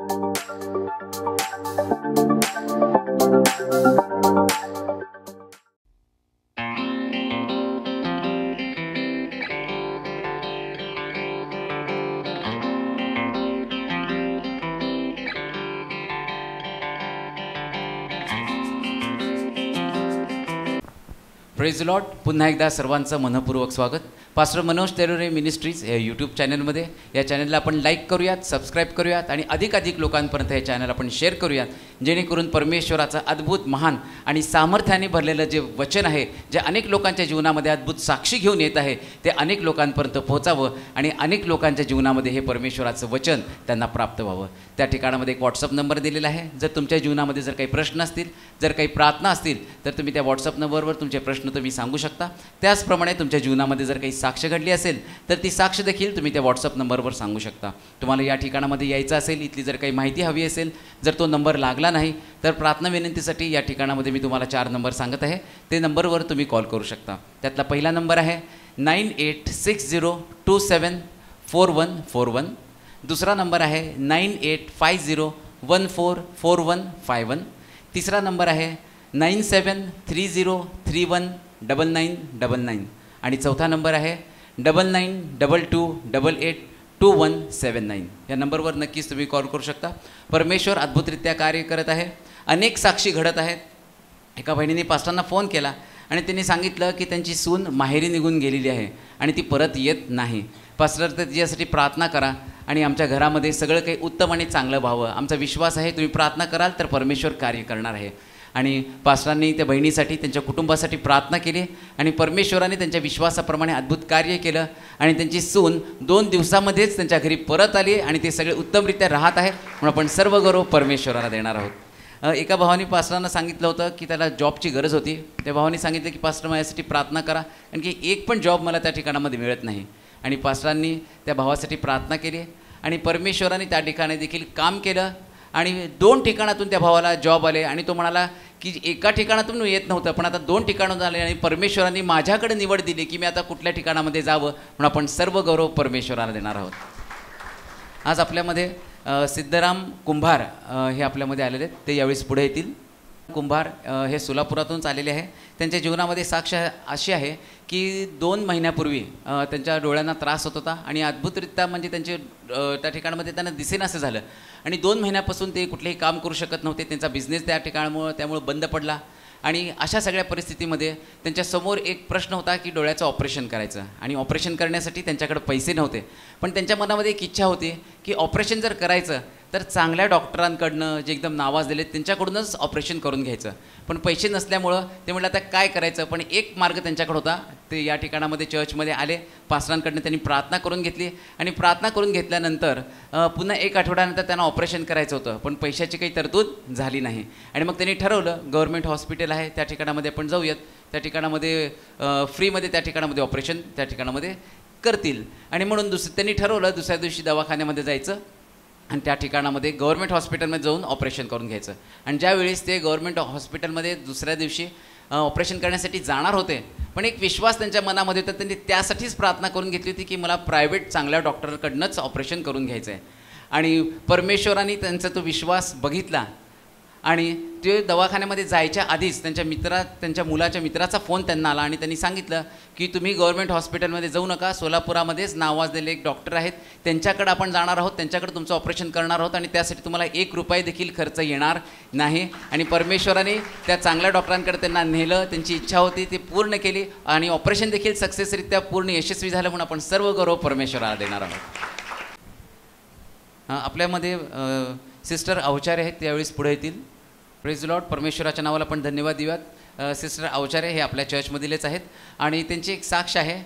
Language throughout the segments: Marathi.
Praise Lord. पुन्हा एकदा सर्वांचं मनपूर्वक स्वागत. पास्टर मनोज तेरोरे मिनिस्ट्रीज या यूट्यूब चॅनलमध्ये. या चॅनलला आपण लाईक करूयात, सबस्क्राईब करूयात आणि अधिकाधिक लोकांपर्यंत हे चॅनल आपण शेअर करूयात, जेणेकरून परमेश्वराचं अद्भुत, महान आणि सामर्थ्याने भरलेलं जे वचन आहे, जे अनेक लोकांच्या जीवनामध्ये अद्भुत साक्षी घेऊन येत आहे, ते अनेक लोकांपर्यंत पोहोचावं आणि अनेक लोकांच्या जीवनामध्ये हे परमेश्वराचं वचन त्यांना प्राप्त व्हावं. त्या ठिकाणामध्ये एक व्हॉट्सअप नंबर दिलेला आहे. जर तुमच्या जीवनामध्ये जर काही प्रश्न असतील, जर काही प्रार्थना असतील, तर तुम्ही त्या व्हॉट्सअप नंबरवर तुमचे प्रश्न तुम्ही सांगू शकता. त्याचप्रमाणे तुमच्या जीवनामध्ये जर काही साक्ष घडली असेल, तर ती साक्ष देखील तुम्ही त्या व्हॉट्सअप नंबरवर सांगू शकता. तुम्हाला या ठिकाणामध्ये यायचं असेल, इथली जर काही माहिती हवी असेल, जर तो नंबर लागला नाही, तर प्रार्थना विनंतीसाठी या ठिकाणामध्ये मी तुम्हाला 4 नंबर सांगत आहे. ते नंबरवर तुम्ही कॉल करू शकता. त्यातला पहिला नंबर आहे 9860274141. दुसरा नंबर आहे 9850144151. तिसरा नंबर आहे 9730319999. आणि चौथा नंबर आहे 9922882179. या नंबरवर नक्कीच तुम्ही कॉल करू शकता. परमेश्वर अद्भुतरित्या कार्य करत आहे. अनेक साक्षी घडत आहेत. एका बहिणीने पास्टरांना फोन केला आणि त्यांनी सांगितलं की त्यांची सून माहेरी निघून गेलेली आहे आणि ती परत येत नाही. पास्टर, तर तिच्यासाठी प्रार्थना करा आणि आमच्या घरामध्ये सगळं काही उत्तम आणि चांगलं व्हावं. आमचा विश्वास आहे, तुम्ही प्रार्थना कराल तर परमेश्वर कार्य करणार आहे. आणि पास्टरांनी त्या बहिणीसाठी, त्यांच्या कुटुंबासाठी प्रार्थना केली आणि परमेश्वराने त्यांच्या विश्वासाप्रमाणे अद्भुत कार्य केलं आणि त्यांची सून 2 दिवसामध्येच त्यांच्या घरी परत आली आणि ते सगळे उत्तमरित्या राहत आहेत. म्हणून आपण सर्व गौरव परमेश्वराला देणार आहोत. एका भावाने पास्टरांना सांगितलं होतं की त्याला जॉबची गरज होती. त्या भावाने सांगितलं की पास्टर, माझ्यासाठी प्रार्थना करा, कारण की एक पण जॉब मला त्या ठिकाणामध्ये मिळत नाही. आणि पास्टरांनी त्या भावासाठी प्रार्थना केली आणि परमेश्वराने त्या ठिकाणी देखील काम केलं आणि 2 ठिकाणातून त्या भावाला जॉब आले. आणि तो म्हणाला की एका ठिकाणातून येत नव्हतं, पण आता 2 ठिकाणून आले आणि परमेश्वराने माझ्याकडे निवड दिली की मी आता कुठल्या ठिकाणामध्ये जावं. म्हणून आपण सर्व गौरव परमेश्वराला देणार आहोत. आज आपल्यामध्ये सिद्धराम कुंभार हे आपल्यामध्ये आलेले आहेत. ते यावेळेस पुढे येतील. कुंभार हे सोलापुरातूनच आलेले आहे. त्यांच्या जीवनामध्ये साक्ष अशी आहे की 2 महिन्यापूर्वी त्यांच्या डोळ्यांना त्रास होत होता आणि अद्भुतरित्या म्हणजे त्यांचे त्या ठिकाणामध्ये त्यांना दिसेनासं झालं आणि 2 महिन्यापासून ते कुठलेही काम करू शकत नव्हते. त्यांचा बिझनेस त्यामुळे बंद पडला आणि अशा सगळ्या परिस्थितीमध्ये त्यांच्यासमोर एक प्रश्न होता की डोळ्याचं ऑपरेशन करायचं. आणि ऑपरेशन करण्यासाठी त्यांच्याकडे पैसे नव्हते, पण त्यांच्या मनामध्ये एक इच्छा होती की ऑपरेशन जर करायचं तर चांगल्या डॉक्टरांकडनं, जे एकदम नावाजलेले त्यांच्याकडूनच ऑपरेशन करून घ्यायचं. पण पैसे नसल्यामुळं ते म्हटलं आता काय करायचं. पण एक मार्ग त्यांच्याकडे होता. ते या ठिकाणामध्ये चर्चमध्ये आले. पास्टरांकडनं त्यांनी प्रार्थना करून घेतली आणि प्रार्थना करून घेतल्यानंतर पुन्हा 1 आठवड्यानंतर त्यांना ऑपरेशन करायचं होतं, पण पैशाची काही तरतूद झाली नाही. आणि मग त्यांनी ठरवलं, गव्हर्मेंट हॉस्पिटल आहे त्या ठिकाणामध्ये आपण जाऊयात, त्या ठिकाणामध्ये फ्रीमध्ये त्या ठिकाणामध्ये ऑपरेशन त्या ठिकाणामध्ये करतील. आणि म्हणून त्यांनी ठरवलं दुसऱ्या दिवशी दवाखान्यामध्ये जायचं आणि त्या ठिकाणामध्ये गव्हर्मेंट हॉस्पिटलमध्ये जाऊन ऑपरेशन करून घ्यायचं. आणि ज्यावेळेस ते गव्हर्मेंट हॉस्पिटलमध्ये दुसऱ्या दिवशी ऑपरेशन करण्यासाठी जाणार होते, पण एक विश्वास त्यांच्या मनामध्ये होता. त्यांनी त्यासाठीच प्रार्थना करून घेतली होती की मला प्रायव्हेट चांगल्या डॉक्टरकडनंच ऑपरेशन करून घ्यायचं आहे. आणि परमेश्वराने त्यांचा तो विश्वास बघितला आणि ते दवाखान्यामध्ये जायच्या आधीच त्यांच्या मुलाच्या मित्राचा फोन त्यांना आला आणि त्यांनी सांगितलं की तुम्ही गव्हर्मेंट हॉस्पिटलमध्ये जाऊ नका, सोलापुरामध्येच नावाजलेले एक डॉक्टर आहेत, त्यांच्याकडे आपण जाणार आहोत, त्यांच्याकडे तुमचं ऑपरेशन करणार आहोत आणि त्यासाठी तुम्हाला 1 रुपया देखील खर्च येणार नाही. आणि परमेश्वराने त्या चांगल्या डॉक्टरांकडे त्यांना नेलं. त्यांची इच्छा होती ती पूर्ण केली आणि ऑपरेशन देखील सक्सेसरित्या पूर्ण यशस्वी झालं. म्हणून आपण सर्व गौरव परमेश्वराला देणार आहोत. आपल्यामध्ये सिस्टर अवचारे आहेत, त्यावेळेस पुढे येतील. Praise Lord. परमेश्वराच्या नावाला पण धन्यवाद देऊयात. सिस्टर अवचारे हे आपल्या चर्चमधीलच आहेत आणि त्यांची एक साक्ष आहे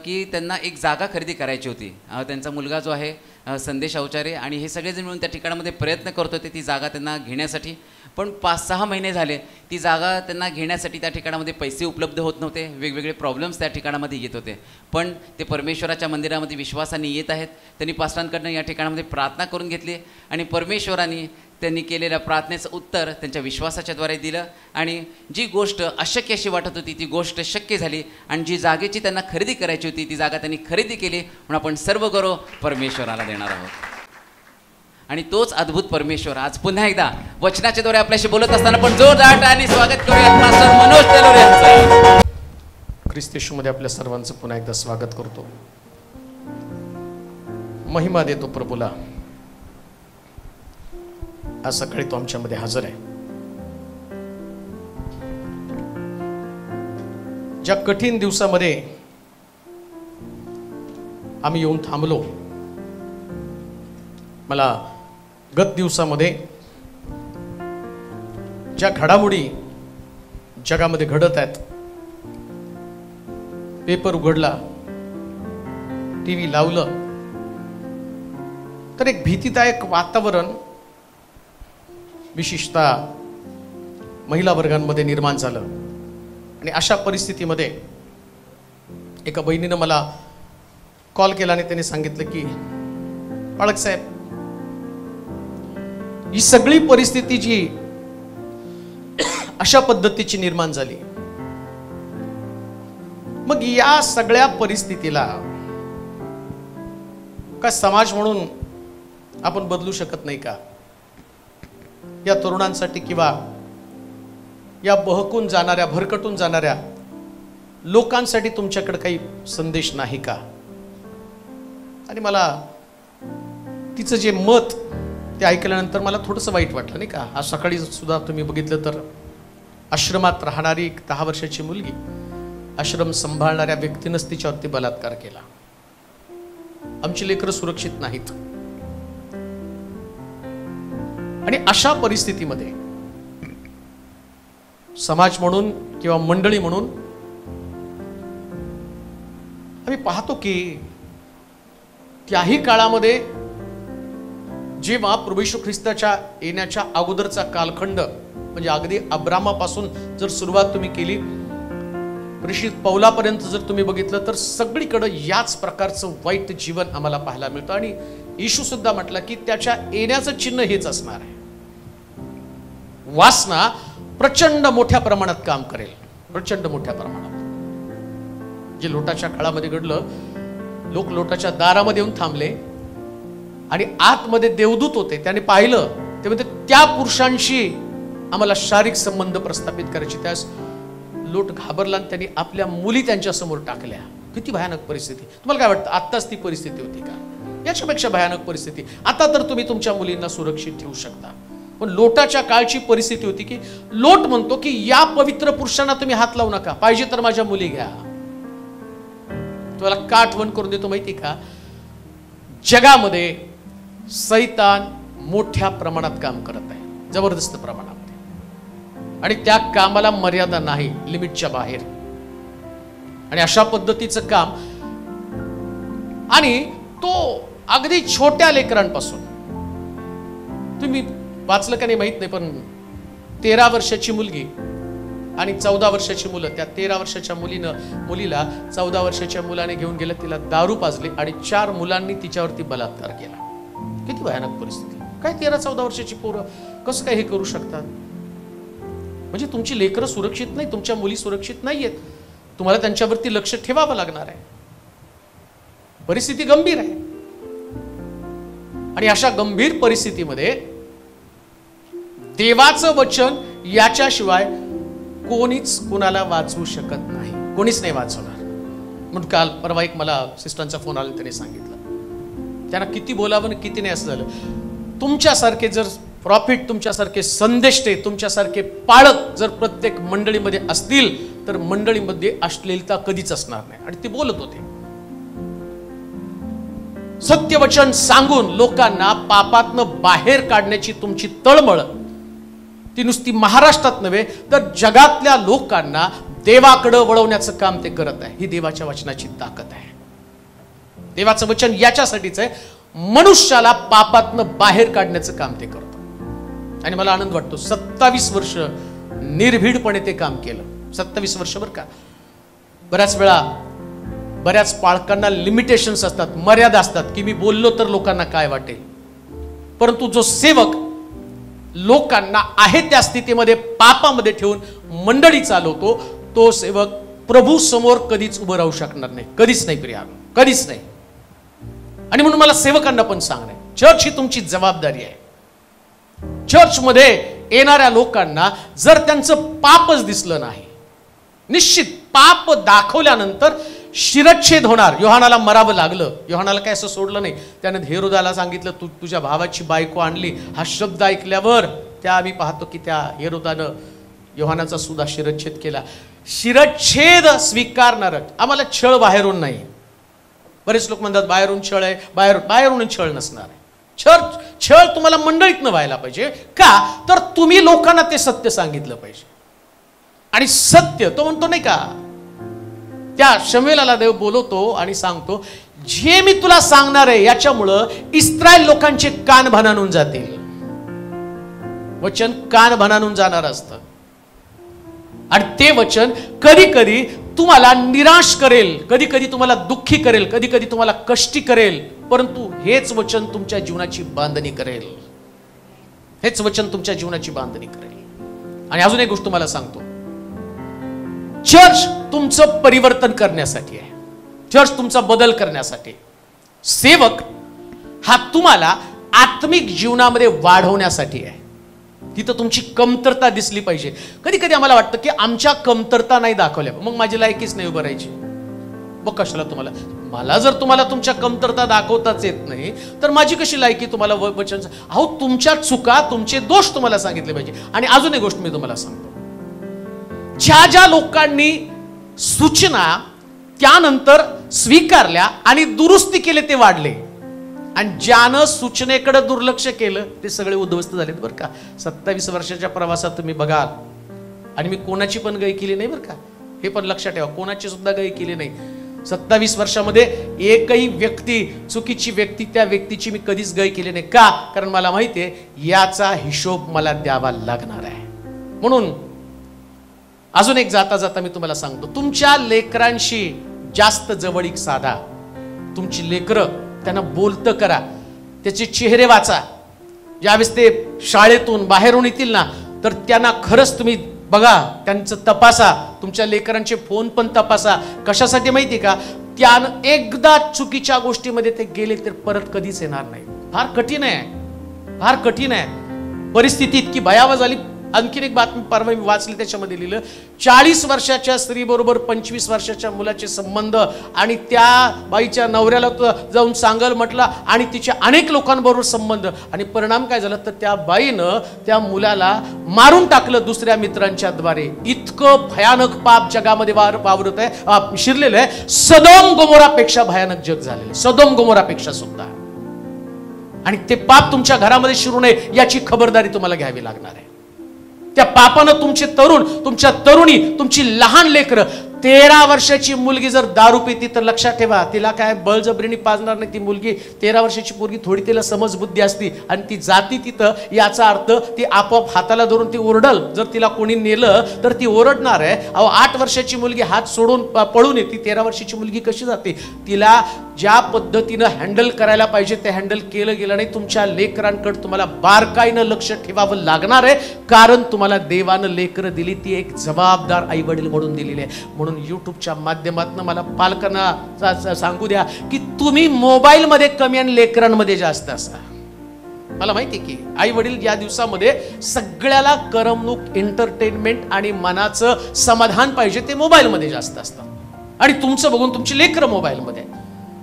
की त्यांना एक जागा खरेदी करायची होती. त्यांचा मुलगा जो आहे संदेश अवचारे आणि हे सगळेजण मिळून त्या ठिकाणामध्ये प्रयत्न करत होते ती जागा त्यांना घेण्यासाठी. पण 5-6 महिने झाले ती जागा त्यांना घेण्यासाठी त्या ठिकाणामध्ये पैसे उपलब्ध होत नव्हते. वेगवेगळे प्रॉब्लेम्स त्या ठिकाणामध्ये येत होते. पण ते परमेश्वराच्या मंदिरामध्ये विश्वासाने येत आहेत. त्यांनी पास्टरांकडनं या ठिकाणामध्ये प्रार्थना करून घेतली आणि परमेश्वराने त्यांनी केलेल्या प्रार्थनेचं उत्तर त्यांच्या विश्वासाच्याद्वारे दिलं आणि जी गोष्ट अशक्य अशी वाटत होती ती गोष्ट शक्य झाली आणि जी जागेची त्यांना खरेदी करायची होती ती जागा त्यांनी खरेदी केली. म्हणून आपण सर्व गौरव परमेश्वराला देणार आहोत. आणि तोच अद्भुत परमेश्वर आज पुन्हा एकदा वचनाच्या द्वारे आपल्याशी बोलत असताना पण जोरदार आणि स्वागत करूया पास्टर मनोज तेलोरे यांचं. ख्रिस्त येशूमध्ये आपल्या सर्वांचं पुन्हा एकदा स्वागत करतो. महिमा देतो प्रभूला. आज सकाळी तो आमच्यामध्ये हजर आहे. ज्या कठीण दिवसामध्ये आम्ही येऊन थांबलो, मला गत दिवसामध्ये ज्या घडामोडी जगामध्ये घडत आहेत, पेपर उघडला, टीव्ही लावलं, तर एक भीतीदायक वातावरण विशेषतः महिला वर्गांमध्ये निर्माण झालं. आणि अशा परिस्थितीमध्ये एका बहिणीनं मला कॉल केला आणि त्याने सांगितलं की बाळक साहेब, ही सगळी परिस्थिती जी अशा पद्धतीची निर्माण झाली, मग या सगळ्या परिस्थितीला का समाज म्हणून आपण बदलू शकत नाही का? या तरुणांसाठी किंवा या बहकून जाणाऱ्या, भरकटून जाणाऱ्या लोकांसाठी तुमच्याकडे काही संदेश नाही का? आणि मला तिचं जे मत ते ऐकल्यानंतर मला थोडंसं वाईट वाटलं, नाही का? आज सकाळी सुद्धा तुम्ही बघितलं तर आश्रमात राहणारी 10 वर्षाची मुलगी, आश्रम सांभाळणाऱ्या व्यक्तीनंच तिच्यावरती बलात्कार केला. आमची लेकरं सुरक्षित नाहीत. आणि अशा परिस्थितीमध्ये समाज म्हणून किंवा मंडळी म्हणून आम्ही पाहतो की त्याही काळामध्ये जेव्हा प्रभू येशू ख्रिस्ताच्या येण्याच्या अगोदरचा कालखंड, म्हणजे अगदी अब्रामापासून जर सुरुवात तुम्ही केली, प्रेषित पौलापर्यंत जर तुम्ही बघितलं, तर सगळीकडे याच प्रकारचं वाईट जीवन आम्हाला पाहायला मिळतं. आणि येशू सुद्धा म्हटलं की त्याच्या येण्याचं चिन्ह हेच असणार आहे. वासना प्रचंड मोठ्या प्रमाणात काम करेल, प्रचंड मोठ्या प्रमाणात. जे लोटाच्या काळामध्ये घडलं, लोक लोटाच्या दारामध्ये येऊन थांबले आणि आतमध्ये देवदूत होते, त्याने पाहिलं, ते म्हणते त्या पुरुषांशी आम्हाला शारीरिक संबंध प्रस्थापित करायचे. त्यास लोट घाबरला आणि त्यांनी आपल्या मुली त्यांच्या समोर टाकल्या. किती भयानक परिस्थिती! तुम्हाला काय वाटतं, आत्ताच ती परिस्थिती होती का? याच्यापेक्षा भयानक परिस्थिती. आता तर तुम्ही तुमच्या मुलींना सुरक्षित ठेवू शकता, पण लोटाच्या काळची परिस्थिती होती की लोट म्हणतो की या पवित्र पुरुषांना तुम्ही हात लावू नका, पाहिजे तर माझ्या मुली घ्या. तुम्हाला का आठवण करून देतो माहिती का? जगामध्ये सैतान मोठ्या प्रमाणात काम करत आहे, जबरदस्त प्रमाणात, आणि त्या कामाला मर्यादा नाही, लिमिटच्या बाहेर. आणि अशा पद्धतीचं काम, आणि तो अगदी छोट्या लेकरांपासून, तुम्ही वाचलं का नाही माहित नाही, पण 13 वर्षाची मुलगी आणि 14 वर्षाची मुलं, त्या 13 वर्षाच्या मुलीला 14 वर्षाच्या मुलाने घेऊन गेलं, तिला दारू पाजली आणि 4 मुलांनी तिच्यावरती बलात्कार केला. किती भयानक परिस्थिती! काय 13-14 वर्षाची पोरं कसं काय हे करू शकतात? म्हणजे तुमची लेकरं सुरक्षित नाही, तुमच्या मुली सुरक्षित नाहीयेत. तुम्हाला त्यांच्यावरती लक्ष ठेवावं लागणार आहे. परिस्थिती गंभीर आहे. आणि अशा गंभीर परिस्थितीमध्ये देवाचं वचन याच्याशिवाय कोणीच कोणाला वाचवू शकत नाही, कोणीच नाही वाचवणार. म्हणून काल परवा एक मला सिस्टरचा फोन आला, त्याने सांगितलं, त्यांना किती बोलावं किती नाही असं झालं. तुमच्यासारखे जर प्रॉफिट, तुमच्यासारखे संदेष्टे, तुमच्यासारखे पाळक जर प्रत्येक मंडळीमध्ये असतील तर मंडळीमध्ये अश्लीलता कधीच असणार नाही. आणि ते बोलत होते, सत्यवचन सांगून लोकांना पापातनं बाहेर काढण्याची तुमची तळमळ, ती नुसती महाराष्ट्रात नव्हे तर जगातल्या लोकांना देवाकडे वळवण्याचं काम ते करत आहे. ही देवाच्या वचनाची ताकद आहे. देवाचं वचन याच्यासाठीच आहे, मनुष्याला पापातनं बाहेर काढण्याचं काम ते करतं. आणि मला आनंद वाटतो, 27 वर्ष निर्भीडपणे ते काम केलं. 27 वर्ष बरं का. बऱ्याच वेळा बऱ्याच पालकांना लिमिटेशन्स असतात, मर्यादा असतात, की मी बोललो तर लोकांना काय वाटेल. परंतु जो सेवक लोकांना आहे त्या स्थितीमध्ये पापामध्ये ठेवून मंडळी चालवतो, तो सेवक प्रभू समोर कधीच उभं राहू शकणार नाही. कधीच नाही प्रिया, कधीच नाही. आणि म्हणून मला सेवकांना पण सांगणे, चर्च ही तुमची जबाबदारी आहे. चर्चमध्ये येणाऱ्या लोकांना जर त्यांचं पापच दिसलं नाही, निश्चित पाप दाखवल्यानंतर शिरच्छेद होणार. योहानाला मरावं लागलं. योहानाला काय असं सोडलं नाही. त्याने हेरोदाला सांगितलं, तू तुझ्या भावाची बायको आणली. हा शब्द ऐकल्यावर आम्ही पाहतो की त्या हेरोदानं योहानाचा सुद्धा शिरच्छेद केला. शिरच्छेद स्वीकारणार. आम्हाला छळ बाहेरून नाही. बरेच लोक म्हणतात बाहेरून छळ आहे, बाहेरून छळ नसणार आहे. छळ तुम्हाला मंडळीतनं व्हायला पाहिजे. का तर तुम्ही लोकांना ते सत्य सांगितलं पाहिजे. आणि सत्य तो म्हणतो नाही का, त्या शमूएलाला देव बोलवतो आणि सांगतो, जे मी तुला सांगणार आहे याच्यामुळं इस्रायल लोकांचे कान भणाणून जातील. वचन कान भणाणून जाणार असतं. आणि ते वचन कधी कधी तुम्हाला निराश करेल, कधी कधी तुम्हाला दुःखी करेल, कधी कधी तुम्हाला कष्टी करेल, परंतु हेच वचन तुमच्या जीवनाची बांधणी करेल. हेच वचन तुमच्या जीवनाची बांधणी करेल. आणि अजून एक गोष्ट तुम्हाला सांगतो, चर्च तुमचं परिवर्तन करण्यासाठी आहे. चर्च तुमचा बदल करण्यासाठी. सेवक हा तुम्हाला आत्मिक जीवनामध्ये वाढवण्यासाठी आहे. तिथं तुमची कमतरता दिसली पाहिजे. कधी कधी आम्हाला वाटतं की आमच्या कमतरता नाही दाखवल्या, मग माझी लायकीच नाही उभं राहायची. मग कशाला तुम्हाला, मला जर तुम्हाला तुमच्या कमतरता दाखवताच येत नाही तर माझी कशी लायकी तुम्हाला वचन. अहो, तुमच्या चुका, तुमचे दोष तुम्हाला सांगितले पाहिजे. आणि अजून एक गोष्ट मी तुम्हाला सांगतो, ज्या ज्या लोकांनी सूचना त्यानंतर स्वीकारल्या आणि दुरुस्ती केले ते वाढले, आणि ज्यानं सूचनेकडे दुर्लक्ष केलं ते सगळे उद्ध्वस्त झालेत बरं का. 27 वर्षाच्या प्रवासात तुम्ही बघाल, आणि मी कोणाची पण गय केली नाही बरं का, हे पण लक्षात ठेवा, कोणाची सुद्धा गय केली नाही. 27 वर्षामध्ये एकही व्यक्ती, चुकीची व्यक्ती, त्या व्यक्तीची मी कधीच गय केली नाही. का? कारण मला माहिती आहे याचा हिशोब मला द्यावा लागणार आहे. म्हणून अजून एक जाता जाता मी तुम्हाला सांगतो, तुमच्या लेकरांशी जास्त जवळीक साधा. तुमची लेकरं, त्यांना बोलतं करा, त्याचे चेहरे वाचा. ज्यावेळेस ते शाळेतून बाहेरून येतील ना, तर त्यांना खरंच तुम्ही बघा, त्यांचं तपासा. तुमच्या लेकरांचे फोन पण तपासा. कशासाठी माहिती का? त्यानं एकदा चुकीच्या गोष्टीमध्ये ते गेले तर परत कधीच येणार नाही. फार कठीण आहे, फार कठीण आहे. परिस्थिती इतकी भयावह झाली. आणखीन एक बातमी परवा मी वाचली, त्याच्यामध्ये लिहिलं 40 वर्षाच्या स्त्री बरोबर 25 वर्षाच्या मुलाचे संबंध, आणि त्या बाईच्या नवऱ्याला जाऊन सांगल म्हटलं, आणि तिच्या अनेक लोकांबरोबर संबंध, आणि परिणाम काय झाला तर त्या बाईनं त्या मुलाला मारून टाकलं दुसऱ्या मित्रांच्या द्वारे. इतकं भयानक पाप जगामध्ये वावरत आहे, शिरलेलं आहे. सदोम गोमोरापेक्षा भयानक जग झालेलं, सदोम गोमोरापेक्षा सुद्धा. आणि ते पाप तुमच्या घरामध्ये शिरू नये याची खबरदारी तुम्हाला घ्यावी लागणार आहे. त्या पापानं तुमचे तरुण, तुमच्या तरुणी, तुमची लहान लेकरं, 13 वर्षाची मुलगी जर दारू पिती तर लक्षात ठेवा, तिला काय बळजबरीने पाजणार नाही. ती मुलगी, 13 वर्षाची पोरगी, थोडी तिला समजबुद्धी असती, आणि ती जाती तिथं, याचा अर्थ ती आपोआप हाताला धरून ती ओरडल. जर तिला कोणी नेलं तर ती ओरडणार आहे. अहो, 8 वर्षाची मुलगी हात सोडून पळून येते, 13 वर्षाची मुलगी कशी जाते? तिला ज्या पद्धतीनं हँडल करायला पाहिजे ते हँडल केलं गेलं नाही. तुमच्या लेकरांकडे तुम्हाला बारकाईनं लक्ष ठेवावं लागणार आहे, कारण तुम्हाला देवानं लेकरं दिली, ती एक जबाबदार आई वडील म्हणून दिलेली आहे. म्हणून युट्यूबच्या माध्यमातून मला पालकांना सांगू द्या की तुम्ही मोबाईलमध्ये कमी आणि लेकरांमध्ये जास्त असा. मला माहिती की आई वडील या दिवसामध्ये सगळ्याला करमणूक, एंटरटेनमेंट आणि मनाचं समाधान पाहिजे, ते मोबाईलमध्ये जास्त असतं. आणि तुमचं बघून तुमची लेकरं मोबाईलमध्ये,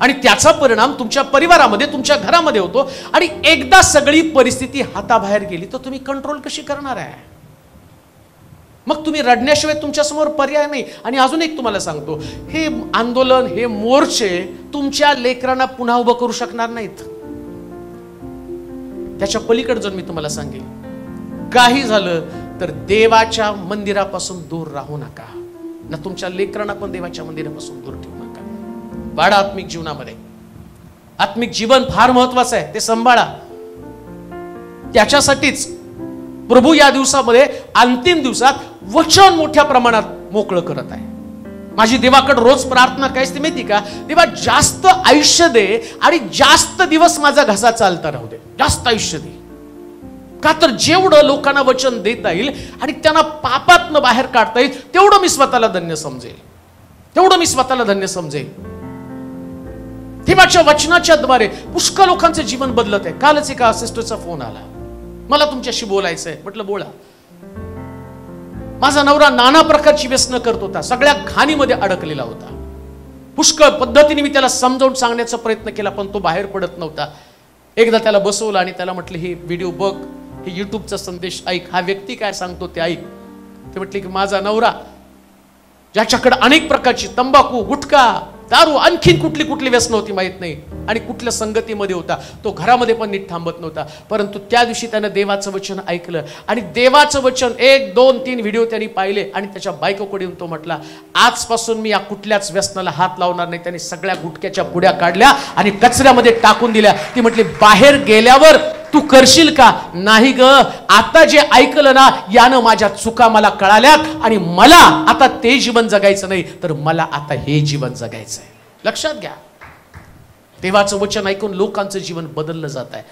आणि त्याचा परिणाम तुमच्या परिवारामध्ये, तुमच्या घरामध्ये होतो. आणि एकदा सगळी परिस्थिती हाताबाहेर गेली तर तुम्ही कंट्रोल कशी करणार आहे? मग तुम्ही रडण्याशिवाय तुमच्यासमोर पर्याय नाही. आणि अजून एक तुम्हाला सांगतो, हे आंदोलन, हे मोर्चे तुमच्या लेकरांना पुन्हा उभं करू शकणार नाहीत. त्याच्या पलीकडे जर मी तुम्हाला सांगेन, काही झालं तर देवाच्या मंदिरापासून दूर राहू नका ना. तुमच्या लेकरांना पण देवाच्या मंदिरापासून दूर ठेवू नका. वाढा आत्मिक जीवनामध्ये. आत्मिक जीवन फार महत्वाचं आहे, ते सांभाळा. त्याच्यासाठीच प्रभू या दिवसामध्ये, अंतिम दिवसात वचन मोठ्या प्रमाणात मोकळं करत आहे. माझी देवाकडे रोज प्रार्थना काय असते माहिती का? देवा, जास्त आयुष्य दे आणि जास्त दिवस माझा घसा चालता राहू दे, जास्त आयुष्य दे. का तर जेवढं लोकांना वचन देता येईल आणि त्यांना पापातनं बाहेर काढता येईल, तेवढं मी स्वतःला धन्य समजेल, तेवढं मी स्वतःला धन्य समजेल. देवाच्या वचनाच्या द्वारे पुष्कळ लोकांचं जीवन बदलत आहे. कालच एका सिस्टरचा फोन आला, मला तुमच्याशी बोलायचंय. म्हटलं बोला. माझा नवरा नाना प्रकारची व्यसनं करत होता, सगळ्या घाणीमध्ये अडकलेला होता. पुष्कळ पद्धतीने मी त्याला समजावून सांगण्याचा प्रयत्न केला, पण तो बाहेर पडत नव्हता. एकदा त्याला बसवलं आणि त्याला म्हटलं हे व्हिडिओ बघ, हे युट्यूबचा संदेश ऐक, हा व्यक्ती काय सांगतो ते ऐक. ते म्हटले की माझा नवरा ज्याच्याकडे अनेक प्रकारची तंबाखू, गुटखा, दारू, आणखीन कुठली कुठली व्यसन होती माहित नाही, आणि कुठल्या संगतीमध्ये होता, तो घरामध्ये पण नीट थांबत नव्हता. परंतु त्या दिवशी त्यानं देवाचं वचन ऐकलं आणि देवाचं वचन 1, 2, 3 व्हिडिओ त्यांनी पाहिले आणि त्याच्या बायकोकडे येऊन तो म्हटला आजपासून मी या कुठल्याच व्यसनाला हात लावणार नाही. त्यांनी सगळ्या गुटख्याच्या पुड्या काढल्या आणि कचऱ्यामध्ये टाकून दिल्या. ती म्हटली बाहेर गेल्यावर तू करशील का? नाही ग, आता जे ऐकलं ना यानं माझ्या चुका मला कळाल्यात आणि मला आता ते जीवन जगायचं नाही, तर मला आता हे जीवन जगायचंय. लक्षात घ्या, देवाचं वचन ऐकून लोकांचं जीवन बदललं जात आहे.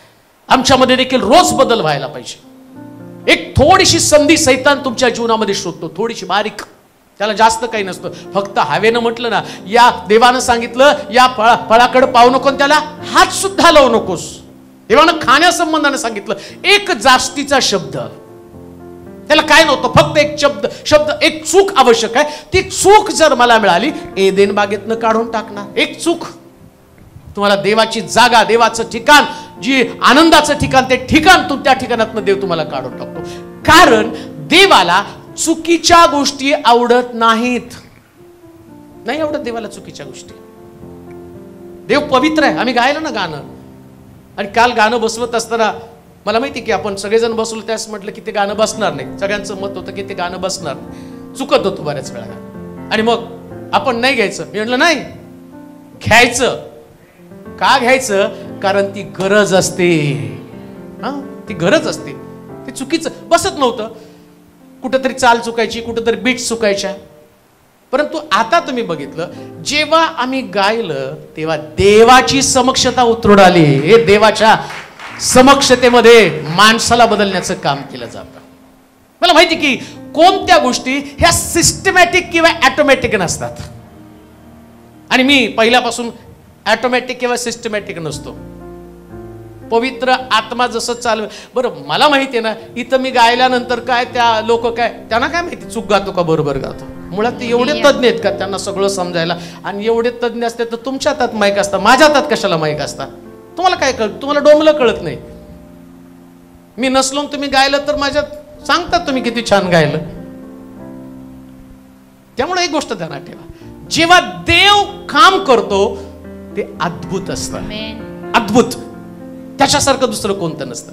आमच्यामध्ये देखील रोज बदल व्हायला पाहिजे. एक थोडीशी संधी सैतान तुमच्या जीवनामध्ये शोधतो, थोडीशी बारीक, त्याला जास्त काही नसतं. फक्त हवेनं म्हटलं ना, या देवानं सांगितलं या फळाकडे पाहू नको, त्याला हात सुद्धा लावू नकोस. देवानं खाण्यासंबंधाने सांगितलं, एक जास्तीचा शब्द, त्याला काय नव्हतं, फक्त एक शब्द एक चूक आवश्यक आहे. ती चूक जर मला मिळाली, एदेन बागेतनं काढून टाकणार. एक चूक, तुम्हाला देवाची जागा, देवाचं ठिकाण, जी आनंदाचं ठिकाण, ते ठिकाण त्या ठिकाणातनं देव तुम्हाला काढून टाकतो. कारण देवाला चुकीच्या गोष्टी आवडत नाहीत. नाही आवडत देवाला चुकीच्या गोष्टी. देव पवित्र आहे. आम्ही गायलं ना गाणं, आणि काल गाणं बसवत असताना मला माहिती की आपण सगळेजण बसलो, त्यास म्हटलं की ते गाणं बसणार नाही. सगळ्यांचं मत होतं की ते गाणं बसणार नाही. चुकत होतो बऱ्याच वेळा, आणि मग आपण नाही घ्यायचं. मी म्हटलं नाही, घ्यायचं. का घ्यायचं? कारण ती गरज असते. ती गरज असते. ते चुकीचं बसत नव्हतं. कुठंतरी चाल चुकायची, कुठंतरी बीट चुकायच्या. परंतु आता तुम्ही बघितलं, जेव्हा आम्ही गायलं तेव्हा देवाची समक्षता उतरून आली. हे देवाच्या समक्षतेमध्ये माणसाला बदलण्याचं काम केलं जातं. मला माहिती की कोणत्या गोष्टी ह्या सिस्टमॅटिक किंवा ऑटोमॅटिक नसतात, आणि मी पहिल्यापासून ऑटोमॅटिक किंवा सिस्टमॅटिक नसतो. पवित्र आत्मा जसं चालू. बरं, मला माहिती आहे ना, इथं मी गायल्यानंतर काय त्या लोक काय, त्यांना काय माहिती चूक गातो का बरोबर गातो. मुळात ते एवढे तज्ञ आहेत का त्यांना सगळं समजायला? आणि एवढे तज्ञ असते तर तुमच्या हातात माईक असतात, माझ्या हातात कशाला माईक असतात? तुम्हाला काय कळत? तुम्हाला डोमलं कळत नाही. मी नसलो तुम्ही गायलं तर माझ्यात सांगतात तुम्ही किती छान गायलं. त्यामुळे एक गोष्ट ध्यानात ठेवा, जेव्हा देव काम करतो ते अद्भुत असतं. अद्भुत, त्याच्यासारखं दुसरं कोणतं नसतं.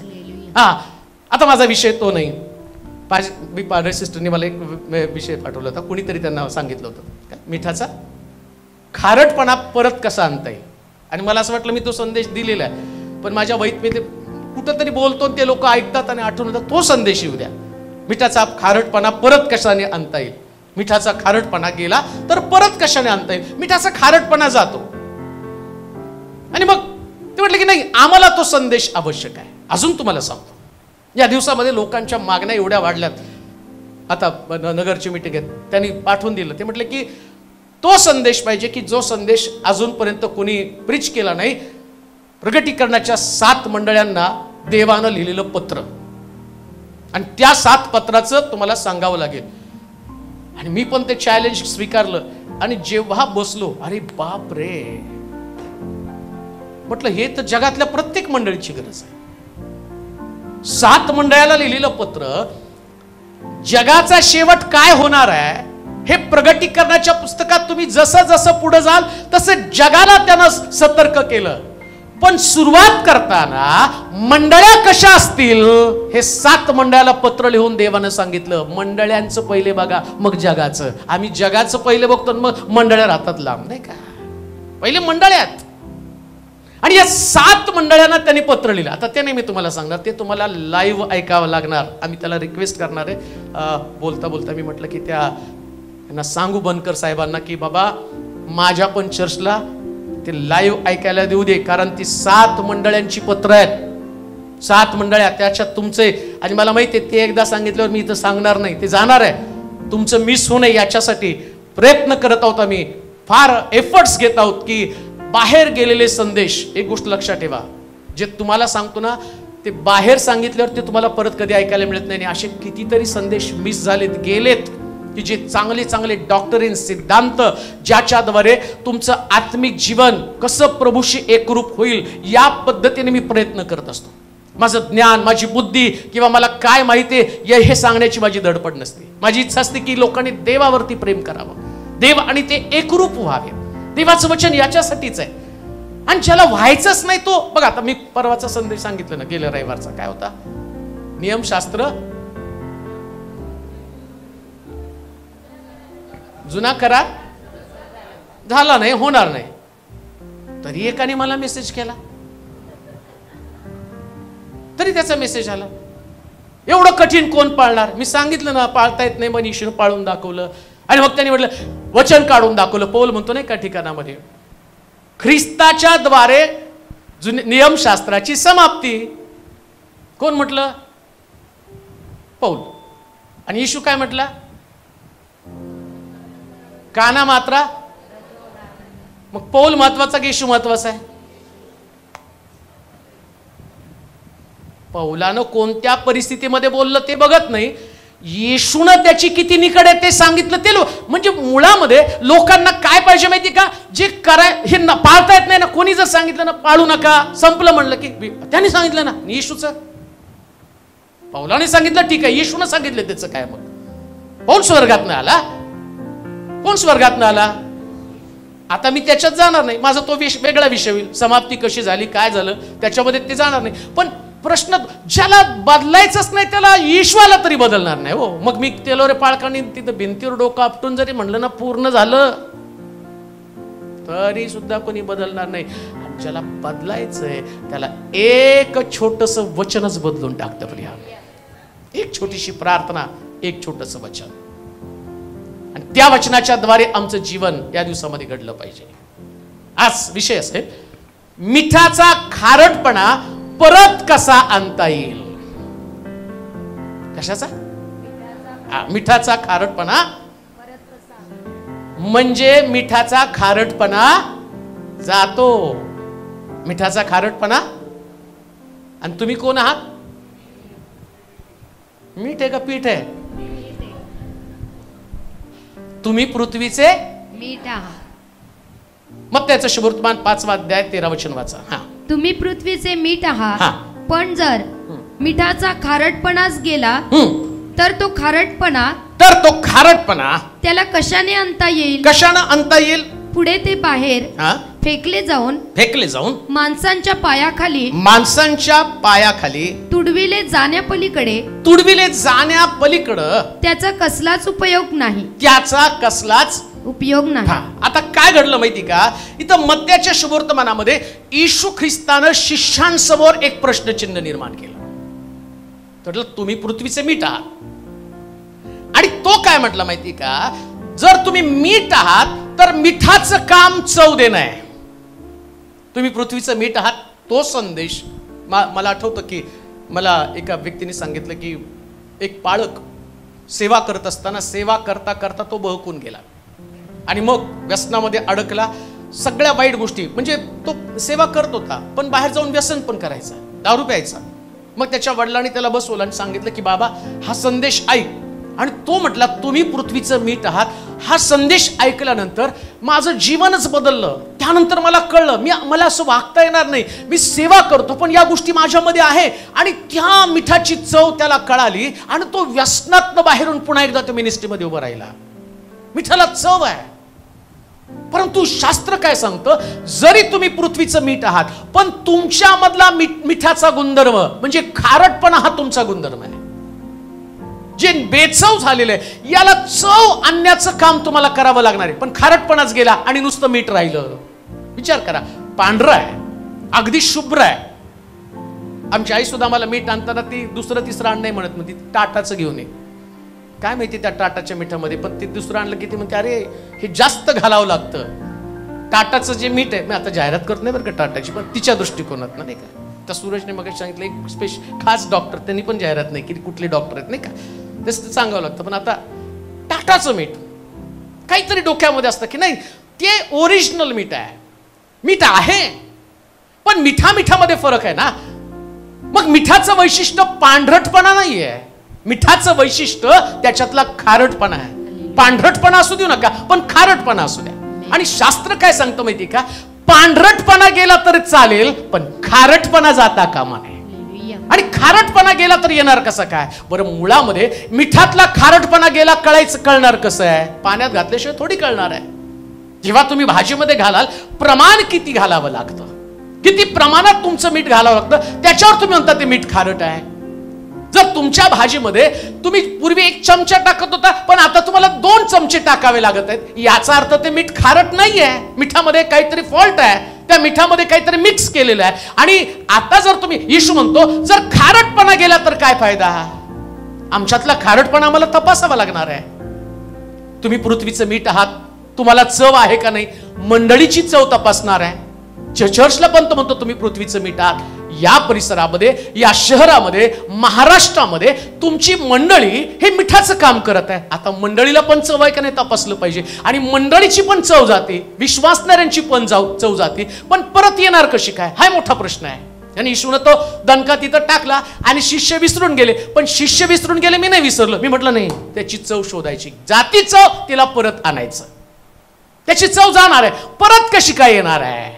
आता माझा विषय तो नाही. पांढरे सिस्टरने मला एक विषय पाठवला होता. कुणीतरी त्यांना सांगितलं होतं मिठाचा खारटपणा परत कसा आणता येईल. आणि मला असं वाटलं मी तो संदेश दिलेला आहे, पण माझ्या वहीत मी ते कुठंतरी बोलतो, ते लोक ऐकतात आणि आठवण होतात, तो संदेश येऊ द्या. मिठाचा खारटपणा परत कशाने आणता येईल. मिठाचा खारटपणा गेला तर परत कशाने आणता येईल. मिठाचा खारटपणा जातो. आणि मग ते म्हटलं की नाही, आम्हाला तो संदेश आवश्यक आहे. अजून तुम्हाला सांगतो, या दिवसामध्ये लोकांच्या मागण्या एवढ्या वाढल्यात. आता नगरची मीटिंग आहे, त्यांनी पाठवून दिलं. ते म्हटले की तो संदेश पाहिजे की जो संदेश अजूनपर्यंत कोणी प्रीच केला नाही. प्रगटीकरणाच्या 7 मंडळांना देवानं लिहिलेलं पत्र, आणि त्या 7 पत्राचं तुम्हाला सांगावं लागेल. आणि मी पण ते चॅलेंज स्वीकारलं. आणि जेव्हा बसलो, अरे बाप रे, म्हटलं हे तर जगातल्या प्रत्येक मंडळीची गरज आहे. 7 मंडळाला लिहिलेलं पत्र, जगाचा शेवट काय होणार आहे हे प्रगटीकरणाच्या पुस्तकात तुम्ही जसं जसं पुढे जाल तसं जगाला त्यानं सतर्क केलं. पण सुरुवात करताना मंडळ्या कशा असतील हे 7 मंडळाला पत्र लिहून देवानं सांगितलं. मंडळ्यांचं पहिले बघा, मग जगाचं. आम्ही जगाचं पहिले बघतो, मग मंडळ्या राहतात लांब, नाही का? पहिले मंडळ्यात. आणि या 7 मंडळांना त्यांनी पत्र लिहिलं. आता ते नाही मी तुम्हाला सांगणार, ते तुम्हाला लाईव्ह ऐकावं लागणार. आम्ही त्याला रिक्वेस्ट करणार आहे. बोलता बोलता मी म्हटलं की त्यांना सांगू बनकर साहेबांना की बाबा माझ्या पण चर्चला ते लाईव्ह ऐकायला देऊ दे, कारण ती 7 मंडळांची पत्र आहेत. 7 मंडळ्या, त्याच्यात तुमचे. आणि मला माहिती आहे ते एकदा सांगितल्यावर मी इथं सांगणार नाही, ते जाणार आहे. तुमचं मिस होऊ नये याच्यासाठी प्रयत्न करत आहोत. आम्ही फार एफर्ट्स घेत आहोत की बाहेर गेलेले संदेश, एक गोष्ट लक्षात ठेवा, जे तुम्हाला सांगतो ना ते बाहेर सांगितल्यावर ते तुम्हाला परत कधी ऐकायला मिळत नाही. असे कितीतरी संदेश मिस झालेत, गेलेत, की जे चांगले चांगले डॉक्टरीन, सिद्धांत, ज्याच्याद्वारे तुमचं आत्मिक जीवन कसं प्रभूशी एकरूप होईल या पद्धतीने मी प्रयत्न करत असतो. माझं ज्ञान, माझी बुद्धी किंवा मला काय माहिती आहे हे सांगण्याची माझी धडपड नसते. माझी इच्छा असते की लोकांनी देवावरती प्रेम करावं, देव आणि ते एकरूप व्हावे. देवाचं वचन याच्यासाठीच आहे. आणि ज्याला व्हायचंच नाही तो, बघा आता मी परवाचा संदेश सांगितलं ना, गेल्या रविवारचा काय होता, नियमशास्त्र जुना करार झाला नाही, होणार नाही. तरी एकाने मला मेसेज केला, तरी त्याचा मेसेज आला, एवढं कठीण कोण पाळणार. मी सांगितलं ना पाळता येत नाही, पण ईश्वर पाळून दाखवलं. आणि मग त्याने म्हटलं वचन काढून दाखवलं. पौल म्हणतो नाही का ठिकाणामध्ये, ख्रिस्ताच्या द्वारे नियमशास्त्राची समाप्ती. कोण म्हटलं? पौल. आणि येशू काय म्हटला? काना मात्रा. मग पौल महत्वाचा की येशू महत्वाचा आहे? पौलानं कोणत्या परिस्थितीमध्ये बोललं ते बघत नाही, येशूनं त्याची किती निकड आहे ते सांगितलं. ते म्हणजे मुळामध्ये लोकांना काय पाहिजे माहिती का, जे हे पाळता येत नाही ना, कोणी जर सांगितलं ना पाळू नका, संपलं म्हणलं की त्यांनी सांगितलं ना, येशूचं पौलाने सांगितलं ठीक आहे, येशूनं सांगितलं त्याचं काय. मग पौल स्वर्गात नाही आला, कोण स्वर्गात नाही आला? आता मी त्याच्यात जाणार नाही, माझा तो वेगळा विषय होईल, समाप्ती कशी झाली काय झालं त्याच्यामध्ये ते जाणार नाही. पण प्रश्न, ज्याला बदलायचंच नाही त्याला येशूला तरी बदलणार नाही हो. मग मी तेलोरे पाळकांनी तिथं भिंतीवर डोकं आपटून जरी म्हणलं ना पूर्ण झालं तरी सुद्धा कोणी बदलणार नाही. आणि ज्याला बदलायचंय त्याला एक छोटस वचनच बदलून टाकतं. प्रिया, एक छोटीशी प्रार्थना, एक छोटस वचन, आणि त्या वचनाच्या द्वारे आमचं जीवन या दिवसामध्ये घडलं पाहिजे. आज विषय असेल मिठाचा खारटपणा परत कसा आणता येईल. कशाचा? मिठाचा खारटपणा. म्हणजे मिठाचा खारटपणा जातो. मिठाचा खारटपणा. आणि तुम्ही कोण आहात? मीठ आहे का पीठ आहे? तुम्ही पृथ्वीचे मीठ आहात. मग त्याचं शुभवर्तमान 5वा अध्याय 13 वचन वाचा. हा, तुम्ही पृथ्वीचे मीठ आहात. हा. पण जर मिठाचा खारटपणाच गेला तर तो खारटपणा त्याला कशाने आणता येईल? कशाने आणता येईल? पुढे ते बाहेर फेकले जाऊन माणसांच्या पायाखाली तुडविले जाण्यापलीकडे त्याचा कसलाच उपयोग नाही. आता काय घडलं माहिती का, इथं मत्त्याच्या शुभवर्तमानामध्ये येशू ख्रिस्तानं शिष्यांसमोर एक प्रश्नचिन्ह निर्माण केलं. तर तुम्ही पृथ्वीचे मीठ आहात. आणि तो काय म्हटलं माहिती का, जर तुम्ही मीठ आहात तर मिठाचं काम चव देणं आहे. तुम्ही पृथ्वीचं मीठ आहात, तो संदेश मला आठवतं की मला एका व्यक्तीने सांगितलं की एक पाळक सेवा करत असताना सेवा करता करता तो बहकून गेला आणि मग व्यसनामध्ये अडकला. सगळ्या वाईट गोष्टी, म्हणजे तो सेवा करत होता पण बाहेर जाऊन व्यसन पण करायचा, दारू प्यायचा. मग त्याच्या वडिलांनी त्याला बसवलं आणि सांगितलं की बाबा हा संदेश ऐक. आणि तो म्हटला तुम्ही पृथ्वीचं मीठ आहात. हा संदेश ऐकल्यानंतर माझं जीवनच बदललं. त्यानंतर मला कळलं मला असं वागता येणार नाही, मी सेवा करतो पण या गोष्टी माझ्यामध्ये आहे. आणि त्या मिठाची चव त्याला कळाली आणि तो व्यसनातनं बाहेरून पुन्हा एकदा त्या मिनिस्ट्रीमध्ये उभा राहिला. मिठाला चव आहे. परंतु शास्त्र काय सांगतं, जरी तुम्ही पृथ्वीचं मीठ आहात पण तुमच्यामधला मिठाचा गुणधर्म म्हणजे खारटपणा हा तुमचा गुणधर्म आहे. जे बेचव झालेलं आहे याला चव आणण्याचं काम तुम्हाला करावं लागणार आहे. पण खारटपणाच गेला आणि नुसतं मीठ राहिलं. विचार करा, पांढरं आहे, अगदी शुभ्र आहे. आमची आई सुद्धा मला मीठ आणताना ती दुसरं तिसरं आण नाही म्हणत, म्हणते टाटाचं घेऊन ये. काय माहिती त्या टाटाच्या मिठामध्ये, पण ते दुसरं आणलं की ती म्हणते अरे हे जास्त घालावं लागतं. टाटाचं जे मीठ आहे, मी आता जाहिरात करत नाही बरं का टाटाची, पण तिच्या दृष्टिकोनात नाही का. त्या सूरजने मग सांगितलं एक खास डॉक्टर, त्यांनी पण जाहिरात नाही की कुठले डॉक्टर आहेत नाही का, तेच सांगावं लागतं. पण आता टाटाचं मीठ काहीतरी डोक्यामध्ये असतं की नाही ते ओरिजिनल मीठ आहे. मीठ आहे, पण मिठामध्ये फरक आहे ना. मग मिठाचं वैशिष्ट्य पांढरटपणा नाहीये, मिठाचं वैशिष्ट्य त्याच्यातला खारटपणा आहे. पांढरटपणा असू देऊ नका, पण खारटपणा असू द्या. आणि शास्त्र काय सांगतं माहिती का, पांढरटपणा गेला तर चालेल, पण खारटपणा जाता कामा नये. आणि खारटपणा गेला तर येणार कसा काय बरं. मुळामध्ये मिठातला खारटपणा गेला कळणार कसं आहे, पाण्यात घातल्याशिवाय थोडी कळणार आहे. जेव्हा तुम्ही भाजीमध्ये घालाल, प्रमाण किती घालावं लागतं, किती प्रमाणात तुमचं मीठ घालावं लागतं, त्याच्यावर तुम्ही म्हणता ते मीठ खारट आहे. जर तुमच्या भाजीमध्ये तुम्ही पूर्वी 1 चमचा टाकत होता, पण आता तुम्हाला 2 चमचे टाकावे लागत आहेत, याचा अर्थ ते मीठ खारट नाहीये. मिठामध्ये काहीतरी फॉल्ट आहे, त्या मिठामध्ये काहीतरी मिक्स केलेलं आहे. आणि आता जर तुम्ही, येशू म्हणतो, जर खारटपणा गेला तर काय फायदा. आमच्यातला खारटपणा आम्हाला तपासावा लागणार आहे. तुम्ही पृथ्वीचं मीठ आहात, तुम्हाला चव आहे का नाही, मंडळीची चव तपासणार आहे. चर्चला पण तो म्हणतो तुम्ही पृथ्वीचं मीठ आहात. या परिसरामध्ये, या शहरामध्ये, महाराष्ट्रामध्ये तुमची मंडळी हे मिठाचं काम करत आहे. आता मंडळीला पण चव आहे का नाही तपासलं पाहिजे. आणि मंडळीची पण चव जाते, विश्वासणाऱ्यांची पण चव जाते, पण परत येणार कशी काय, हा मोठा प्रश्न आहे. आणि येशूने तो दणका तिथं टाकला आणि शिष्य विसरून गेले. पण शिष्य विसरून गेले, मी नाही विसरलो. मी म्हटलं नाही, त्याची चव शोधायची, जाती चव तिला परत आणायचं. त्याची चव जाणार आहे, परत कशी काय येणार आहे.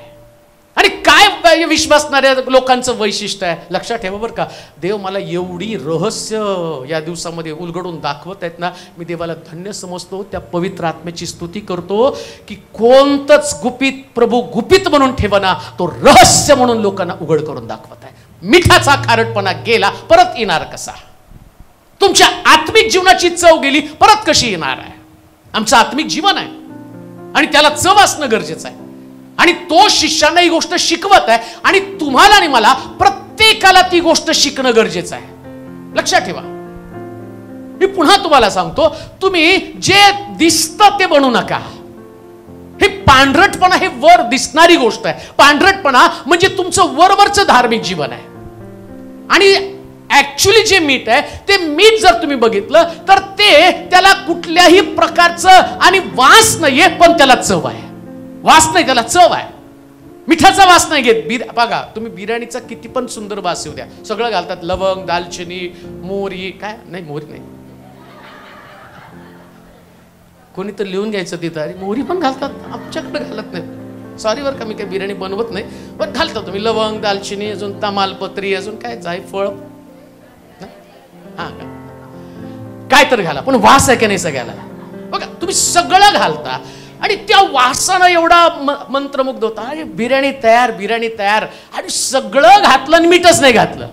आणि काय विश्वासणाऱ्या लोकांचं वैशिष्ट्य आहे लक्षात ठेवा बरं का. देव मला एवढी रहस्य या दिवसामध्ये उलगडून दाखवत आहेत ना, मी देवाला धन्य समजतो. त्या पवित्र आत्म्याची स्तुती करतो की कोणतंच गुपित प्रभू गुपित म्हणून ठेवना, तो रहस्य म्हणून लोकांना उघड करून दाखवत आहे. मिठाचा खारटपणा गेला, परत येणार कसा. तुमच्या आत्मिक जीवनाची चव गेली, परत कशी येणार आहे. आमचं आत्मिक जीवन आहे आणि त्याला चव असणं गरजेचं आहे. आणि तो शिष्यांना ही गोष्ट शिकवत आहे, आणि तुम्हाला आणि मला प्रत्येकाला ती गोष्ट शिकणं गरजेचं आहे. लक्षात ठेवा. मी पुन्हा तुम्हाला सांगतो, तुम्ही जे दिसतं ते बनू नका. हे पांढरटपणा हे वर दिसणारी गोष्ट आहे. पांढरटपणा म्हणजे तुमचं वरवरचं धार्मिक जीवन आहे. आणि ऍक्च्युली जे मीठ आहे ते मीठ जर तुम्ही बघितलं तर ते त्याला कुठल्याही प्रकारचं आणि वास नाहीये, पण त्याला चव आहे. वास नाही, त्याला चव आहे. मिठाचा वास नाही घेत. बघा तुम्ही बिर्याणीचा किती पण सुंदर वास येऊ द्या, सगळं घालतात, लवंग, दालचिनी, मोहरी, काय नाही, मोहरी नाही, कोणी तर लिहून घ्यायचं तिथं, अरे मोहरी पण घालतात, आमच्याकडे घालत नाही. सॉरी बरं का, मी काही बिर्याणी बनवत नाही, पण घालता तुम्ही लवंग, दालचिनी, अजून तमालपत्री, अजून काय जायफळ, हा काय तर घाला, पण वास आहे का नाही सगळ्याला. बघा तुम्ही सगळं घालता आणि त्या वासानं एवढा मंत्रमुग्ध होता. अरे बिर्याणी तयार, बिर्याणी तयार, आणि सगळं घातलं आणि मीठच नाही घातलं.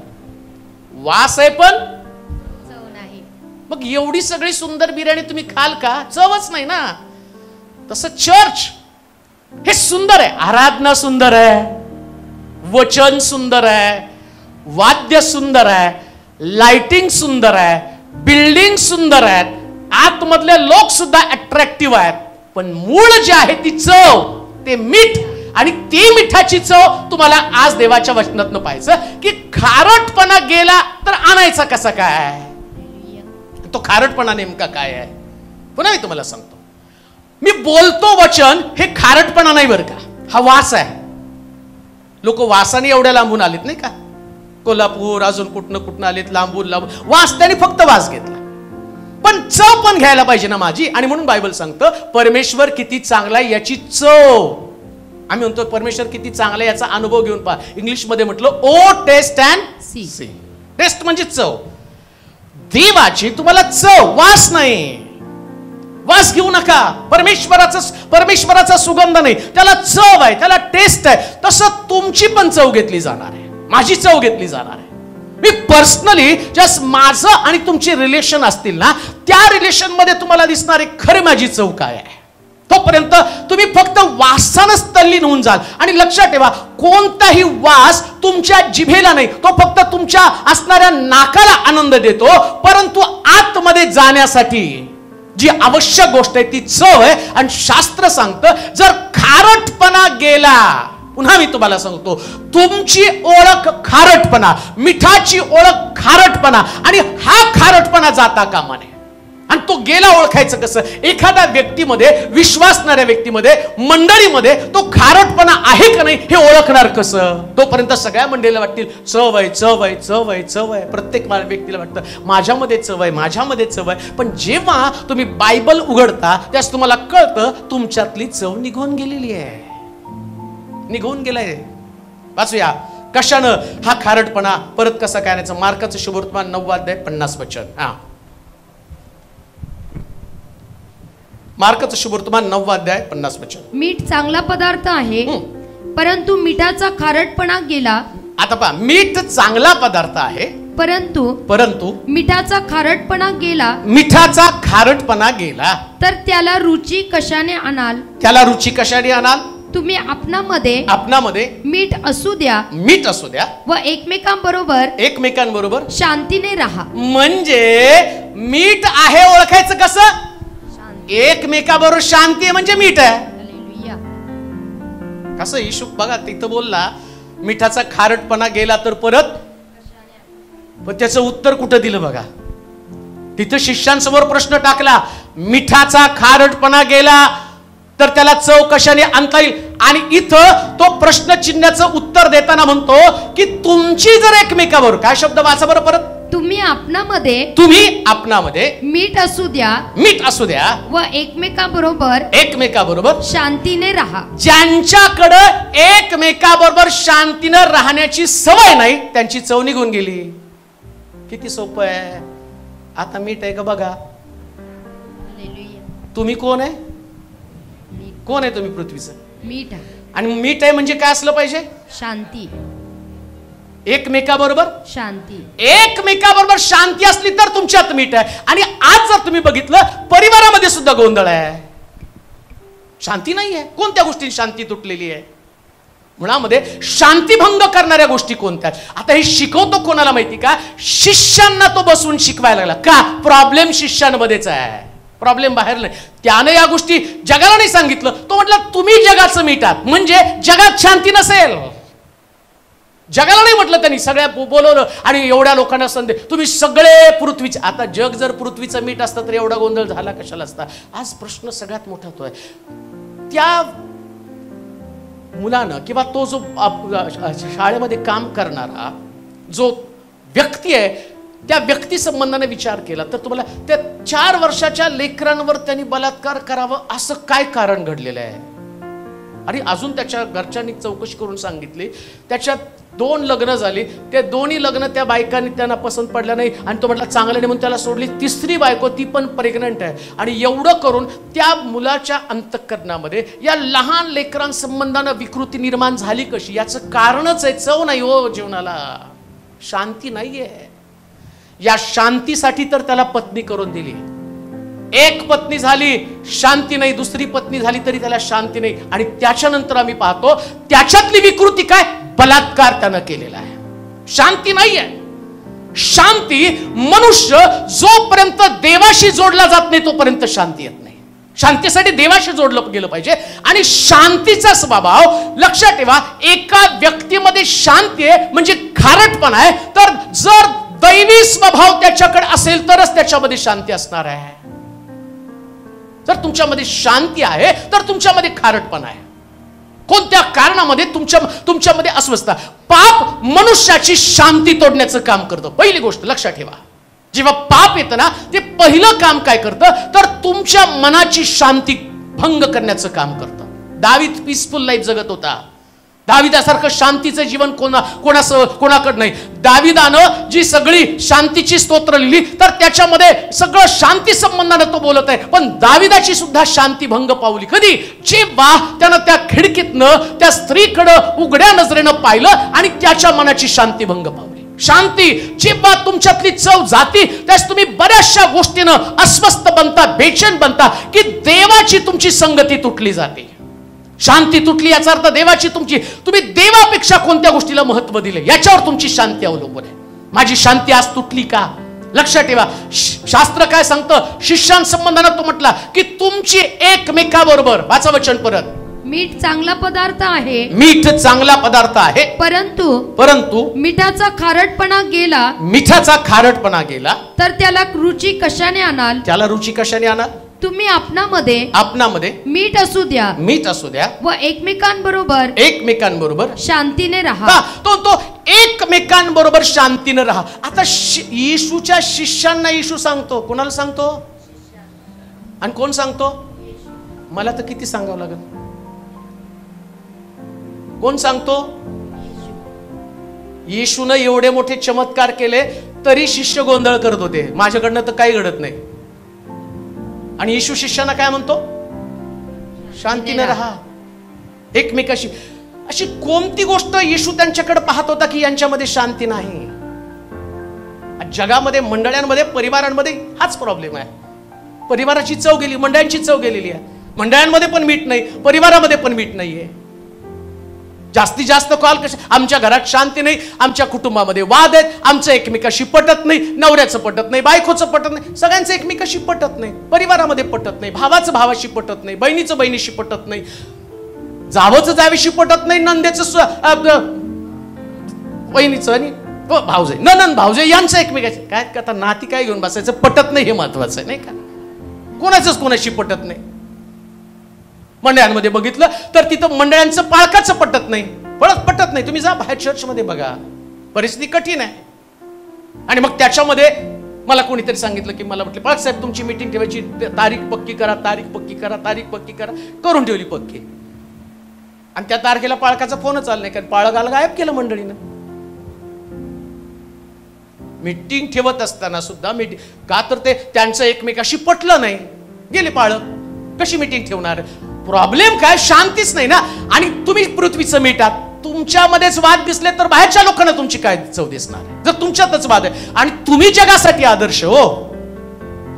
वास आहे पण चव नाही. मग एवढी सगळी सुंदर बिर्याणी तुम्ही खाल का, चवच नाही ना. तसं चर्च हे सुंदर आहे, आराधना सुंदर आहे, वचन सुंदर आहे, वाद्य सुंदर आहे, लाइटिंग सुंदर आहे, बिल्डिंग सुंदर आहेत, आतमधले लोक सुद्धा अट्रॅक्टिव्ह आहेत, पण मूळ जे आहे ती चव, ते मीठ, आणि ती मिठाची चव तुम्हाला आज देवाच्या वचनातनं पाहायचं की खारटपणा गेला तर आणायचा कसा काय. तो खारटपणा नेमका काय आहे पुन्हा मी तुम्हाला सांगतो. मी बोलतो वचन हे खारटपणा नाही बरं का, हा वास आहे. लोक वासाने एवढ्या लांबून आलेत नाही का, कोल्हापूर अजून कुठनं आलेत, लांबून वास, त्यांनी फक्त वास घेतला, पण चव पण घ्यायला पाहिजे ना माझी. आणि म्हणून बायबल सांगतं परमेश्वर किती चांगला आहे याची चव. आम्ही म्हणतो परमेश्वर किती चांगला आहे याचा अनुभव घेऊन पहा. इंग्लिश मध्ये म्हटलं ओ टेस्ट अँड सी. टेस्ट म्हणजे चव. देवाची तुम्हाला चव, वास नाही. वास घेऊ नका. परमेश्वराचा सुगंध नाही, त्याला चव आहे, त्याला टेस्ट आहे. तसं तुमची पण चव घेतली जाणार आहे, माझी चव घेतली जाणार आहे. मी पर्सनली जस्ट माझं आणि तुमचे रिलेशन असतील ना, त्या रिलेशन मध्ये तुम्हाला दिसणार आहे खरी माझी चव काय आहे. तोपर्यंत तुम्ही फक्त वासानच तल्लीन होऊन जाल. आणि लक्षात ठेवा, कोणताही वास तुमच्या जिभेला नाही, तो फक्त तुमच्या असणाऱ्या नाकाला आनंद देतो, परंतु आतमध्ये जाण्यासाठी जी आवश्यक गोष्ट आहे ती चव आहे. आणि शास्त्र सांगतं जर खारटपणा गेला, पुन्हा मी तुम्हाला सांगतो, तुमची ओळख खारटपणा, मिठाची ओळख खारटपणा, आणि हा खारटपणा जाता कामा नये. आणि तो गेला ओळखायचं कसं? एखाद्या व्यक्तीमध्ये, विश्वासणाऱ्या व्यक्तीमध्ये, मंडळीमध्ये तो खारटपणा आहे का नाही हे ओळखणार कसं? तोपर्यंत सगळ्या मंडळीला वाटतील चव आहे, चव आहे, चव आहे, चव आहे. प्रत्येक व्यक्तीला वाटतं माझ्यामध्ये चव आहे, माझ्यामध्ये चव आहे. पण जेव्हा तुम्ही बायबल उघडता त्यास तुम्हाला कळतं तुमच्यातली चव निघून गेलेली आहे, निघून गेलाय. वाचूया कशानं हा खारटपणा परत कसा काय आणायचा? मार्काचं शुभवर्तमान 9 अध्याय 50 वचन. मार्काचं शुभवर्तमान 9 अध्याय 50 वचन. मीठ चांगला पदार्थ आहे, परंतु मिठाचा खारटपणा गेला. आता पहा, मीठ चांगला पदार्थ आहे, परंतु मिठाचा खारटपणा गेला. मिठाचा खारटपणा गेला तर त्याला रुची कशाने आणाल? त्याला रुची कशाने आणाल? तुम्ही आपणामध्ये मीठ असू द्या, मीठ असू द्या व एकमेकांबरोबर शांतीने राहा. म्हणजे मीठ आहे ओळखायचं कसं? एकमेकाबरोबर शांती म्हणजे मीठ आहे. कसं येशू बघा तिथं बोलला मिठाचा खारटपणा गेला तर परत, पण त्याचं उत्तर कुठं दिलं बघा? तिथं शिष्यांसमोर प्रश्न टाकला, मिठाचा खारटपणा गेला तर त्याला चव कशाने आणता येईल? आणि इथं तो प्रश्नचिन्हाचं उत्तर देताना म्हणतो की तुमची जर एकमेकाबरोबर, काय शब्द वाचा बरं परत? तुम्ही आपणामध्ये मीठ असू द्या व एकमेकाबरोबर शांतीने राहा. ज्यांच्याकडं एकमेकाबरोबर शांतीनं राहण्याची सवय नाही त्यांची चव निघून गेली. किती सोपं आहे. आता मीठ आहे का बघा? तुम्ही कोण आहे? कोण आहे तुम्ही? पृथ्वीचं मीठ. आणि मीठ आहे म्हणजे काय असलं पाहिजे? शांती. एकमेकाबरोबर शांती. एकमेकाबरोबर शांती असली तर तुमच्यात मीठ आहे. आणि आज जर तुम्ही बघितलं परिवारामध्ये सुद्धा गोंधळ आहे, शांती नाहीये. कोणत्या गोष्टी शांती तुटलेली आहे? मुळामध्ये शांतीभंग करणाऱ्या गोष्टी कोणत्या? आता हे शिकवतो कोणाला माहिती का? शिष्यांना तो बसून शिकवायला लागला. का? प्रॉब्लेम शिष्यांमध्येच आहे, प्रॉब्लेम बाहेर नाही. त्याने या गोष्टी जगाला नाही सांगितलं. तो म्हटला तुम्ही जगाचं मीठ आहात, म्हणजे जगात शांती नसेल. जगाला नाही म्हटलं त्यांनी, सगळ्या बोलवलं आणि एवढ्या लोकांना संदेश, तुम्ही सगळे पृथ्वीचे. आता जग जर पृथ्वीचं मीठ असतं तर एवढा गोंधळ झाला कशाला असता? आज प्रश्न सगळ्यात मोठा तो आहे. त्या मुलानं किंवा तो जो शाळेमध्ये काम करणारा जो व्यक्ती आहे त्या व्यक्ती संबंधाने विचार केला तर तुम्हाला त्या 4 वर्षाच्या लेकरांवर त्यांनी बलात्कार करावं असं काय कारण घडलेलं आहे? आणि अजून त्याच्या घरच्यांनी चौकशी करून सांगितली त्याच्यात 2 लग्न झाली, ते दोन्ही लग्न त्या बायकांनी त्यांना पसंत पडल्या नाही आणि तो म्हटला चांगलं नाही म्हणून त्याला सोडली. 3री बायको ती पण प्रेग्नंट आहे. आणि एवढं करून त्या मुलाच्या अंतःकरणामध्ये या लहान लेकरांसंबंधानं विकृती निर्माण झाली कशी? याचं कारणच आहे चव नाही हो जीवनाला, शांती नाहीये. या शांतीसाठी तर त्याला पत्नी करून दिली. एक पत्नी झाली शांती नाही, 2री पत्नी झाली तरी त्याला शांती नाही. आणि त्याच्यानंतर आम्ही पाहतो त्याच्यातली विकृती काय? बलात्कार त्यानं केलेला आहे. शांती नाहीये. शांती मनुष्य जोपर्यंत देवाशी जोडला जात नाही तोपर्यंत शांती येत नाही. शांतीसाठी देवाशी जोडलं गेलं पाहिजे. आणि शांतीचा स्वभाव लक्षात ठेवा, एका व्यक्तीमध्ये शांती आहे म्हणजे खारटपणा आहे. तर जर दैवी स्वभाव त्याच्याकडे असेल तरच त्याच्यामध्ये शांती असणार आहे. जर तुमच्यामध्ये शांती आहे तर तुमच्यामध्ये खारटपणा आहे. कोणत्या कारणामध्ये तुमच्यामध्ये अस्वस्थता? पाप मनुष्याची शांती तोडण्याचं काम करतं. पहिली गोष्ट लक्षात ठेवा, जेव्हा पाप येतं ना ते पहिलं काम काय करतं तर तुमच्या मनाची शांती भंग करण्याचं काम करतं. दावीद पीसफुल लाईफ जगत होता. दाविदासारखं शांतीचं जीवन कोणाकडे नाही. दाविदानं जी सगळी शांतीची स्तोत्र लिहिली तर त्याच्यामध्ये सगळं शांती संबंधानं तो बोलत आहे. पण दाविदाची सुद्धा शांती भंग पावली कधी? जेव्हा त्यानं त्या खिडकीतनं त्या स्त्रीकडं उघड्या नजरेनं पाहिलं आणि त्याच्या मनाची शांती भंग पावली. शांती जेव्हा तुमच्यातली चव जाती त्यास तुम्ही बऱ्याचशा गोष्टीनं अस्वस्थ बनता, बेचैन बनता की देवाची तुमची संगती तुटली जाते. शांती तुटली याचा अर्थ देवाची तुम्ही देवापेक्षा कोणत्या गोष्टीला महत्व दिले याच्यावर तुमची शांती अवलंबून आहे. माझी शांती आज तुटली का? लक्षात ठेवा, शास्त्र काय सांगतं? शिष्यांसंबंधानं तो म्हटला की तुमची एकमेकाबरोबर, वाचा वचन परत, मीठ चांगला पदार्थ आहे, मीठ चांगला पदार्थ आहे, परंतु मिठाचा खारटपणा गेला, मिठाचा खारटपणा गेला तर त्याला रुची कशाने आणाल? त्याला रुची कशाने आणाल? तुम्ही आपणामध्ये मीठ असू द्या व एकमेकांबरोबर शांतीने राहा. तो एकमेकांबरोबर शांतीने राहा. आता येशूच्या शिष्यांना येशू सांगतो, कोणाला सांगतो आणि कोण सांगतो? मला तर किती सांगावं लागेल, कोण सांगतो? येशूनं एवढे मोठे चमत्कार केले तरी शिष्य गोंधळ करत होते, माझ्याकडनं तर काही घडत नाही. आणि येशू शिष्यांना काय म्हणतो? शांतीने राहा, एकमेकाशी. अशी कोणती गोष्ट येशू त्यांच्याकडे पाहत होता की यांच्यामध्ये शांती नाही? जगामध्ये, मंडळांमध्ये, परिवारांमध्ये हाच प्रॉब्लेम आहे. परिवाराची चव गेली, मंडळांची चव गेलेली आहे. मंडळांमध्ये पण मीठ नाही, परिवारामध्ये पण मीठ नाहीये. जास्तीत जास्त कॉल कसे, आमच्या घरात शांती नाही, आमच्या कुटुंबामध्ये वाद आहेत, आमचं एकमेकाशी पटत नाही, नवऱ्याचं पटत नाही, बायकोचं पटत नाही, सगळ्यांचं एकमेकाशी पटत नाही, परिवारामध्ये पटत नाही, भावाचं भावाशी पटत नाही, बहिणीचं बहिणीशी पटत नाही, जावचं जावीशी पटत नाही, नंदेचं बहिणीचं आणि भाऊजे, ननंद भाऊजे यांचं एकमेकाशी काय आता नाती काय घेऊन बसायचं, पटत नाही हे महत्वाचं आहे नाही का? कोणाचंच कोणाशी पटत नाही. मंडळांमध्ये बघितलं तर तिथं मंडळांचं पाळकाचं पटत नाही, पटत नाही. तुम्ही जा बाहेर चर्चमध्ये बघा, परिस्थिती कठीण आहे. आणि मग त्याच्यामध्ये मला कोणीतरी सांगितलं की, मला म्हटलं पाळक साहेब तुमची मीटिंग ठेवायची, तारीख पक्की करा, तारीख पक्की करा, तारीख पक्की करा. करून ठेवली पक्की, आणि त्या तारखेला पाळकाचा फोनच आला नाही, कारण पाळकाला गायब केलं मंडळीनं. मीटिंग ठेवत असताना सुद्धा मीटिंग का तर ते त्यांचं एकमेकाशी पटलं नाही, गेले पाळक. कशी मीटिंग ठेवणार? प्रॉब्लेम काय? शांतीच नाही ना. आणि तुम्ही पृथ्वीचं मीठ आहात, तुमच्यामध्येच वाद दिसले तर बाहेरच्या लोकांना तुमची काय चव दिसणार आहे? जर तुमच्यातच वाद आहे, आणि तुम्ही जगासाठी आदर्श हो,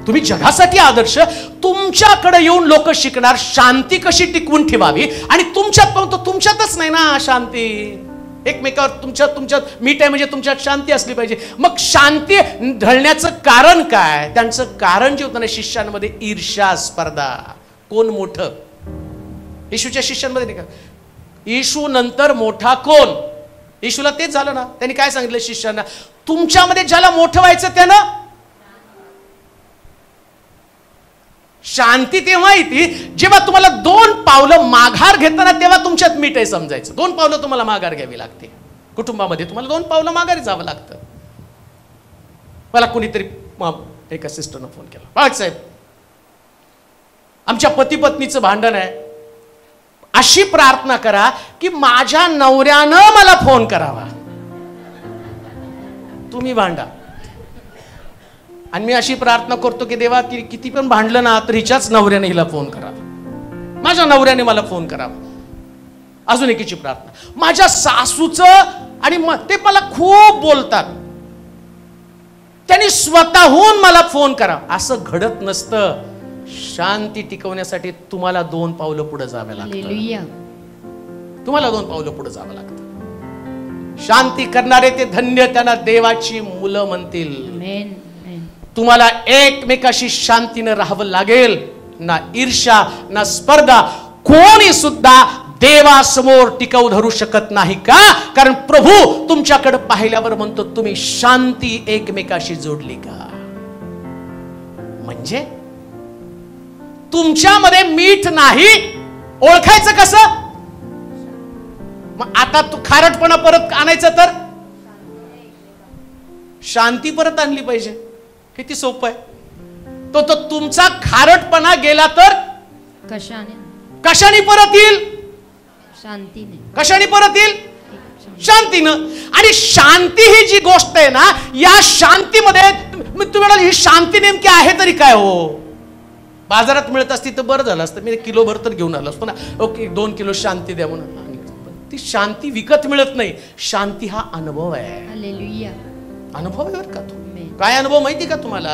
तुम्ही जगासाठी आदर्श, तुमच्याकडे येऊन लोक शिकणार शांती कशी टिकवून ठेवावी, आणि तुमच्यातच नाही ना शांती. एकमेकावर तुमच्यात मीठ आहे म्हणजे तुमच्यात शांती असली पाहिजे. मग शांती ढळण्याचं कारण काय? त्यांचं कारण जे होतं ना शिष्यांमध्ये, ईर्ष्या, स्पर्धा, कोण मोठं. येशूच्या शिष्यांमध्ये नाही का, येशू नंतर मोठा कोण? येशूला तेच झालं ना. त्यांनी काय सांगितलं शिष्यांना? तुमच्यामध्ये ज्याला मोठं व्हायचं त्यानं शांती तेव्हा येते जेव्हा तुम्हाला 2 पावलं माघार घेताना तेव्हा तुमच्यात मीठ आहे समजायचं. 2 पावलं तुम्हाला माघार घ्यावी लागते. कुटुंबामध्ये तुम्हाला 2 पावलं माघारी जावं लागतं. मला कुणीतरी एका सिस्टरनं फोन केला, बाळक साहेब आमच्या पती पत्नीचं भांडण आहे, अशी प्रार्थना करा की माझ्या नवऱ्यानं मला फोन करावा. तुम्ही भांडा आणि मी अशी प्रार्थना करतो की देवा किती पण भांडलं ना तर हिच्याच नवऱ्याने हिला फोन करावा, माझ्या नवऱ्याने मला फोन करावा. अजून एकीची प्रार्थना, माझ्या सासूचं आणि ते मला खूप बोलतात, त्यांनी स्वतःहून मला फोन करा. असं घडत नसतं. शांती टिकवण्यासाठी तुम्हाला 2 पावलं पुढे जावं लागतं. तुम्हाला 2 पावलं पुढे जावं लागतं. शांती करणारे ते धन्य, त्यांना देवाची मुलं म्हणतील. तुम्हाला एकमेकाशी शांतीने राहावं लागेल. ना ईर्ष्या ना स्पर्धा. कोणी सुद्धा देवासमोर टिकवून धरू शकत नाही. का? कारण प्रभू तुमच्याकडे पाहिल्यावर म्हणतो तुम्ही शांती एकमेकाशी जोडली का? म्हणजे तुमच्यामध्ये मीठ नाही, ओळखायचं कसं? मग आता तू खारटपणा परत आणायचं तर शांती परत आणली पाहिजे. किती सोपं आहे. तो तुमचा खारटपणा गेला तर कशाने परत येईल? शांतीने. कशाने परत येईल? शांतीनं. आणि शांती ही जी गोष्ट आहे ना, या शांतीमध्ये तुम्ही म्हणाल ही शांती नेमकी आहे तरी काय हो? बाजारात मिळत असती तर बरं झालं असतं, मी 1 किलो भर तर घेऊन आलो असतो ना. ओके 2 किलो शांती द्या म्हणून. ती शांती विकत मिळत नाही. शांती हा अनुभव आहे. अनुभव आहे बरं का. तो काय अनुभव माहिती का तुम्हाला?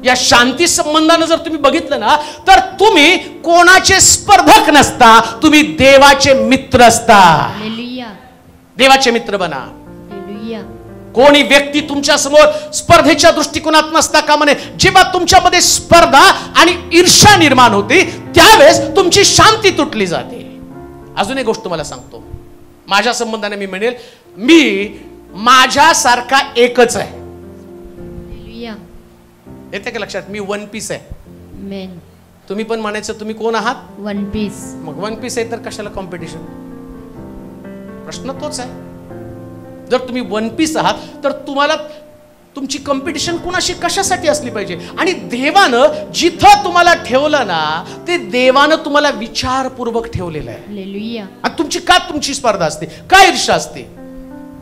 या शांती संबंधानं जर तुम्ही बघितलं ना तर तुम्ही कोणाचे स्पर्धक नसता, तुम्ही देवाचे मित्र असता. देवाचे मित्र बना. कोणी व्यक्ती तुमच्या समोर स्पर्धेच्या दृष्टिकोनात नसता कामा नये. जेव्हा तुमच्यामध्ये स्पर्धा आणि ईर्ष्या निर्माण होते त्यावेळेस तुमची शांती तुटली जाते. अजून एक गोष्ट तुम्हाला सांगतो, माझ्या संबंधाने मी म्हणेल, मी माझ्यासारखा एकच आहे. येते का लक्षात? मी वन पीस आहे. मेन तुम्ही पण म्हणायचं तुम्ही कोण आहात? One piece. मग वन पीस आहे तर कशाला कॉम्पिटिशन? प्रश्न तोच आहे. जर तुम्ही वन पीस आहात तर तुम्हाला तुमची कॉम्पिटिशन कुणाशी कशासाठी असली पाहिजे? आणि देवानं जिथं तुम्हाला ठेवलं ना, ते देवानं तुम्हाला विचारपूर्वक ठेवलेलं आहे. हालेलुया. आणि तुमची स्पर्धा असते? का ईर्ष्या असते?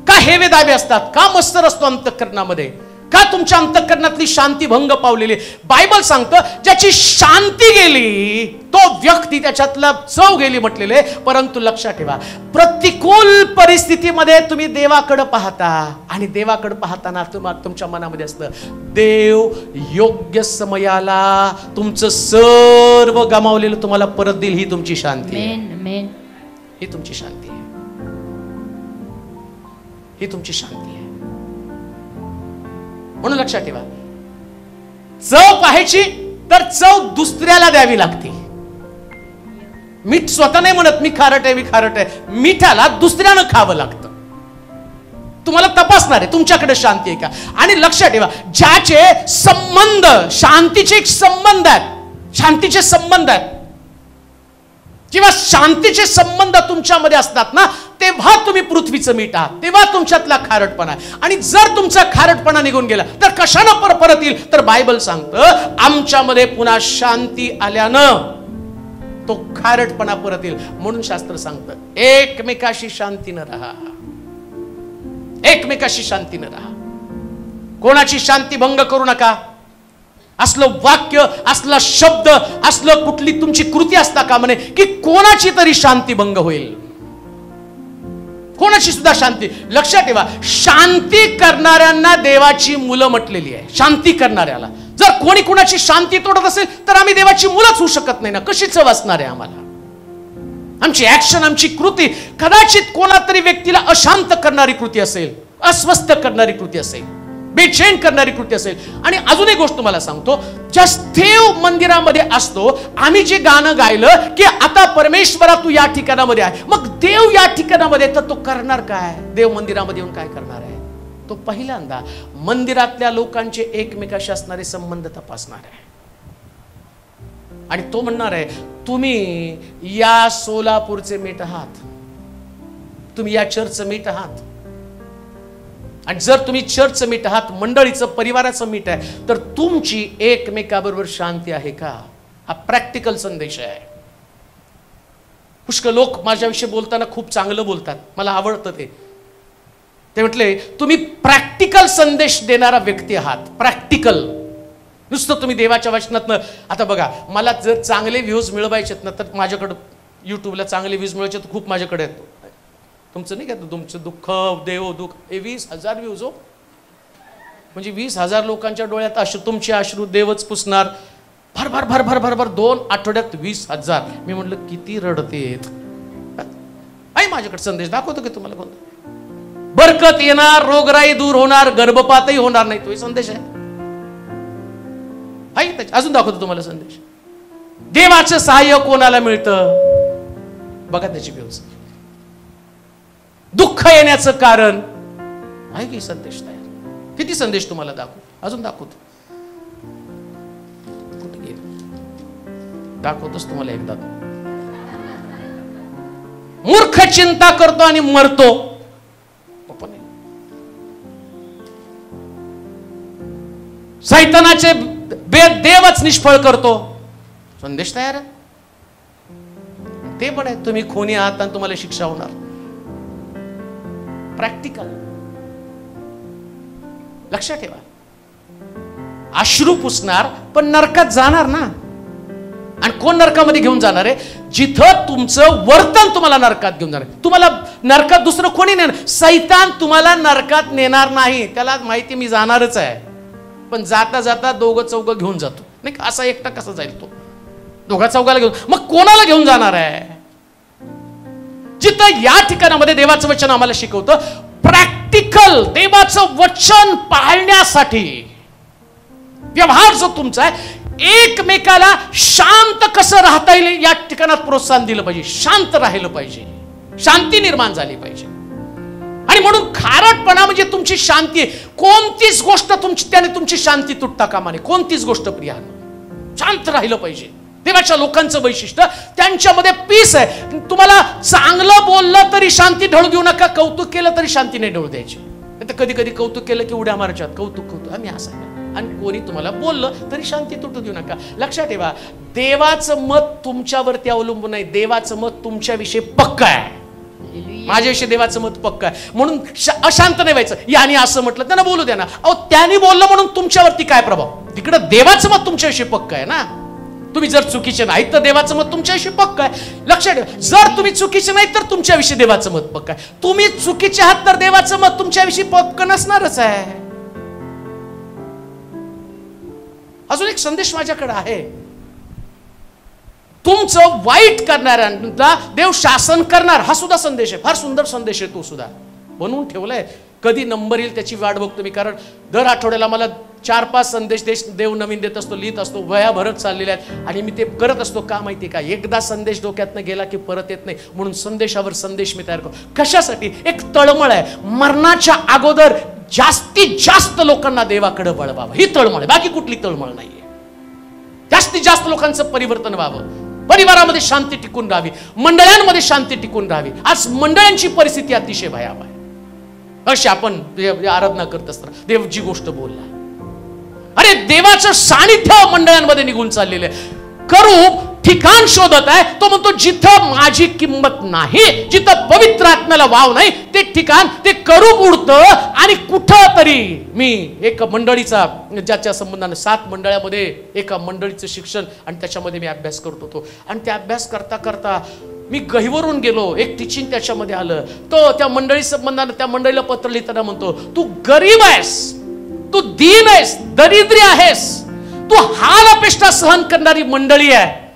का हेवे दावे असतात? का मत्सर असतो अंतःकरणामध्ये? का तुमच्या अंतःकरणातली शांती भंग पावलेली? बायबल सांगतं ज्याची शांती गेली तो व्यक्ती त्याच्यातला चव गेली म्हटलेले. परंतु लक्षात ठेवा, प्रतिकूल परिस्थितीमध्ये तुम्ही देवाकडे पाहता आणि देवाकडे पाहताना तुमच्या मनामध्ये असतं, देव योग्य समयाला तुमचं सर्व गमावलेलं तुम्हाला परत देईल. ही तुमची शांती आहे. मेन ही तुमची शांती आहे. ही तुमची शांती आहे. म्हणून लक्षात ठेवा, चव पाहायची तर चव दुसऱ्याला द्यावी लागते. मीठ स्वतः नाही म्हणत मी खारट आहे. मिठाला दुसऱ्यानं खावं लागतं. तुम्हाला तपासणार आहे तुमच्याकडे शांती आहे का. आणि लक्षात ठेवा, ज्याचे संबंध शांतीचे संबंध आहेत किंवा शांतीचे संबंध तुमच्यामध्ये असतात ना, तेव्हा तुम्ही पृथ्वीचं मीठ आहात, तेव्हा तुमच्यातला खारटपणा आहे. आणि जर तुमचा खारटपणा निघून गेला तर कशानं परत येईल? तर बायबल सांगतं आमच्यामध्ये पुन्हा शांती आल्यानं तो खारटपणा परत येईल. म्हणून शास्त्र सांगतं एकमेकाशी शांतीनं राहा. एकमेकाशी शांतीनं राहा. कोणाची शांती भंग करू नका. असलं वाक्य, असला शब्द, असलं कुठली तुमची कृती असता का म्हणे की कोणाची तरी शांती भंग होईल. कोणाची सुद्धा शांती. लक्षात ठेवा, शांती करणाऱ्यांना देवाची मुलं म्हटलेली आहे. शांती करणाऱ्याला जर कोणी कुणाची शांती तोडत असेल तर आम्ही देवाची मुलंच होऊ शकत नाही ना. कशी चव असणार आहे आम्हाला? आमची ऍक्शन, आमची कृती कदाचित कोणा तरी व्यक्तीला अशांत करणारी कृती असेल, अस्वस्थ करणारी कृती असेल, बेचैन करणारी कृती असेल. आणि अजून एक गोष्ट तुम्हाला सांगतो, ज्या देव मंदिरामध्ये असतो, आम्ही जे गाणं गायलं की आता परमेश्वरा तू या ठिकाणामध्ये आहे, मग देव या ठिकाणामध्ये तर तो करणार काय? देव मंदिरामध्ये येऊन काय करणार आहे? तो पहिल्यांदा मंदिरातल्या लोकांचे एकमेकाशी असणारे संबंध तपासणार आहे. आणि तो म्हणणार आहे तुम्ही या सोलापूरचे मीठ आहात, तुम्ही या चर्चचं मीठ आहात. आणि जर तुम्ही चर्चचं मीठ आहात, मंडळीचं, परिवाराचं मीठ आहे, तर तुमची एकमेकाबरोबर शांती आहे का? हा प्रॅक्टिकल संदेश आहे. पुष्कळ लोक माझ्याविषयी बोलताना खूप चांगलं बोलतात, मला आवडतं ते म्हटले तुम्ही प्रॅक्टिकल संदेश देणारा व्यक्ती आहात. प्रॅक्टिकल. नुसतं तुम्ही देवाच्या वचनातनं. आता बघा, मला जर चांगले व्ह्यूज मिळवायचे ना तर माझ्याकडं युट्यूबला चांगले व्ह्यूज मिळवायचे तर खूप माझ्याकडे आहेत. तुमचं नाही का, तुमचं दुःख देव दुःख, हे 20,000 व्ह्यूज हो. म्हणजे 20,000 लोकांच्या डोळ्यात अश्रू, तुमचे अश्रू देवच पुसणार. भर भर भर भर भर भर 2 आठवड्यात 20,000. मी म्हटलं किती रडतेत. आई माझ्याकडे संदेश दाखवतो की तुम्हाला कोणता? बरकत येणार, रोगराई दूर होणार, गर्भपातही होणार नाही. तो संदेश आहे. अजून दाखवतो तुम्हाला संदेश. देवाचं सहाय्य कोणाला मिळतं बघा त्याची व्यवस्था. दुःख येण्याचं कारण आहे की संदेश तयार. किती संदेश तुम्हाला दाखवू? अजून दाखवतो. कुठे गेले? दाखवतोच तुम्हाला एकदा. मूर्ख चिंता करतो आणि मरतो. सैतानाचे देवच निष्फळ करतो. संदेश तयार आहे. ते पण आहे तुम्ही खुनी आहात आणि तुम्हाला शिक्षा होणार. प्रॅक्टिकल. लक्षात ठेवा, अश्रू पुसणार पण नरकात जाणार ना. आणि कोण नरकामध्ये घेऊन जाणार आहे? जिथं तुमचं वर्तन तुम्हाला नरकात घेऊन जाणार. तुम्हाला नरकात दुसरं कोणी नेणार? सैतान तुम्हाला नरकात नेणार नाही. त्याला माहिती मी जाणारच आहे. पण जाता जाता दोघं चौघं घेऊन जातो नाही का. असा एकटा कसा जाईल तो? दोघा चौघाला घेऊन. मग कोणाला घेऊन जाणार आहे? जिथं या ठिकाणामध्ये देवाचं वचन आम्हाला शिकवतं प्रॅक्टिकल प्रॅक्टिकल देवाचं वचन पाळण्यासाठी व्यवहार जो तुमचा आहे, एकमेकाला शांत कसं राहता येईल या ठिकाणात प्रोत्साहन दिलं पाहिजे. शांत राहिलं पाहिजे, शांती निर्माण झाली पाहिजे. आणि म्हणून खारटपणा म्हणजे तुमची शांती आहे. कोणतीच गोष्ट त्याने तुमची शांती तुटता कामा नये. कोणतीच गोष्ट प्रियानं शांत राहिलं पाहिजे. देवाच्या लोकांचं वैशिष्ट्य त्यांच्यामध्ये पीस आहे. तुम्हाला चांगलं बोललं तरी शांती ढळू देऊ नका, कौतुक केलं तरी शांती नाही ढळू द्यायची. कधी कधी कौतुक केलं की उड्या मारायच्यात, कौतुक आम्ही असं आहे. आणि कोणी तुम्हाला बोललं तरी शांती तुटू देऊ नका. लक्षात ठेवा, देवाचं मत तुमच्यावरती अवलंबून आहे. देवाचं मत तुमच्याविषयी पक्का आहे. माझ्याविषयी देवाचं मत पक्का आहे, म्हणून अशांत नाही व्हायचं. याने असं म्हटलं, त्यांना बोलू द्या ना. अहो, त्यांनी बोललं म्हणून तुमच्यावरती काय प्रभाव? तिकडं देवाचं मत तुमच्याविषयी पक्का आहे ना. तुम्ही जर चुकीचे नाहीत तर देवाचं मत तुमच्याविषयी पक्का आहे. लक्षात ठेवा, जर तुम्ही चुकीचे नाहीत तर तुमच्याविषयी देवाचं मत पक्का आहे. तुम्ही चुकीचे आहात तर देवाचं मत तुमच्याविषयी पक्कं नसणारच आहे. अजून एक संदेश माझ्याकडे आहे. तुमचं वाईट करणाऱ्यांना देव शासन करणार, हा सुद्धा संदेश आहे. फार सुंदर संदेश आहे. तो सुद्धा बनवून ठेवलाय. कधी नंबर येईल त्याची वाट बघतो मी, कारण दर आठवड्याला मला 4-5 संदेश देव नवीन देत असतो, लिहित असतो, वया भरत चाललेल्या आहेत. आणि मी ते करत असतो का माहिती का? एकदा संदेश डोक्यातनं गेला की परत येत नाही. म्हणून संदेशावर संदेश मी तयार करतो. कशासाठी? एक तळमळ आहे, मरणाच्या अगोदर जास्तीत जास्त लोकांना देवाकडे वळवावं. ही तळमळ आहे, बाकी कुठली तळमळ नाहीये. जास्तीत जास्त लोकांचं परिवर्तन व्हावं, परिवारामध्ये शांती टिकून राहावी, मंडळांमध्ये शांती टिकून राहावी. आज मंडळांची परिस्थिती अतिशय भयावह आहे. अशी आपण आराधना करत असताना देव जी गोष्ट बोलला, अरे देवाचं सानिध्य मंडळांमध्ये निघून चाललेलं आहे. करूप ठिकाण शोधत आहे. तो म्हणतो जिथं माझी किंमत नाही, जिथं पवित्र आत्म्याला वाव नाही, ते ठिकाण ते करूप उडतं. आणि कुठं तरी मी एक मंडळीचा, ज्याच्या संबंधाने 7 मंडळामध्ये एका मंडळीचं शिक्षण आणि त्याच्यामध्ये मी अभ्यास करत होतो. आणि ते अभ्यास करता करता मी गहिवरून गेलो. एक टीचिंग त्याच्यामध्ये आलं. तो त्या मंडळी संबंधाने त्या मंडळीला पत्र लिहिताना म्हणतो, तू गरीब आहेस, तू दीन आहेस, दरिद्री आहेस, तू हाल अपेष्टा सहन करणारी मंडळी आहे.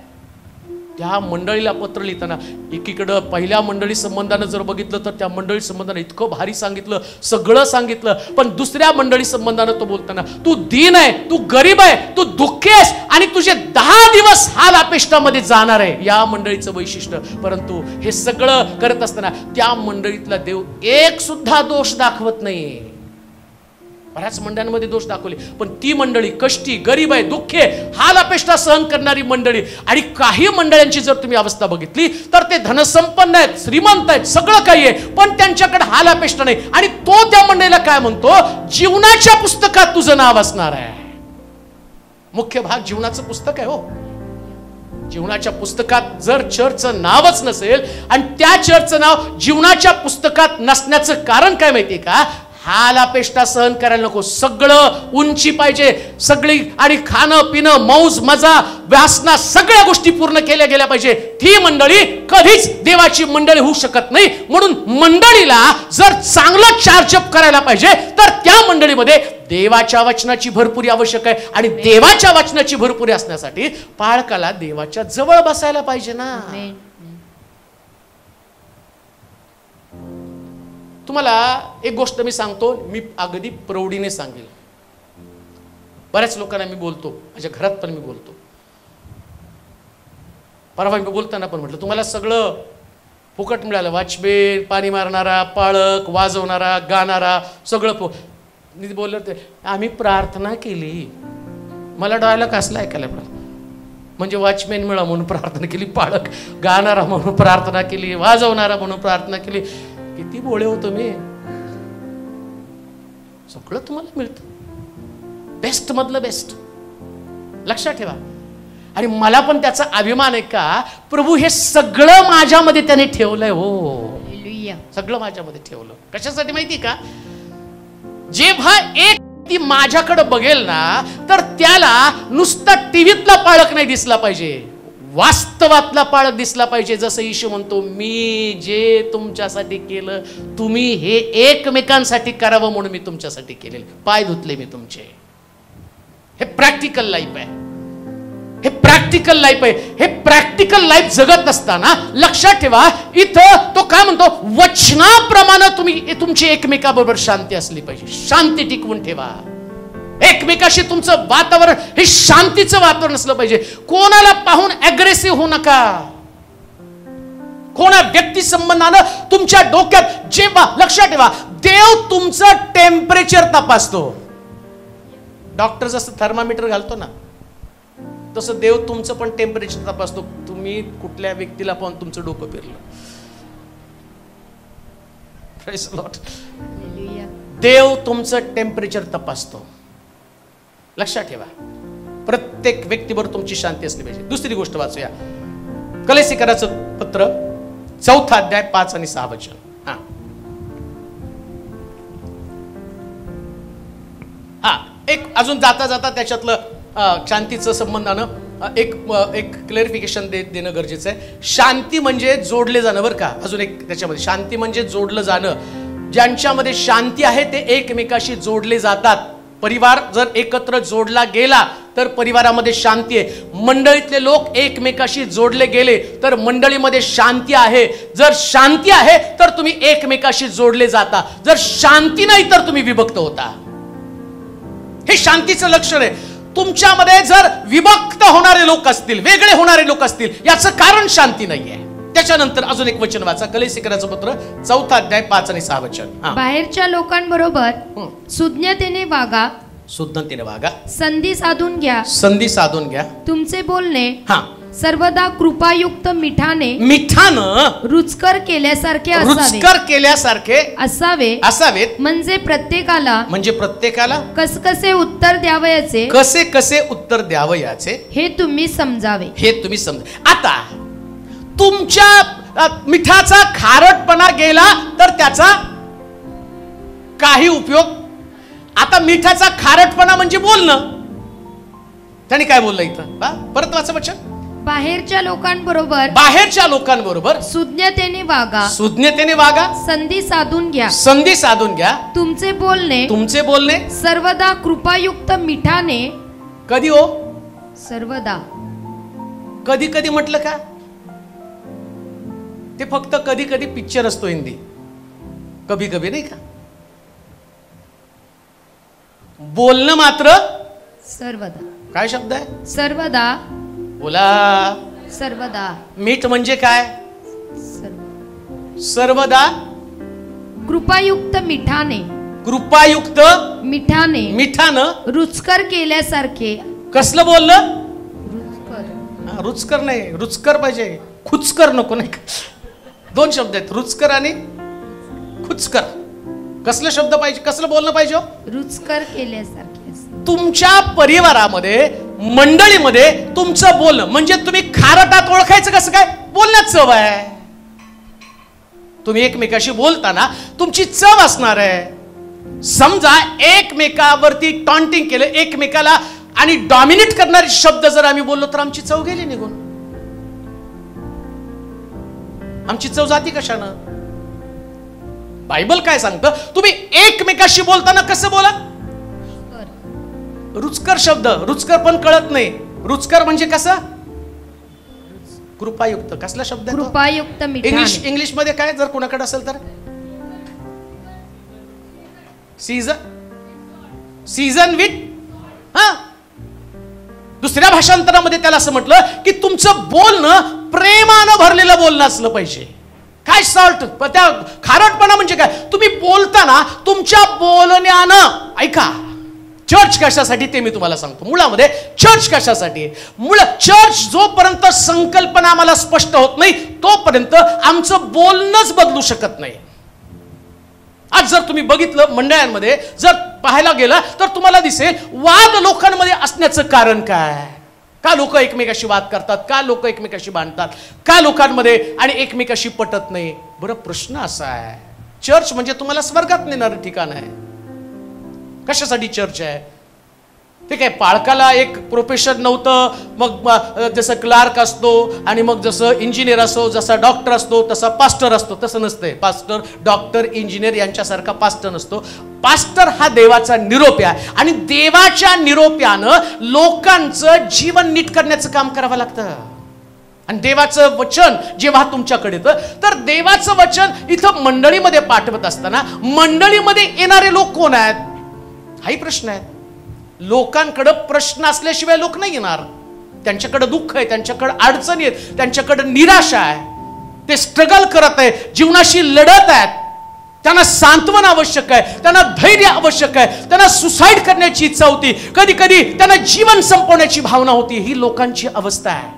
त्या मंडळीला पत्र लिहिताना एकीकडं पहिल्या मंडळी संबंधानं जर बघितलं तर त्या मंडळी संबंधानं इतकं भारी सांगितलं, सगळं सांगितलं. पण दुसऱ्या मंडळी संबंधानं तो बोलताना, तू दीन आहे, तू गरीब आहे, तू दुःखी आहेस आणि तुझे 10 दिवस हाल अपेष्टामध्ये जाणार आहे. या मंडळीचं वैशिष्ट्य. परंतु हे सगळं करत असताना त्या मंडळीतला देव एक सुद्धा दोष दाखवत नाही. बऱ्याच मंडळांमध्ये दोष दाखवले, पण ती मंडळी कष्टी, गरीब आहे, दुःखी आहे, हाल अपेष्टा सहन करणारी मंडळी. आणि काही मंडळांची जर तुम्ही अवस्था बघितली तर ते धनसंपन्न आहेत, श्रीमंत आहेत, सगळं काही आहे, पण त्यांच्याकडे हाल अपेष्टा नाही. आणि तो त्या मंडळीला काय म्हणतो, जीवनाच्या पुस्तकात तुझं नाव असणार आहे. मुख्य भाग जीवनाचं पुस्तक आहे. हो, जीवनाच्या पुस्तकात जर चर्चचं नावच नसेल आणि त्या चर्चचं नाव जीवनाच्या पुस्तकात नसण्याचं कारण काय माहितीये का? हाल अपेष्टा सहन करायला नको. सगळं उंची पाहिजे, सगळी, आणि खाणं पिणं, मौज मजा, व्यासना, सगळ्या गोष्टी पूर्ण केल्या गेल्या पाहिजे. ती मंडळी कधीच देवाची मंडळी होऊ शकत नाही. म्हणून मंडळीला जर चांगलं चार्जअप करायला पाहिजे तर त्या मंडळीमध्ये देवाच्या वचनाची भरपुरी आवश्यक आहे. आणि देवाच्या वचनाची भरपुरी असण्यासाठी पाळकाला देवाच्या जवळ बसायला पाहिजे ना. तुम्हाला एक गोष्ट मी सांगतो, मी अगदी प्रौढीने सांगेल. बऱ्याच लोकांना मी बोलतो, माझ्या घरात पण मी बोलतो. परवा मी बोलताना पण म्हटलं, तुम्हाला सगळं फुकट मिळालं, वॉचमॅन, पाणी मारणारा, पाळक, वाजवणारा, गाणारा, सगळं मी बोललो. ते आम्ही प्रार्थना केली, मला डोळ्याला कसलं ऐकायला मिळालं. म्हणजे वॉचमॅन मिळा म्हणून प्रार्थना केली, पाळक गाणारा म्हणून प्रार्थना केली, वाजवणारा म्हणून प्रार्थना केली. किती बोळे होतो मी. सगळं तुम्हाला मिळतं, बेस्ट मधलं बेस्ट. लक्षात ठेवा. आणि मला पण त्याचा अभिमान आहे का, प्रभू हे सगळं माझ्यामध्ये त्याने ठेवलंय. हो, सगळं माझ्यामध्ये ठेवलं. कशासाठी माहिती का? जेव्हा एक ती माझ्याकडे बघेल ना, तर त्याला नुसता टीव्हीतला पाळक नाही दिसला पाहिजे, वास्तवातला पाळक दिसला पाहिजे. जसं येशू म्हणतो, मी जे तुमच्यासाठी केलं तुम्ही हे एकमेकांसाठी करावं म्हणून मी तुमच्यासाठी केलेलं. पाय धुतले मी तुमचे. हे प्रॅक्टिकल लाईफ आहे. हे प्रॅक्टिकल लाईफ आहे. हे प्रॅक्टिकल लाईफ जगत असताना लक्षात ठेवा, इथं तो काय म्हणतो, वचनाप्रमाणे तुम्ही तुमची एकमेकाबरोबर शांती असली पाहिजे. शांती टिकवून ठेवा. एकमेकाशी तुमचं वातावरण हे शांतीचं वातावरण असलं पाहिजे. कोणाला पाहून अग्रेसिव्ह होऊ नका. कोणा व्यक्ती संबंधानं तुमच्या डोक्यात जेव्हा, लक्षात ठेवा, देव तुमचं टेम्परेचर तपासतो. डॉक्टर जसं थर्मामीटर घालतो ना, तसं देव तुमचं पण टेम्परेचर तपासतो. तुम्ही कुठल्या व्यक्तीला पाहून तुमचं डोकं फिरलं. Praise the Lord. देव तुमचं टेम्परेचर तपासतो. लक्षात ठेवा, प्रत्येक व्यक्तीबरोबर तुमची शांती असली पाहिजे. दुसरी गोष्ट वाचूया, कलेसिकराचं पत्र 4 अध्याय 5 आणि 6 वचन. एक अजून जाता जाता त्याच्यातलं शांतीचं संबंधानं एक क्लॅरिफिकेशन देणं गरजेचं आहे. शांती म्हणजे जोडले जाणं, बरं का. अजून एक त्याच्यामध्ये, शांती म्हणजे जोडलं जाणं. ज्यांच्यामध्ये शांती आहे ते एकमेकाशी जोडले जातात. परिवार जर एकत्र जोडला गेला तर परिवारामध्ये शांती आहे. मंडळीतले लोक एकमेकाशी जोडले गेले तर मंडळीमध्ये शांती आहे. जर शांती आहे तर तुम्ही एकमेकाशी जोडले जाता. जर शांती नाही तर तुम्ही विभक्त होता. हे शांतीचं लक्षण आहे. तुमच्यामध्ये जर विभक्त होणारे लोक असतील, वेगळे होणारे लोक असतील, याचं कारण शांती नाहीये. त्याच्यानंतर अजून एक वचन वाचा, कलेसिकराचं पत्र 4 अध्याय 5 आणि 6 वचन. बाहेरच्या लोकांबरोबर सुज्ञतेने वागा. सुज्ञतेने वागा. संधी साधून घ्या. संधी साधून घ्या. तुमचे बोलणे सर्वदा कृपायुक्त मिठानं रुचकर केल्यासारखे असावे. रुचकर केल्यासारखे असावेत. म्हणजे प्रत्येकाला कसकसे उत्तर द्यावयाचे हे तुम्ही समजावे. आता तुमच्या मिठाचा खारटपणा गेला तर त्याचा काही उपयोग. आता मिठाचा खारटपणा म्हणजे बोलणं. त्याने काय बोललं इथं, परत वाचा वचन. बाहेरच्या लोकांबरोबर सुज्ञतेने वागा. संधी साधून घ्या. तुमचे बोलणे सर्वदा कृपायुक्त मिठाने. कधी हो, सर्वदा. कधी कधी म्हटलं का, ते फक्त कधी कधी पिक्चर असतो हिंदी, कभी कभी नाही का. बोलणं मात्र सर्वदा. काय शब्द आहे, सर्वदा. बोला. सर्वदा. मीठ म्हणजे काय, सर्वदा. कृपायुक्त मिठाने रुचकर केल्यासारखे. कसलं बोललं, रुचकर नाही, रुचकर पाहिजे, खुचकर नको. नाही, 2 शब्द आहेत, रुचकर आणि खुचकर. कसलं शब्द पाहिजे, कसलं बोलणं पाहिजे, रुचकर केल्यासारखे. तुमच्या परिवारामध्ये, मंडळीमध्ये तुमचं बोलणं म्हणजे तुम्ही खारटात ओळखायचं कसं काय, बोलण्यात चव आहे. तुम्ही एकमेकाशी बोलताना तुमची चव असणार आहे. समजा एकमेकावरती टॉन्टिंग केलं, एकमेकाला आणि डॉमिनेट करणारे शब्द जर आम्ही बोललो तर आमची चव गेली निघून. आमची चव जाती कशानं. बायबल काय सांगतं, तुम्ही एकमेकाशी बोलताना कसं बोला. रुचकर शब्द, रुचकर पण कळत नाही. रुचकर म्हणजे कसं, कृपायुक्त. कसला शब्द आहे, कृपायुक्त. इंग्लिश मध्ये काय जर कोणाकडे असेल तर, सीझन विथ. दुसऱ्या भाषांतरामध्ये त्याला असं म्हटलं की तुमचं बोलणं प्रेमानं भरलेलं बोलणं असलं पाहिजे. काय सॉल्ट, त्या खारटपणा म्हणजे काय, तुम्ही बोलताना तुमच्या बोलण्यानं. ऐका, चर्च कशासाठी ते मी तुम्हाला सांगतो. मुळामध्ये चर्च कशासाठी, चर्च जोपर्यंत संकल्पना आम्हाला स्पष्ट होत नाही तोपर्यंत आमचं बोलणंच बदलू शकत नाही. आज जर तुम्ही बघितलं मंडळांमध्ये जर पाहायला गेला तर तुम्हाला दिसेल वाद लोकांमध्ये असण्याचं कारण काय. का लोक एकमेकाशी वाद करतात, का लोक एकमेकाशी भांडतात, का लोकांमध्ये आणि एकमेकाशी पटत नाही. बरं, प्रश्न असा आहे, चर्च म्हणजे तुम्हाला स्वर्गात नेणारं ठिकाण आहे. कशासाठी चर्च आहे, ठीक आहे, पाळकाला एक प्रोफेशन नव्हतं, मग जसं क्लार्क असतो आणि मग जसं इंजिनियर असतो, जसा डॉक्टर असतो तसा पास्टर असतो, तसं नसतंय. पास्टर, डॉक्टर, इंजिनियर यांच्यासारखा पास्टर नसतो. पास्टर हा देवाचा निरोप आहे आणि देवाच्या निरोप्यानं लोकांचं जीवन नीट करण्याचं काम करावं लागतं. आणि देवाचं वचन जेव्हा तुमच्याकडे येतं, तर देवाचं वचन इथं मंडळीमध्ये पाठवत असताना मंडळीमध्ये येणारे लोक कोण आहेत, हाही प्रश्न आहे. लोकांकडे प्रश्न असल्याशिवाय लोक नाही येणार. त्यांच्याकडे दुःख आहे, त्यांच्याकडे अडचणी आहेत, त्यांच्याकडे निराशा आहे, ते स्ट्रगल करत आहे, जीवनाशी लढत आहेत, त्यांना सांत्वन आवश्यक आहे, त्यांना धैर्य आवश्यक आहे, त्यांना सुसाईड करण्याची इच्छा होती, कधी कधी त्यांना जीवन संपवण्याची भावना होती. ही लोकांची अवस्था आहे.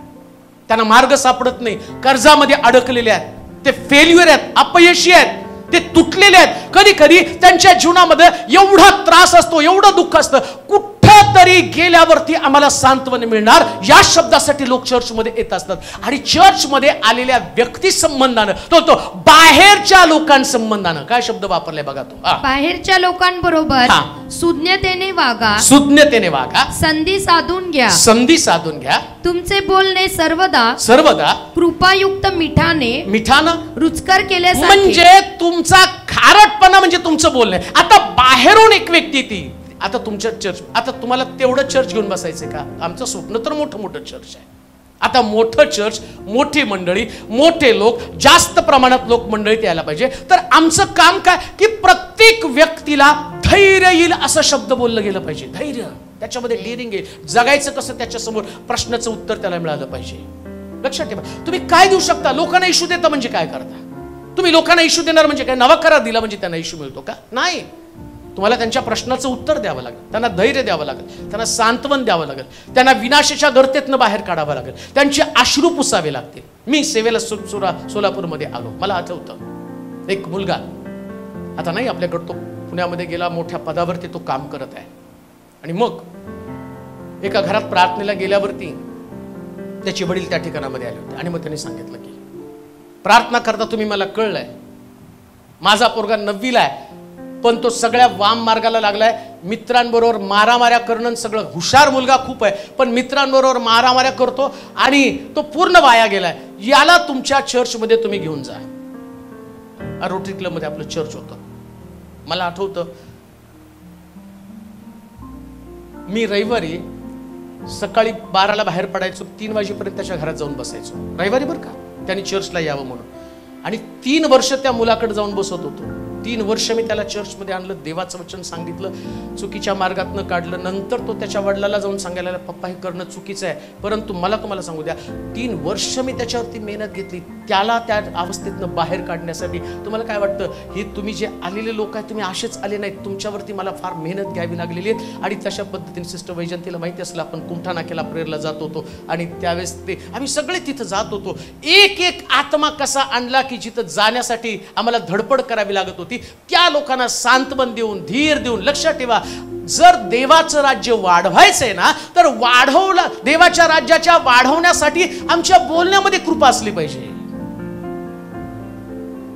त्यांना मार्ग सापडत नाही, कर्जामध्ये अडकलेले आहेत, ते फेल्युअर आहेत, अपयशी आहेत, ते तुटलेले आहेत. कधी कधी त्यांच्या जीवनामध्ये एवढा त्रास असतो, एवढं दुःख असतं, कुठेतरी गेल्यावरती आम्हाला सांत्वन मिळणार या शब्दासाठी लोक चर्चमध्ये येत असतात. आणि चर्चमध्ये आलेल्या व्यक्ती संबंधानं तो बाहेरच्या लोकांसंबंधानं काय शब्द वापरलाय बघा तो, बाहेरच्या लोकांबरोबर सुज्ञतेने वागा, सुज्ञतेने वागा, संधी साधून घ्या, संधी साधून घ्या, तुमचे बोलणे सर्वदा कृपायुक्त मिठानं रुचकर केल्यासारखे. म्हणजे तुमचा खारटपणा म्हणजे तुमचं बोलणे. आता बाहेरून एक व्यक्ती ती, आता तुमच्या चर्च, आता तुम्हाला तेवढं चर्च घेऊन बसायचं का? आमचं स्वप्न तर मोठं मोठं चर्च आहे. आता मोठं चर्च, मोठी मंडळी, मोठे लोक, जास्त प्रमाणात लोक मंडळीत यायला पाहिजे. तर आमचं काम काय की प्रत्येक व्यक्तीला धैर्य येईल असं शब्द बोललं गेलं पाहिजे. धैर्य, त्याच्यामध्ये डेअरिंग येईल. जगायचं कसं, त्याच्यासमोर प्रश्नाचं उत्तर त्याला मिळालं पाहिजे. लक्षात ठेवा, तुम्ही काय देऊ शकता? लोकांना इश्यू देता म्हणजे काय करता तुम्ही? लोकांना इश्यू देणार म्हणजे काय? नवा करार दिला म्हणजे त्यांना इश्यू मिळतो का? नाही. तुम्हाला त्यांच्या प्रश्नाचं उत्तर द्यावं लागेल, त्यांना धैर्य द्यावं लागेल, त्यांना सांत्वन द्यावं लागेल, त्यांना विनाशाच्या गर्तेतनं बाहेर काढावं लागेल, त्यांचे अश्रू पुसावे लागतील. मी सेवेला सोलापूरमध्ये आलो, मला आठवतं एक मुलगा, आता नाही आपल्याकडं, तो पुण्यामध्ये गेला, मोठ्या पदावरती तो काम करत आहे. आणि मग एका घरात प्रार्थनेला गेल्यावरती त्याचे वडील त्या ठिकाणामध्ये आले होते. आणि मग त्यांनी सांगितलं की प्रार्थना करता तुम्ही मला कळलंय, माझा पोरगा 9वीला आहे, पण तो सगळ्या वाम मार्गाला लागलाय, मित्रांबरोबर मारामाऱ्या करणं, सगळं हुशार मुलगा खूप आहे, पण मित्रांबरोबर मारामाऱ्या करतो आणि तो पूर्ण वाया गेलाय. याला तुमच्या चर्चमध्ये तुम्ही घेऊन जा. रोटरी क्लबमध्ये आपलं चर्च होतं. मला आठवतं मी रविवारी सकाळी 12ला बाहेर पडायचो, 3 वाजेपर्यंत त्याच्या घरात जाऊन बसायचो. रविवारी बरं का, त्यांनी चर्चला यावं म्हणून. आणि 3 वर्ष त्या मुलाकडे जाऊन बसत होतो. 3 वर्ष मी त्याला चर्चमध्ये आणलं, देवाचं वचन सांगितलं, चुकीच्या मार्गातनं काढलं. नंतर तो त्याच्या वडिलाला जाऊन सांगायला लागला, पप्पा हे करणं चुकीचं आहे. परंतु तुम्हाला सांगू द्या, 3 वर्ष मी त्याच्यावरती मेहनत घेतली त्याला त्या अवस्थेतनं बाहेर काढण्यासाठी. तुम्हाला काय वाटतं, हे तुम्ही जे आलेले लोक आहेत, तुम्ही असेच आले नाहीत, तुमच्यावरती मला फार मेहनत घ्यावी लागलेली आहे. आणि तशा पद्धतीने सिस्टर वैजंतीला माहिती असेल, आपण कुंठा नाक्याला प्रेयरला जात होतो आणि त्यावेळेस ते आम्ही सगळे तिथं जात होतो. एक एक आत्मा कसा आणला की जिथं जाण्यासाठी आम्हाला धडपड करावी लागत होती. त्या लोकांना सांत्वन देऊन, धीर देऊन. लक्षात ठेवा, जर देवाचं राज्य वाढवायचंय ना, तर देवाच्या राज्याच्या वाढवण्यासाठी आमच्या बोलण्यामध्ये कृपा असली पाहिजे.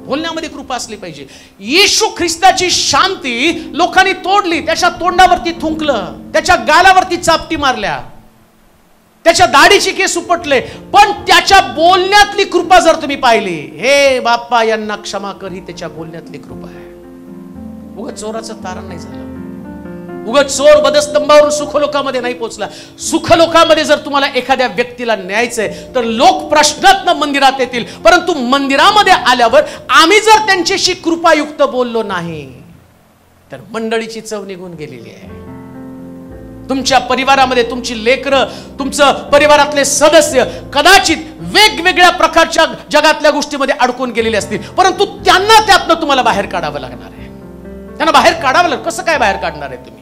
बोलण्यामध्ये कृपा असली पाहिजे. येशू ख्रिस्ताची शांती लोकांनी तोडली, त्याच्या तोंडावरती थुंकलं, त्याच्या गालावरती चापटी मारल्या, त्याच्या दाढीची केस उपटले, पण त्याच्या बोलण्यातली कृपा जर तुम्ही पाहिली, हे बाप्पा यांना क्षमा कर, ही त्याच्या बोलण्यातली कृपा आहे. उगाच चोराचं तारण नाही झालं, उगाच चोर बदस्तंभावरून सुखलोकामध्ये नाही पोहोचला. सुखलोकामध्ये जर तुम्हाला एखाद्या व्यक्तीला न्यायचंय तर लोक प्रश्नातनं मंदिरात येतील, परंतु मंदिरामध्ये आल्यावर आम्ही जर त्यांच्याशी कृपायुक्त बोललो नाही तर मंडळीची चव निघून गेलेली आहे. तुमच्या परिवारामध्ये तुमची लेकरं, तुमचं परिवारातले सदस्य कदाचित वेगवेगळ्या प्रकारच्या जगातल्या गोष्टीमध्ये अडकून गेलेले असतील, परंतु त्यांना त्यातनं तुम्हाला बाहेर काढावं लागणार आहे. त्यांना बाहेर काढावं लागेल. कसं काय बाहेर काढणार आहे तुम्ही?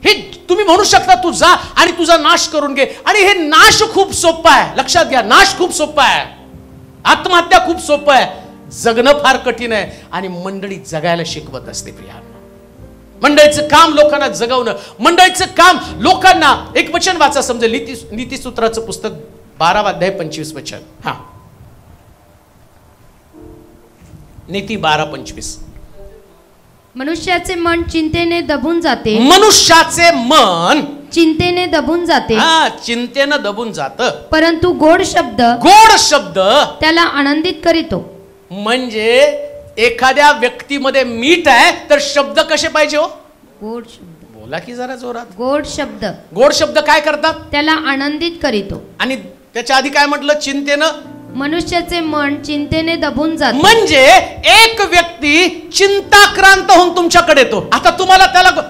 हे तुम्ही म्हणू शकता तू जा आणि तुझा नाश करून घे, आणि हे नाश खूप सोपं आहे. लक्षात घ्या, नाश खूप सोपं आहे, आत्महत्या खूप सोपं आहे, जगणं फार कठीण आहे. आणि मंडळी जगायला शिकवत असते प्रियांनो. मंडळीचं काम लोकांना जगवणं, मंडळीचं काम लोकांना. एक वचन वाचा, समजेल. नीतिसूत्राचं पुस्तक 12वा अध्याय 25 वचन. हा, नीती 12:25. मनुष्याचे मन चिंतेने दबून जाते. मनुष्याचे मन चिंतेने दबून जाते. चिंतेनं दबून जातं. परंतु गोड शब्द त्याला आनंदित करीतो. म्हणजे एखाद्या व्यक्तीमध्ये मीठ आहे तर शब्द कसे पाहिजे हो? गोड शब्द. बोला की जरा जोरात. गोड शब्द. गोड शब्द काय करतात? त्याला आनंदित करीतो. आणि त्याच्या आधी काय म्हटलं? चिंतेनं. मनुष्याचे मन चिंतेने दबून जाते. म्हणजे एक व्यक्ती चिंताक्रांत होऊन तुमच्याकडे येतो. आता तुम्हाला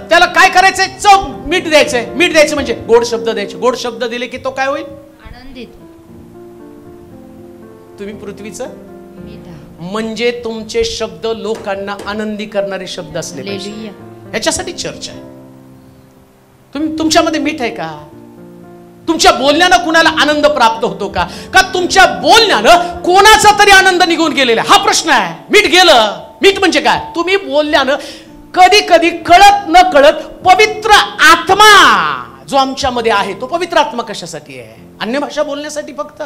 त्याला काय करायचंय? चव मीठ द्यायचंय. मीठ द्यायचं म्हणजे गोड शब्द द्यायचे. गोड शब्द दिले की तो काय होईल? आनंदित. तुम्ही पृथ्वीचं म्हणजे तुमचे शब्द लोकांना आनंदी करणारे शब्द असले पाहिजे. ह्याच्यासाठी चर्चा आहे. तुमच्यामध्ये मीठ आहे का? तुमच्या बोलण्यानं कुणाला आनंद प्राप्त होतो का? का तुमच्या बोलण्यानं कोणाचा तरी आनंद निघून गेलेला? हा प्रश्न आहे. मीठ गेलं. मीठ म्हणजे काय? तुम्ही बोलल्यानं कधी कधी कळत न कळत पवित्र आत्मा जो आमच्यामध्ये आहे तो पवित्र आत्मा कशासाठी आहे? अन्य भाषा बोलण्यासाठी फक्त?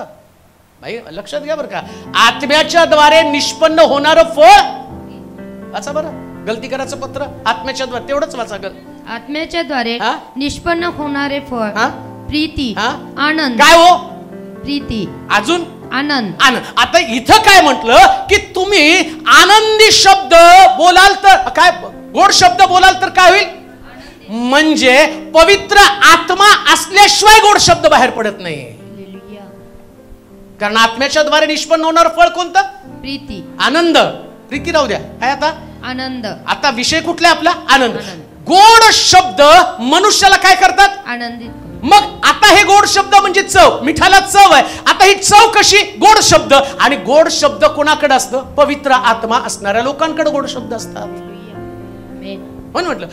भाई लक्षात घ्या बरं का. आत्म्याच्या द्वारे निष्पन्न होणारं फळ वाचा बरं. गलती करायचं पत्र आत्म्याच्या द्वारे तेवढंच वाचा. आत्म्याच्या द्वारे निष्पन्न होणारे फळ प्रीती, आनंद. काय हो? प्रीती, अजून आनंद. आता इथं काय म्हटलं की तुम्ही आनंदी शब्द बोलाल तर काय? गोड शब्द बोलाल तर काय होईल? म्हणजे पवित्र आत्मा असल्याशिवाय गोड शब्द बाहेर पडत नाही. कारण आत्म्याच्या द्वारे निष्पन्न होणार फळ कोणतं? प्रीती, आनंद. प्रीती राहू द्या. काय आता? आनंद. आता विषय कुठला आपला? आनंद. गोड शब्द मनुष्याला काय करतात? आनंदित. मग आता हे गोड शब्द म्हणजे चव. मिठाला चव आहे. आता ही चव कशी? गोड शब्द. आणि गोड शब्द कोणाकडे असतं? पवित्र आत्मा असणाऱ्या लोकांकडे गोड शब्द असतात. म्हणून म्हटलं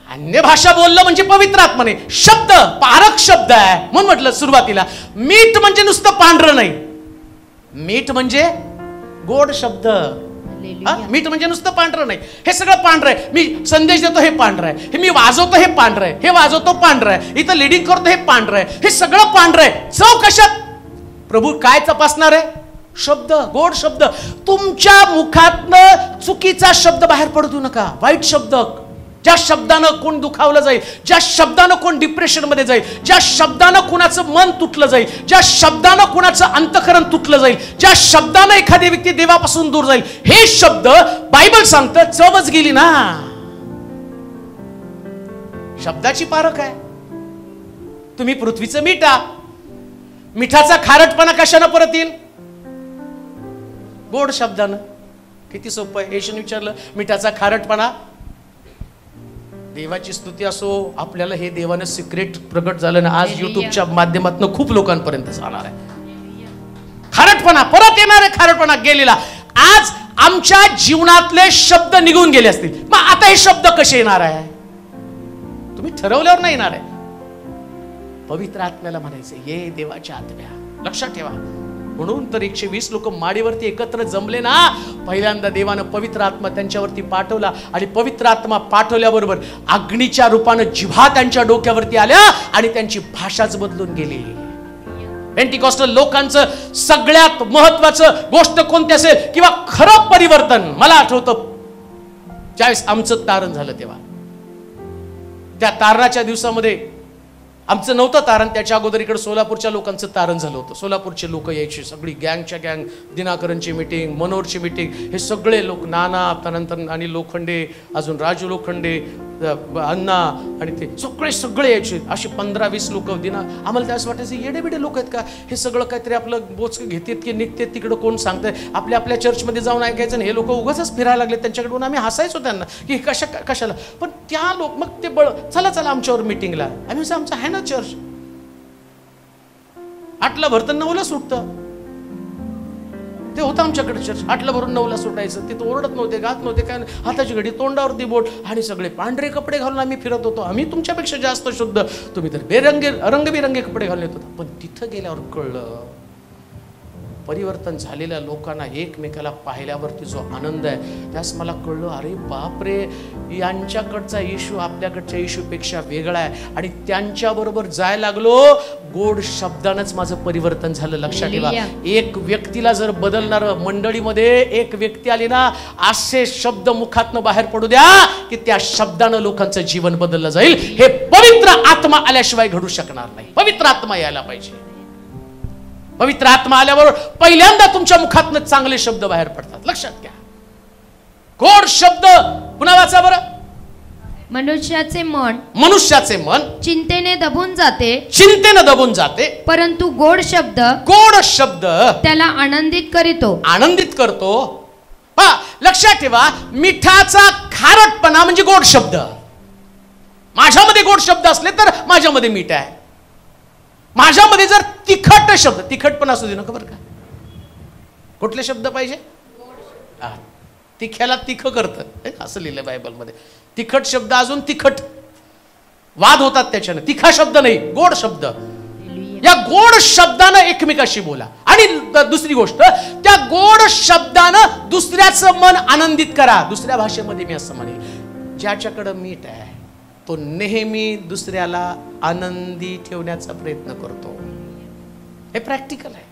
अन्य भाषा बोललं म्हणजे पवित्र आत्मा नाही. शब्द पारक शब्द आहे. म्हणून म्हटलं सुरुवातीला मीठ म्हणजे नुसतं पांढरं नाही. मीठ म्हणजे गोड शब्द. मीठ म्हणजे नुसतं पांढरं नाही. हे सगळं पांढरं आहे. मी संदेश देतो हे पांढरं आहे. हे मी वाजवतो हे पांढरं आहे. हे वाजवतो पांढरं आहे. इथं लिडिंग करतो हे पांढरं आहे. हे सगळं पांढरं आहे. चव कशात? प्रभू काय तपासणार आहे? शब्द, गोड शब्द. तुमच्या मुखातनं चुकीचा शब्द बाहेर पडू देऊ नका. वाईट शब्द. ज्या शब्दानं कोण दुखावलं जाईल, ज्या शब्दानं कोण डिप्रेशन मध्ये जाईल, ज्या शब्दानं कुणाचं मन तुटलं जाईल, ज्या शब्दानं कुणाचं अंतःकरण तुटलं जाईल, ज्या शब्दानं एखादी व्यक्ती देवापासून दूर जाईल, हे शब्द बायबल सांगतं चवच गेली ना. शब्दाची पारख आहे. तुम्ही पृथ्वीचं मीठ आहात. मिठाचा खारटपणा कशानं परत येईल? गोड शब्दानं. किती सोपं आहे. येशूने विचारलं मिठाचा खारटपणा. देवाची स्तुती असो. आपल्याला हे देवानं सिक्रेट प्रगट झालं ना. आज युट्यूबच्या माध्यमातून खूप लोकांपर्यंत जाणार आहे. खारटपणा परत येणार आहे. खारटपणा गेलेला. आज आमच्या जीवनातले शब्द निघून गेले असतील. मग आता हे शब्द कसे येणार आहे? तुम्ही ठरवल्यावर नाही येणार आहे. पवित्र आत्म्याला म्हणायचं ये देवाच्या आत्म्या. लक्षात ठेवा. म्हणून तर 120 लोक माडीवरती एकत्र जमले ना. पहिल्यांदा देवानं पवित्र आत्मा त्यांच्यावरती पाठवला. आणि पवित्र आत्मा पाठवल्याबरोबर अग्नीच्या रूपानं जिव्हा त्यांच्या डोक्यावरती आल्या आणि त्यांची भाषाच बदलून गेली. पेंटिकॉस्टल लोकांचं सगळ्यात महत्वाचं गोष्ट कोणती असेल किंवा खरं परिवर्तन मला आठवतं ज्यावेळेस आमचं तारण झालं तेव्हा. त्या तारणाच्या दिवसामध्ये आमचं नव्हतं तारण. त्याच्या अगोदर इकडे सोलापूरच्या लोकांचं तारण झालं होतं. सोलापूरचे लोक यायचे सगळी गँगच्या गँग. दिनाकरनची मिटिंग, मनोहरची मिटिंग. हे सगळे लोक नाना त्यानंतर आणि लोखंडे, अजून राजू लोखंडे, अण्णा आणि ते सगळे यायचे. असे 15-20 लोक दिना. आम्हाला त्यावेळेस वाटायचं येडेबिडे लोक आहेत का? हे सगळं काहीतरी आपलं बोचकं घेतात की निघतात तिकडं कोण सांगतंय. आपल्या चर्चमध्ये जाऊन ऐकायचं आणि हे लोक उगाच फिरायला लागले. त्यांच्याकडून आम्ही हसायचो त्यांना की कशाला. पण त्या लोक मग ते चला आमच्यावर मिटिंगला. आम्ही आमचं आहे ना चर्च. 8ला भरतं 9ला सुटतं. ते होतं आमच्याकडे चर्च. 8ला भरून 9ला सुटायचं. ते ओरडत नव्हते, गात नव्हते, काय हाताची घडी, तोंडावरती बोट आणि सगळे पांढरे कपडे घालून आम्ही फिरत होतो. आम्ही तुमच्यापेक्षा जास्त शुद्ध. तुम्ही तर रंगबिरंगी कपडे घालून येत होता. पण तिथं गेल्यावर कळलं परिवर्तन झालेल्या लोकांना एकमेकाला पाहिल्यावरती जो आनंद आहे, त्यास मला कळलं, अरे बापरे, यांच्याकडचा येशू आपल्याकडच्या येशूपेक्षा वेगळा आहे. आणि त्यांच्याबरोबर जायला लागलो, गोड शब्दानंच माझं परिवर्तन झालं. लक्षात ठेवा, एक व्यक्तीला जर बदलणार, मंडळीमध्ये एक व्यक्ती आली ना, असे शब्द मुखातनं बाहेर पडू द्या की त्या शब्दानं लोकांचं जीवन बदललं जाईल. हे पवित्र आत्मा आल्याशिवाय घडू शकणार नाही. पवित्र आत्मा यायला पाहिजे. पवित्र आत्मा आल्यावर पहिल्यांदा तुमच्या मुखातनं चांगले शब्द बाहेर पडतात. लक्षात घ्या. गोड शब्द पुन्हा वाचा बरं. मनुष्याचे मन चिंतेने दबून जाते, परंतु गोड शब्द त्याला आनंदित करतो. लक्षात ठेवा, मिठाचा खारटपणा म्हणजे गोड शब्द. माझ्यामध्ये गोड शब्द असले तर माझ्यामध्ये मीठ आहे. माझ्यामध्ये जर तिखट शब्द, तिखटपणा असू दे नका बरं का. कुठले शब्द पाहिजे? तिख्याला तिख करतं असं लिहिलं बायबलमध्ये. तिखट शब्द अजून तिखट वाद होतात त्याच्यानं. तिखा शब्द नाही, गोड शब्द. या गोड शब्दानं एकमेकाशी बोला. आणि दुसरी गोष्ट, त्या गोड शब्दानं दुसऱ्याचं मन आनंदित करा. दुसऱ्या भाषेमध्ये मी असं म्हणेन, ज्याच्याकडं मीठ आहे तो नेहमी दुसऱ्याला आनंदी ठेवण्याचा प्रयत्न करतो. हे प्रॅक्टिकल आहे.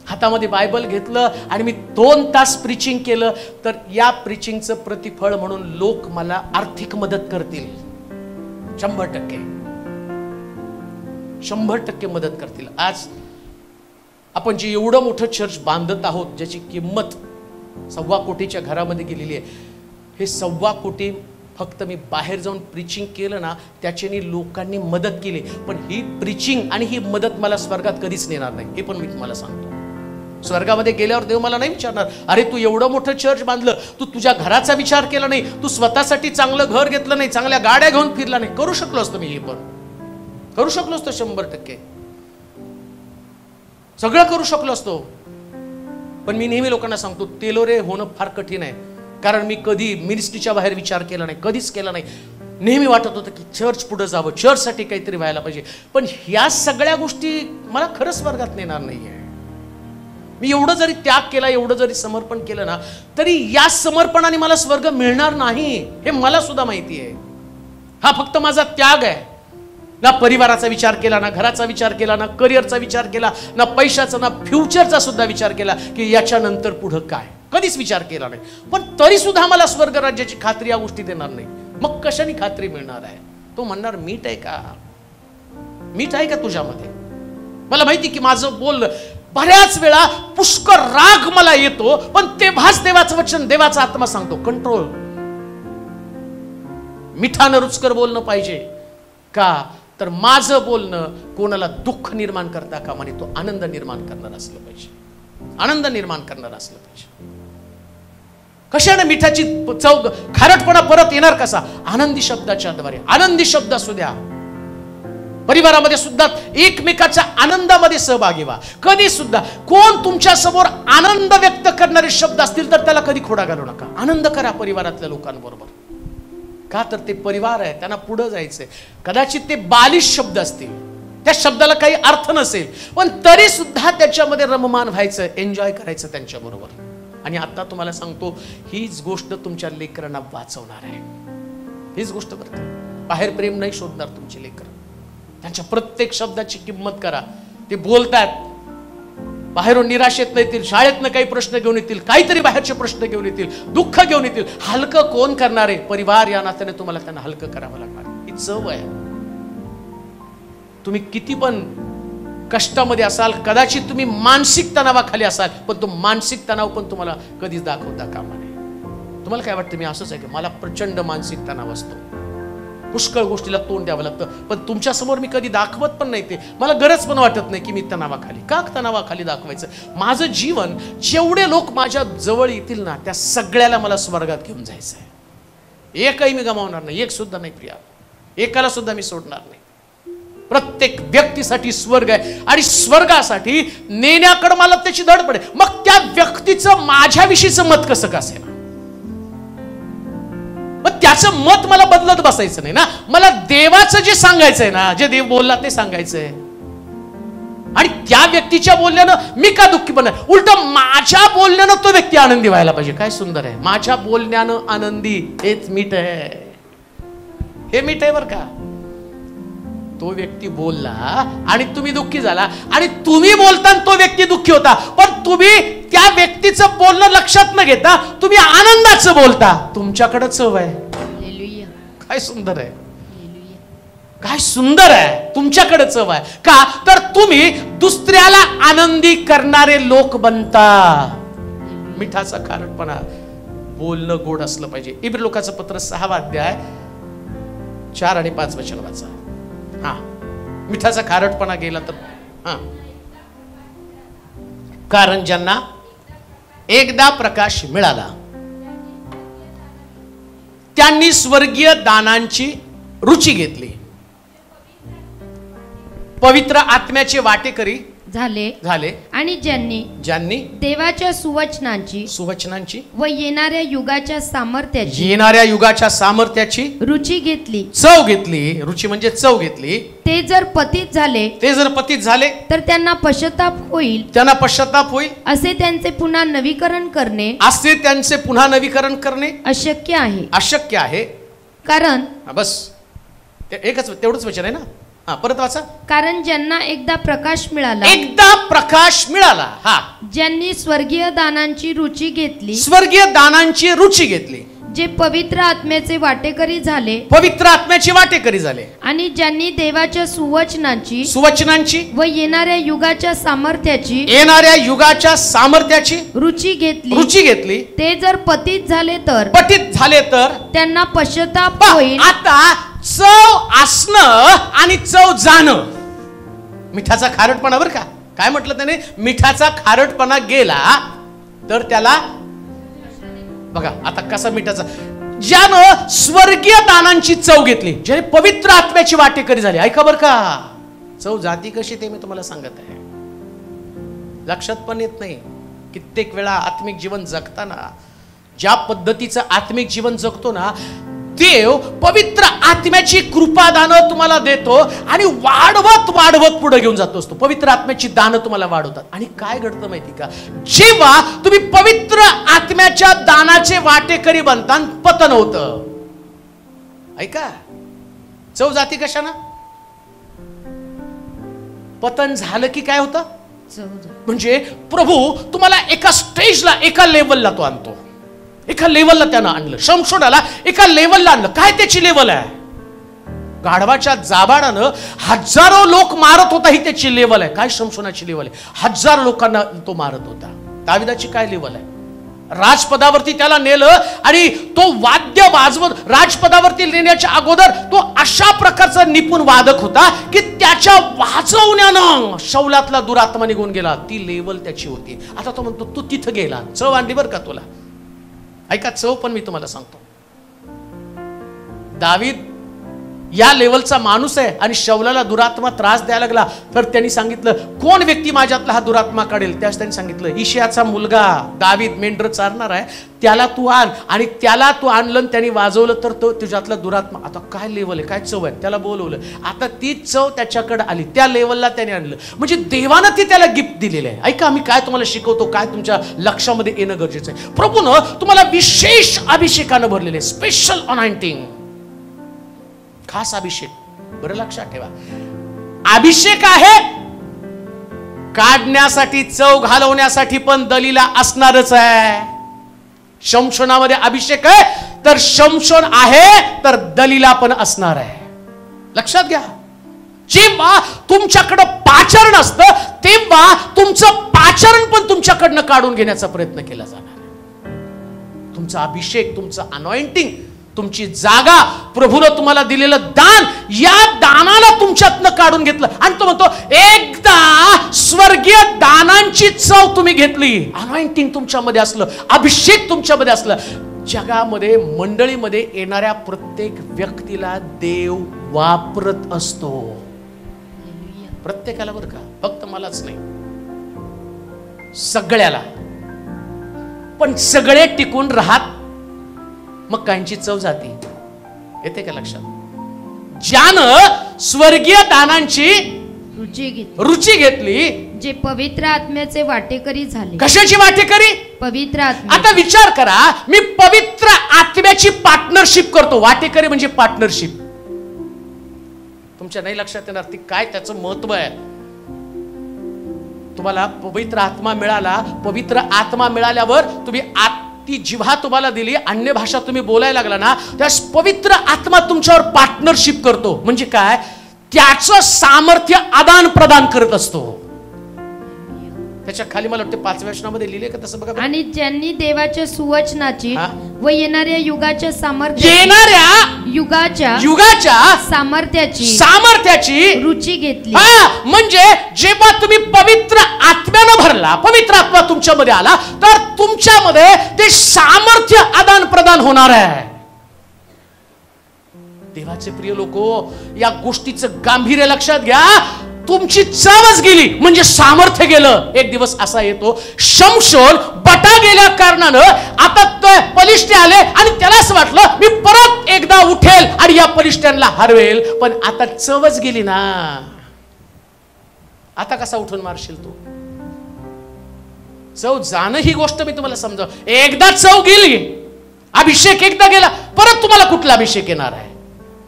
हातामध्ये बायबल घेतलं आणि मी 2 तास प्रीचिंग केलं तर या प्रीचिंगचं प्रतिफळ म्हणून लोक मला आर्थिक मदत करतील. 100% मदत करतील. आज आपण जे एवढं मोठं चर्च बांधत आहोत, ज्याची किंमत 1.25 कोटीच्या घरामध्ये गेलेली आहे, हे 1.25 कोटी फक्त मी बाहेर जाऊन प्रीचिंग केलं ना, त्याच्याने लोकांनी मदत केली. पण ही प्रीचिंग आणि ही मदत मला स्वर्गात कधीच नेणार नाही. हे पण मी तुम्हाला सांगतो. स्वर्गामध्ये गेल्यावर देव मला नाही विचारणार, अरे तू एवढं मोठं चर्च बांधलं, तू तुझ्या घराचा विचार केला नाही, तू स्वतःसाठी चांगलं घर घेतलं नाही, चांगल्या गाड्या घेऊन फिरला नाही. करू शकलो असतो मी, हे पण करू शकलो असतो. 100% सगळं करू शकलो असतो. पण मी नेहमी लोकांना सांगतो, तेलोरे होणं फार कठीण आहे. कारण मी कधी मिनिस्ट्रीच्या बाहेर विचार केला नाही, कधीच केला नाही. नेहमी वाटत होतं की चर्च पुढे जावं, चर्चसाठी काहीतरी व्हायला पाहिजे. पण ह्या सगळ्या गोष्टी मला खरंच वर्गात नेणार नाहीये. मी एवढं जरी त्याग केला, एवढं जरी समर्पण केलं ना, तरी या समर्पणाने मला स्वर्ग मिळणार नाही, हे मला सुद्धा माहिती आहे. हा फक्त माझा त्याग आहे. ना परिवाराचा विचार केला, ना घराचा विचार केला, ना करिअरचा विचार केला, ना पैशाचा, ना फ्युचरचा सुद्धा विचार केला की याच्यानंतर पुढं काय, कधीच विचार केला नाही. पण तरी सुद्धा मला स्वर्ग राज्याची खात्री या गोष्टी देणार नाही. मग कशाने खात्री मिळणार आहे? तो म्हणणार, मीठ आहे का? मीठ आहे का तुझ्यामध्ये? मला माहिती की माझं बोल बऱ्याच वेळा पुष्कळ राग मला येतो, पण तेव्हाच देवाचं वचन, देवाचा आत्मा सांगतो, कंट्रोल. मिठानं रुचकर बोलणं पाहिजे का? तर माझं बोलणं कोणाला दुःख निर्माण करता कामा नये, तो आनंद निर्माण करणार असलं पाहिजे. आनंद निर्माण करणार असलं पाहिजे. कशाने मिठाची चव, खारटपणा परत येणार कसा? आनंदी शब्दाच्या द्वारे. आनंदी शब्द असू द्या. परिवारामध्ये सुद्धा एकमेकाच्या आनंदामध्ये सहभागी व्हा. कधी सुद्धा कोण तुमच्या समोर आनंद व्यक्त करणारे शब्द असतील तर त्याला कधी खोडा घालू नका. आनंद करा परिवारातल्या लोकांबरोबर. का? तर ते परिवार आहे, त्यांना पुढे जायचंय. कदाचित ते बालिश शब्द असतील, त्या शब्दाला काही अर्थ नसेल, पण तरी सुद्धा त्याच्यामध्ये रममान व्हायचं, एन्जॉय करायचं त्यांच्याबरोबर. आणि आता तुम्हाला सांगतो, हीच गोष्ट तुमच्या लेकरांना वाचवणार आहे. हीच गोष्ट बरं का. बाहेर प्रेम नाही शोधणार तुमचे लेकर. त्यांच्या प्रत्येक शब्दाची किंमत करा. ते बोलतात, बाहेरून निराशेत येतील, शाळेतनं काही प्रश्न घेऊन येतील, काहीतरी बाहेरचे प्रश्न घेऊन येतील, दुःख घेऊन येतील. हलकं कोण करणार आहे? परिवार या नात्याने तुम्हाला त्यांना हलकं करावं लागणार. ही चव आहे. तुम्ही किती पण कष्टामध्ये असाल, कदाचित तुम्ही मानसिक तणावाखाली असाल, पण तो मानसिक तणाव पण तुम्हाला कधीच दाखवता कामा नये. तुम्हाला काय वाटतं? मी असंच आहे की मला प्रचंड मानसिक तणाव असतो, पुष्कळ गोष्टीला तोंड द्यावं लागतं, पण तुमच्या समोर मी कधी दाखवत पण नाही. ते मला गरज पण वाटत नाही की मी तणावाखाली. का तणावाखाली दाखवायचं? माझं जीवन, जेवढे लोक माझ्या जवळ येतील ना, त्या सगळ्याला मला स्वर्गात घेऊन जायचं आहे. एकही मी गमावणार नाही, एक सुद्धा नाही प्रिया, एकाला सुद्धा मी सोडणार नाही. प्रत्येक व्यक्तीसाठी स्वर्ग आहे आणि स्वर्गासाठी नेण्याकडे मला त्याची धडपड आहे. मग त्या व्यक्तीचं माझ्याविषयीचं मत कसं का असेल? मग त्याचं मत मला बदलत बसायचं नाही ना. मला देवाचं जे सांगायचंय ना, जे देव बोलला ते सांगायचंय. आणि त्या व्यक्तीच्या बोलण्यानं मी का दुःखी बनणार, उलट माझ्या बोलण्यानं तो व्यक्ती आनंदी व्हायला पाहिजे. काय सुंदर आहे, माझ्या बोलण्यानं आनंदी, हेच मीठ आहे, हे मीठ आहे बरं का. तो व्यक्ती बोलला आणि तुम्ही दुःखी झाला, आणि तुम्ही बोलताना तो व्यक्ती दुःखी होता, पण तुम्ही त्या व्यक्तीचं बोलणं लक्षात न घेता तुम्ही आनंदाचं बोलता. तुमच्याकडे चव आहे. काय सुंदर आहे, काय सुंदर आहे, तुमच्याकडे चव आहे. का तर तुम्ही दुसऱ्याला आनंदी करणारे लोक बनता. मिठाचा खारटपणा, बोलणं गोड असलं पाहिजे. इब्री लोकांचं पत्र 6 अध्याय 4 आणि 5 वचन वाचा. हा, मिठाचा खारटपणा गेला तर हा, कारण ज्यांना एकदा प्रकाश मिळाला त्यांनी स्वर्गीय दानांची रुची घेतली, पवित्र आत्म्याचे वाटेकरी झाले आणि ज्यांनी देवाच्या सुवचनांची व येणाऱ्या युगाच्या सामर्थ्याची रुची घेतली, चव घेतली. रुची म्हणजे चव घेतली. ते जर पतित झाले तर त्यांना पश्चाताप होईल, असे त्यांचे पुन्हा नवीकरण करणे अशक्य आहे. कारण बस एकच तेवढंच वचन आहे ना. हा, परत वाचा. कारण ज्यांना एकदा प्रकाश मिळाला, हा, ज्यांनी स्वर्गीय दानांची रुची घेतली, जे पवित्र आत्म्याचे वाटेकरी झाले, आणि ज्यांनी देवाच्या सुवचनांची व येणाऱ्या युगाच्या सामर्थ्याची रुची घेतली, ते जर पतित झाले तर त्यांना पश्चाताप होईल. आता चव असणं आणि चव जाणं, मिठाचा खारटपणा बरं का. काय म्हटलं त्याने, मिठाचा खारटपणा गेला तर त्याला बघा आता कसा मिठाचा, ज्यानं स्वर्गीय दानांची चव घेतली, ज्याने पवित्र आत्म्याची वाटेकरी झाली. ऐका बरं का, चव जाती कशी ते मी तुम्हाला सांगत आहे. लक्षात पण येत नाही. कित्येक वेळा आत्मिक जीवन जगताना ज्या पद्धतीचं आत्मिक जीवन जगतो ना, देव पवित्र आत्म्याची कृपादानं तुम्हाला देतो आणि वाढवत पुढे घेऊन जातो असतो. पवित्र आत्म्याची दानं तुम्हाला वाढवतात. आणि काय घडतं माहिती का, जेव्हा तुम्ही पवित्र आत्म्याच्या दानाचे वाटेकरी बनता, पतन होतं. ऐका, चव जाती कशानं, पतन झालं की काय होतं, म्हणजे प्रभू तुम्हाला एका स्टेजला, एका लेवलला तो आणतो. एका लेवलला त्यानं आणलं. शमशोनाला एका लेवलला आणलं. काय त्याची लेवल आहे, गाढवाच्या जाबाडानं हजारो लोक मारत होता, ही त्याची लेवल आहे. काय शमशोनाची लेवल आहे, 1000 लोकांना तो मारत होता. दाविदाची काय लेवल आहे, राजपदावरती त्याला नेलं आणि तो वाद्य वाजवत राजपदावरती नेण्याच्या अगोदर तो अशा प्रकारचा निपुण वादक होता की त्याच्या वाजवण्यानं शौलातला दुरात्मा निघून गेला. ती लेवल त्याची होती. आता तो म्हणतो तू तिथं गेला, चव आणली बरं का तुला. ऐका, चव पण मी तुम्हाला सांगतो. दावीद या लेवलचा माणूस आहे आणि शौलाला दुरात्मा त्रास द्यायला लागला, तर त्यांनी सांगितलं कोण व्यक्ती माझ्यातला हा दुरात्मा काढेल. त्याच त्यांनी सांगितलं इशियाचा मुलगा दावीद मेंढर चारणार आहे, त्याला तू आण. आणि त्याला तू आणलं, त्यांनी वाजवलं तर तो तुझ्यातला दुरात्मा. आता काय लेवल आहे, काय चव आहे, त्याला बोलवलं. आता ती चव त्याच्याकडे आली, त्या लेवलला त्याने आणलं. म्हणजे देवानं ती त्याला गिफ्ट दिलेलं आहे. ऐका, मी काय तुम्हाला शिकवतो, काय तुमच्या लक्षामध्ये येणं गरजेचं आहे. प्रभूनं तुम्हाला विशेष अभिषेकानं भरलेले, स्पेशल अनॉइंटिंग, खास अभिषेक. बरं लक्षात ठेवा, अभिषेक आहे काढण्यासाठी, चव घालवण्यासाठी पण दलीला असणारच आहे. शमशोनामध्ये अभिषेक आहे तर शमशोन आहे तर दलीला पण असणार आहे. लक्षात घ्या, जेव्हा तुमच्याकडे पाचारण असतं तेव्हा तुमचं पाचारण पण तुमच्याकडनं काढून घेण्याचा प्रयत्न केला जाणार. तुमचा अभिषेक, तुमचं अनॉइंटिंग, तुमची जागा, प्रभूनं तुम्हाला दिलेलं दान, या दानाला तुमच्यातनं काढून घेतलं. आणि तो म्हणतो एकदा स्वर्गीय दानांची चव तुम्ही घेतली, अनॉइंटिंग तुमच्यामध्ये असलं, अभिषेक तुमच्यामध्ये असलं, जगामध्ये मंडळीमध्ये येणाऱ्या प्रत्येक व्यक्तीला देव वापरत असतो. प्रत्येकाला बरं का, फक्त मलाच नाही, सगळ्याला. पण सगळे टिकून राहत मग काहींची चव जाती. येते का लक्षात? ज्यानं स्वर्गीय दानांची रुची घेतली, जे पवित्र आत्म्याचे वाटेकरी झाले. कशाची वाटेकरी? पवित्र आत्मा. आता विचार करा, मी पवित्र आत्म्याची पार्टनरशिप करतो. वाटेकरी म्हणजे पार्टनरशिप. तुमच्या नाही लक्षात येणार ती काय त्याचं महत्व आहे. तुम्हाला पवित्र आत्मा मिळाला, पवित्र आत्मा मिळाल्यावर तुम्ही ती जिव्हा तुम्हाला दिली, अन्य भाषा तुम्ही बोलायला लागला ना, त्या पवित्र आत्मा तुमच्यावर पार्टनरशिप करतो. म्हणजे काय? त्याचं सामर्थ्य आदान प्रदान करत असतो. त्याच्या खाली मला वाटतं 5व्या वचनामध्ये लिहिले का तसं बघा. आणि ज्यांनी देवाच्या सुवचनाची व येणाऱ्या युगाच्या सामर्थ्याची रुची घेतली. म्हणजे जेव्हा तुम्ही पवित्र आत्म्यानं भरला, पवित्र आत्मा तुमच्यामध्ये आला, तर तुमच्यामध्ये ते सामर्थ्य आदान प्रदान होणार आहे. देवाचे प्रिय लोको, या गोष्टीचं गांभीर्य लक्षात घ्या. तुमची चवच गेली म्हणजे सामर्थ्य गेलं. एक दिवस असा येतो, शमशोन बटा गेल्या कारणानं आता पलिष्ठे आले आणि त्यालाच वाटलं मी परत एकदा उठेल आणि या पलिष्ठ्यांना हरवेल, पण आता चवच गेली ना. आता कसा उठून मारशील तू? चव जाणं ही गोष्ट मी तुम्हाला समजाव. एकदा चव गेली, अभिषेक एकदा गेला, परत तुम्हाला कुठला अभिषेक येणार आहे?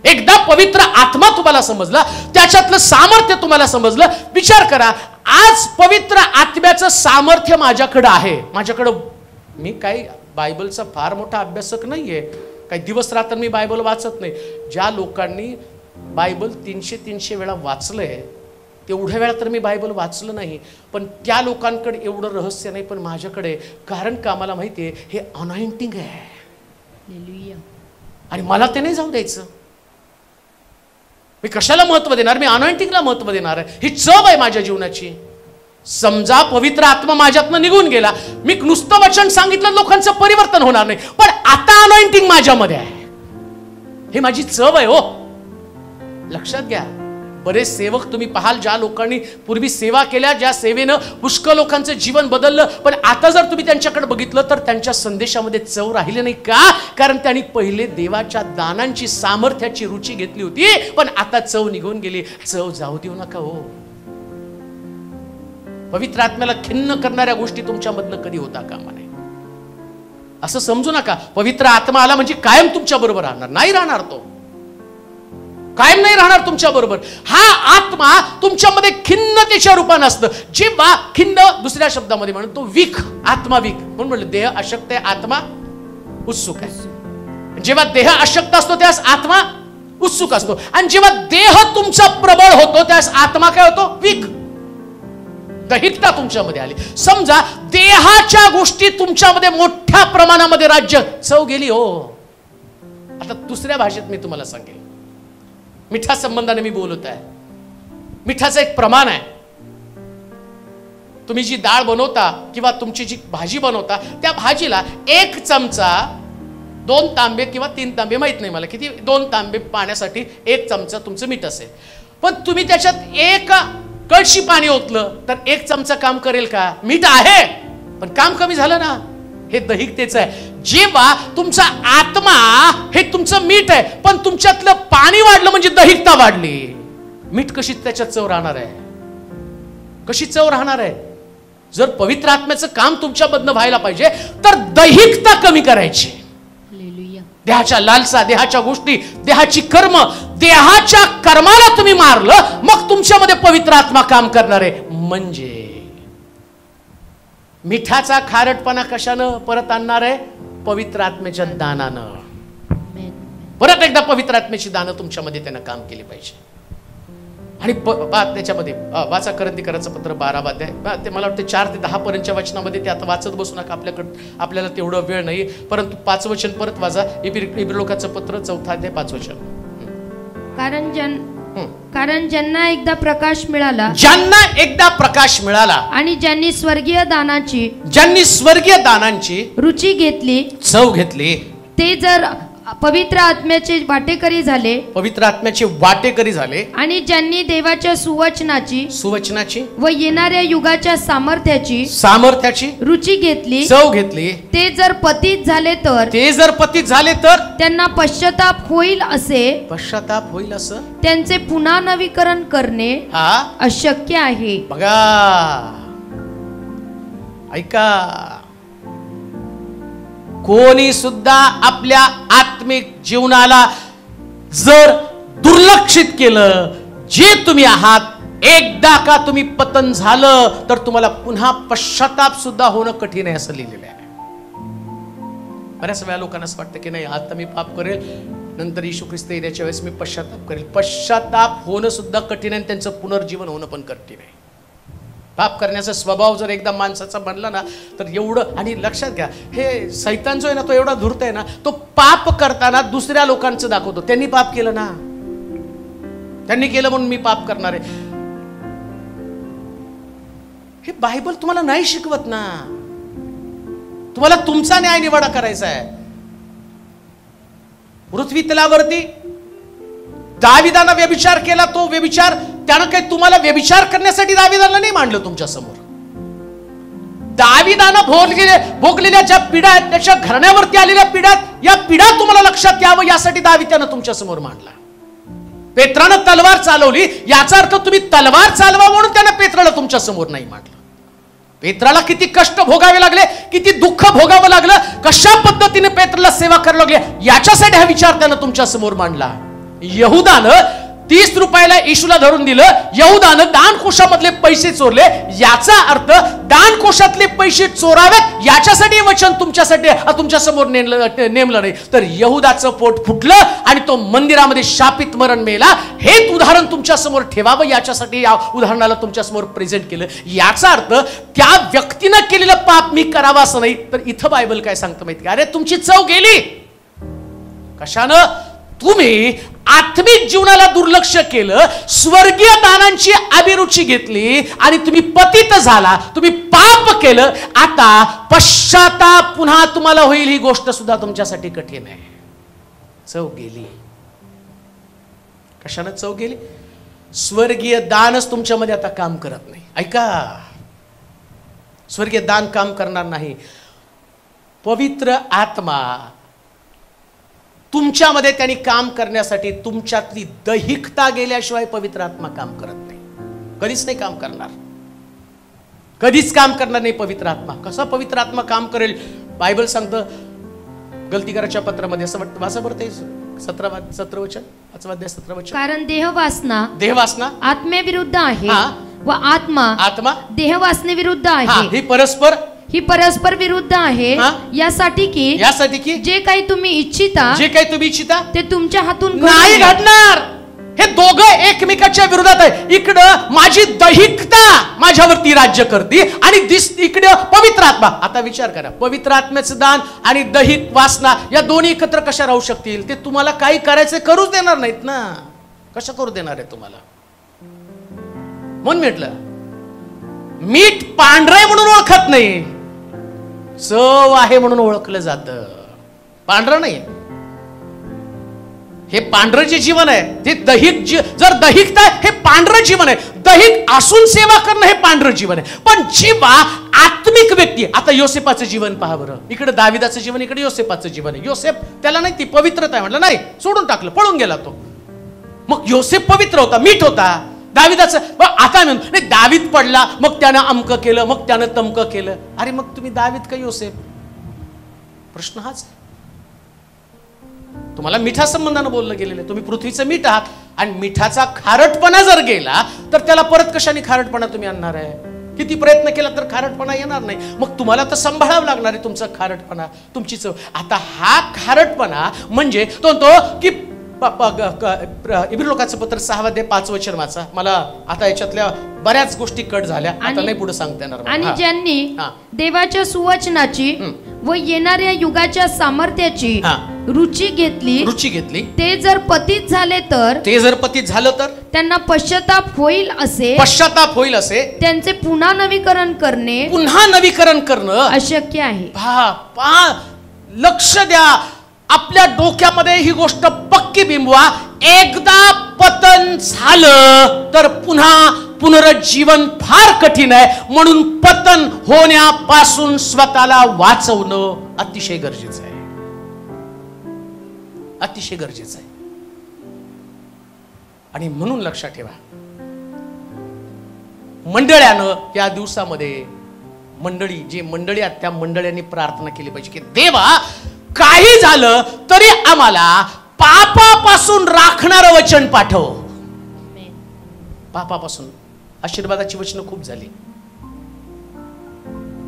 एकदा पवित्र आत्मा तुम्हाला समजला, त्याच्यातलं सामर्थ्य तुम्हाला समजलं. विचार करा, आज पवित्र आत्म्याचं सामर्थ्य माझ्याकडे आहे. माझ्याकडं मी काही बायबलचा फार मोठा अभ्यासक नाहीये, काही दिवस रात्र मी बायबल वाचत नाही. ज्या लोकांनी बायबल 300 वेळा वाचलंय, तेवढ्या वेळा तर मी बायबल वाचलं नाही. पण त्या लोकांकडे एवढं रहस्य नाही, पण माझ्याकडे. कारण का? मला माहिती आहे हे अनॉइंटिंग आहे आणि मला ते नाही जाऊ द्यायचं. मी कशाला महत्व देणार? मी अनॉइंटिंगला महत्व देणार आहे. ही चव आहे माझ्या जीवनाची. समजा पवित्र आत्मा माझ्यातनं निघून गेला, मी नुसतं वचन सांगितलं लोकांचं परिवर्तन होणार नाही, पण आता अनॉइंटिंग माझ्यामध्ये आहे. हे माझी चव आहे. हो, लक्षात घ्या. बरेच सेवक तुम्ही पाहाल, ज्या लोकांनी पूर्वी सेवा केल्या, ज्या सेवेनं पुष्कळ लोकांचं जीवन बदललं, पण आता जर तुम्ही त्यांच्याकडे बघितलं तर त्यांच्या संदेशामध्ये चव राहिली नाही. का? कारण त्यांनी पहिले देवाच्या दानांची, सामर्थ्याची रुची घेतली होती, पण आता चव निघून गेली. चव जाऊ देऊ नका. हो, पवित्र आत्म्याला खिन्न करणाऱ्या गोष्टी तुमच्यामधनं कधी होता कामा नये. असं समजू नका पवित्र आत्मा आला म्हणजे कायम तुमच्या बरोबर राहणार. नाही राहणार. तो कायम नाही राहणार तुमच्या बरोबर. हा आत्मा तुमच्यामध्ये खिन्नतेच्या रूपानं असतं. जेव्हा खिन्न, दुसऱ्या शब्दामध्ये म्हणतो वीक, आत्मा वीक. म्हणून म्हणलं देह अशक्त आहे, आत्मा उत्सुक आहे. जेव्हा देह अशक्त असतो त्यास आत्मा उत्सुक असतो, आणि जेव्हा देह तुमचा प्रबळ होतो त्यास आत्मा काय होतो? वीक. दहिकता तुमच्यामध्ये आली. समजा देहाच्या गोष्टी तुमच्यामध्ये मोठ्या प्रमाणामध्ये राज्य, चव गेली. हो, आता दुसऱ्या भाषेत मी तुम्हाला सांगेन. मिठा संबंधाने मी बोलत आहे. मिठाचं एक प्रमाण आहे. तुम्ही जी डाळ बनवता किंवा तुमची जी भाजी बनवता, त्या भाजीला 1 चमचा, 2 तांबे किंवा 3 तांबे, माहित नाही मला किती, 2 तांबे पाण्यासाठी 1 चमचा तुमचं मीठ असेल. पण तुम्ही त्याच्यात 1 कळशी पाणी ओतलं तर 1 चमचा काम करेल का? मीठ आहे पण काम कमी झालं ना. हे दहिकतेचं आहे. जेव्हा तुमचा आत्मा हे तुमचं मीठ आहे, पण तुमच्यातलं पाणी वाढलं म्हणजे दहिकता वाढली. मीठ कशी त्याच्यात चव राहणार आहे? कशी चव राहणार आहे? जर पवित्र आत्म्याचं काम तुमच्यामधनं व्हायला पाहिजे तर दहिकता कमी करायची. देहाच्या लालसा, देहाच्या गोष्टी, देहाची कर्म, देहाच्या कर्माला तुम्ही मारलं, मग तुमच्यामध्ये पवित्र आत्मा काम करणार आहे. म्हणजे मिठाचा खारटपणा कशानं परत आणणार आहे? पवित्र आत्म्याच्या दानानं. परत एकदा पवित्र आत्म्याची दानं तुमच्यामध्ये त्यानं काम केली पाहिजे. आणि त्याच्यामध्ये वाचा करंदीकराचं पत्र 12 अध्याय, ते मला वाटतं 4 ते 10 पर्यंतच्या वचनामध्ये ते आता वाचत बसू नका, आपल्याला तेवढं वेळ नाही. परंतु 5 वचन परत वाचा. इब्रिलोकाचं पत्र 4 अध्याय 5 वचन. कारण ज्यांना एकदा प्रकाश मिळाला, आणि ज्यांनी स्वर्गीय दानांची रुची घेतली, चव घेतली, ते जर पवित्र आत्म्याचे वाटेकरी झाले, पवित्र आत्म्याचे वाटेकरी झाले, आणि ज्यांनी देवाच्या सुवचनाची व येणाऱ्या युगाच्या सामर्थ्याची रुची घेतली, चव घेतली, ते जर पतित झाले तर त्यांना पश्चाताप होईल असं त्यांचे पुन्हा नवीकरण करणे अशक्य आहे. बघा, ऐका, कोणी सुद्धा आपल्या आत्मिक जीवनाला जर दुर्लक्षित केलं, जे तुम्ही आहात, एकदा का तुम्ही पतन झालं तर तुम्हाला पुन्हा पश्चाताप सुद्धा होणं कठीण आहे असं लिहिलेलं आहे. बऱ्याच वेळा लोकांना असं वाटतं की नाही, आता मी पाप करेल, नंतर येशू ख्रिस्त येण्याच्या वेळेस मी पश्चाताप करेल. पश्चाताप होणं सुद्धा कठीण आहे, त्यांचं पुनर्जीवन होणं पण कठीण आहे. पाप करण्याचा स्वभाव जर एकदा माणसाचा बनला ना तर एवढं, आणि लक्षात घ्या, हे सैतान जो आहे ना तो एवढा धूर्त आहे ना, तो पाप करताना दुसऱ्या लोकांचं दाखवतो. त्यांनी पाप केलं ना, त्यांनी केलं म्हणून मी पाप करणार आहे. हे बायबल तुम्हाला नाही शिकवत ना. तुम्हाला तुमचा न्याय निवाडा करायचा आहे. पृथ्वी तलावरती दाविदानं व्यभिचार केला, तो व्यभिचार, त्यानं काही तुम्हाला व्यभिचार करण्यासाठी दाविदाला नाही मांडलं तुमच्या समोर. दाविदानं भोगलेल्या ज्या पीडा आहेत, त्याच्या घराण्यावरती आलेल्या पीडा, या पीडा तुम्हाला लक्षात यावं यासाठी दाविदानं तुमच्या समोर मांडला. पेत्रानं तलवार चालवली, याचा अर्थ तुम्ही तलवार चालवा म्हणून त्यानं पेत्राला तुमच्या समोर नाही मांडलं. पेत्राला किती कष्ट भोगावे लागले, किती दुःख भोगावं लागलं, कशा पद्धतीने पेत्राला सेवा करायला लागली, याच्यासाठी हा विचार त्यानं तुमच्या समोर मांडला. यहुदानं 30 रुपयाला येशूला धरून दिलं, यहुदानं दानकोशामधले पैसे चोरले, याचा अर्थ दानकोशातले पैसे चोरावेत याच्यासाठी वचन तुमच्यासाठी तुमच्या समोर नेमलं नाही, तर यहुदाचं पोट फुटलं आणि तो मंदिरामध्ये शापित मरण मेला. हेच उदाहरण तुमच्या समोर ठेवावं याच्यासाठी या उदाहरणाला तुमच्या समोर प्रेझेंट केलं. याचा अर्थ त्या व्यक्तीनं केलेलं पाप मी करावं असं नाही. तर इथं बायबल काय सांगतं माहिती का? अरे तुमची चव गेली कशानं? तुम्ही आत्मिक जीवनाला दुर्लक्ष केलं, स्वर्गीय दानांची अभिरुची घेतली आणि तुम्ही पतित झाला, तुम्ही पाप केलं. आता पश्चाताप पुन्हा तुम्हाला होईल ही गोष्ट सुद्धा तुमच्यासाठी कठीण आहे. चव गेली. कशानं चव गेली? स्वर्गीय दानच तुमच्यामध्ये आता काम करत नाही. ऐका, स्वर्गीय दान काम करणार नाही. पवित्र आत्मा तुमच्यामध्ये त्यांनी काम करण्यासाठी तुमच्यातली दैहिकता गेल्याशिवाय पवित्र आत्मा काम करत नाही. कधीच नाही काम करणार, कधीच काम करणार नाही पवित्र आत्मा. कसा पवित्र आत्मा काम करेल? बायबल सांगतं गलतीकाराच्या पत्रामध्ये, असं वाटतं वाचा बरं ते 17 वचन, 17 वचन. कारण देहवासना आत्म्याविरुद्ध आहे व आत्मा देहवासनेविरुद्ध आहे. ही परस्पर विरुद्ध आहे. यासाठी की जे काही तुम्ही इच्छिता ते तुमच्या हातून नाही घडणार. हे दोघं एकमेकाच्या विरोधात आहे. इकडं माझी दैहिकता माझ्यावरती राज्य करते आणि इकडे पवित्र आत्मा. आता विचार करा, पवित्र आत्म्याचं दान आणि दैहिक वासना या दोन्ही एकत्र कशा राहू शकतील? ते तुम्हाला काही करायचं करूच देणार नाहीत ना. कशा करू देणार आहे तुम्हाला? म्हणून म्हटलं, मीठ पांढरे म्हणून ओळखत नाही, चव आहे म्हणून ओळखलं जातं. पांढरं नाही, हे पांढरं जे जीवन आहे ते दैहिक, जर दैहिकता हे पांढरं जीवन आहे, दैहिक असून सेवा करणं हे पांढरं जीवन आहे. पण जेव्हा आत्मिक व्यक्ती, आता योसेफाचं जीवन पहा बरं, इकडे दाविदाचं जीवन, इकडे योसेफाचं जीवन आहे. योसेफ, त्याला नाही ती पवित्रता म्हटलं, नाही, सोडून टाकलं, पळून गेला तो. मग योसेफ पवित्र होता, मीठ होता. दाविदाचं आता नाही, दावीद पडला, मग त्यानं अमकं केलं, मग त्यानं तमकं केलं. अरे मग तुम्ही दावीद का योसेफ? प्रश्न हाच. तुम्हाला मिठा संबंधानं बोललं गेलेलं आहे. तुम्ही पृथ्वीचं मीठ आहात आणि मिठाचा खारटपणा जर गेला तर त्याला परत कशाने खारटपणा तुम्ही आणणार आहे? किती प्रयत्न केला तर खारटपणा येणार नाही. मग तुम्हाला तर सांभाळावं लागणार आहे तुमचा खारटपणा, तुमची चव. आता हा खारटपणा म्हणजे तो की इब्री लोकांचं पत्र 6 अध्याय 5 वचन वाचा. मला आता याच्यातल्या बऱ्याच गोष्टी कट झाल्या, आता नाही पुढे सांगता येणार. आणि ज्यांनी देवाच्या सुवचनाची व येणाऱ्या युगाच्या सामर्थ्याची रुची घेतली ते जर पतित झाले तर त्यांना पश्चाताप होईल असे त्यांचे पुन्हा नवीकरण करणं अशक्य आहे. लक्ष द्या, आपल्या डोक्यामध्ये ही गोष्ट पक्की बिंबवा, एकदा पतन झालं तर पुन्हा पुनरुज्जीवन फार कठीण आहे. म्हणून पतन होण्यापासून स्वतःला वाचवणं अतिशय गरजेचं आहे, अतिशय गरजेचं आहे. आणि म्हणून लक्षात ठेवा, मंडळानं या दिवसामध्ये जी मंडळी आहेत त्या मंडळांनी प्रार्थना केली पाहिजे की देवा, काही झालं तरी आम्हाला पापापासून राखणारं वचन पाठव. पापापासून आशीर्वादाची वचनं खूप झाली.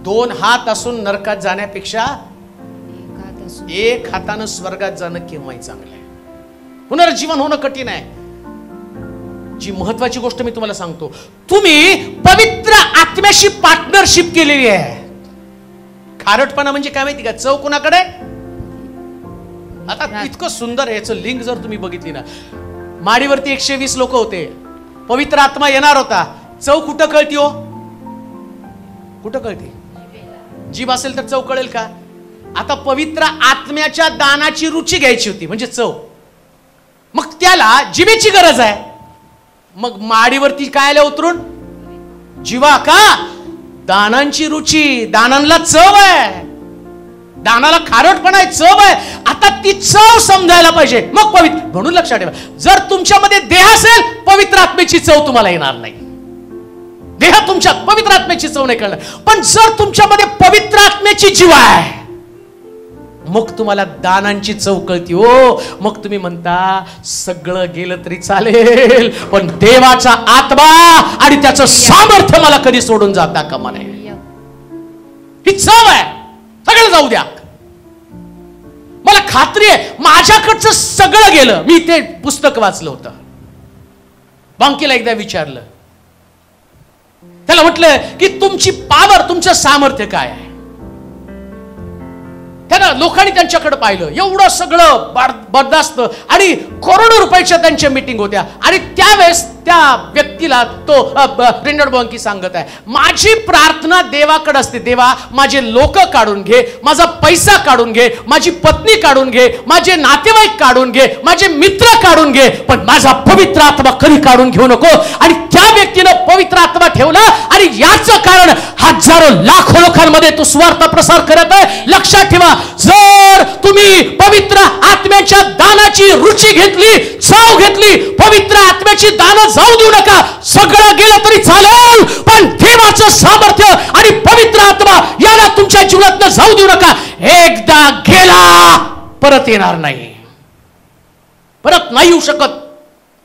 2 हात असून नरकात जाण्यापेक्षा 1 हातानं स्वर्गात जाणं केव्हाही चांगलं आहे. पुनर्जीवन होणं कठीण आहे. जी महत्वाची गोष्ट मी तुम्हाला सांगतो, तुम्ही पवित्र आत्म्याशी पार्टनरशिप केलेली आहे. खारटपणा म्हणजे काय माहिती का? चव कोणाकडे? आता इतकं सुंदर याचं लिंक जर तुम्ही बघितली ना, माडीवरती 120 लोक होते, पवित्र आत्मा येणार होता. चव कुठं कळती हो? कुठं कळते? जीभ असेल तर चव कळेल का? आता पवित्र आत्म्याच्या दानाची रुची घ्यायची होती, म्हणजे चव. मग त्याला जिभेची गरज आहे. मग माडीवरती काय आलं उतरून? जीवा का? दानांची रुची, दानांना चव आहे, दानाला खारटपणा आहे, चव आहे. आता ती चव समजायला पाहिजे, मग पवित्र. म्हणून लक्षात ठेवा, जर तुमच्यामध्ये देह असेल, पवित्र आत्म्याची चव तुम्हाला येणार नाही. देह तुमच्यात, पवित्र आत्म्याची चव नाही कळणार. पण जर तुमच्यामध्ये पवित्र आत्म्याची जीव आहे, मग तुम्हाला दानांची चव कळती हो. मग तुम्ही म्हणता सगळं गेलं तरी चालेल, पण देवाचा आत्मा आणि त्याचं सामर्थ्य मला कधी सोडून जाता कामा नये. ही चव आहे, सगळं जाऊ द्या. मला खात्री आहे माझ्याकडचं सगळं गेलं. मी ते पुस्तक वाचलं होतं. बांकीला एकदा विचारलं, त्याला म्हटलं की तुमची पावर, तुमचं सामर्थ्य काय आहे? त्यानं लोकांनी त्यांच्याकडे पाहिलं, एवढं सगळं बर्दास्त, आणि करोडो रुपयाच्या त्यांच्या मीटिंग होत्या. आणि त्यावेळेस त्या व्यक्तीला तो रेनॉल्ड बॉंकी सांगत आहे, माझी प्रार्थना देवाकडे असते, देवा माझे लोक काढून घे, माझा पैसा काढून घे, माझी पत्नी काढून घे, माझे नातेवाईक काढून घे, माझे मित्र काढून घे, पण माझा पवित्र आत्मा कधी काढून घेऊ नको. आणि त्या व्यक्तीनं पवित्र आत्मा ठेवला, आणि याचं कारण हजारो लाखो लोकांमध्ये तो स्वार्थ प्रसार करत आहे. लक्षात ठेवा, जर तुम्ही पवित्र आत्म्याच्या दानाची रुची घेतली, चव घेतली, पवित्र आत्म्याची दानं जाऊ देऊ नका. सगळं गेलं तरी चालेल, पण देवाचं सामर्थ्य आणि पवित्र आत्मा याला तुमच्या जीवनात जाऊ देऊ नका. एकदा गेला परत येणार नाही, परत नाही येऊ शकत.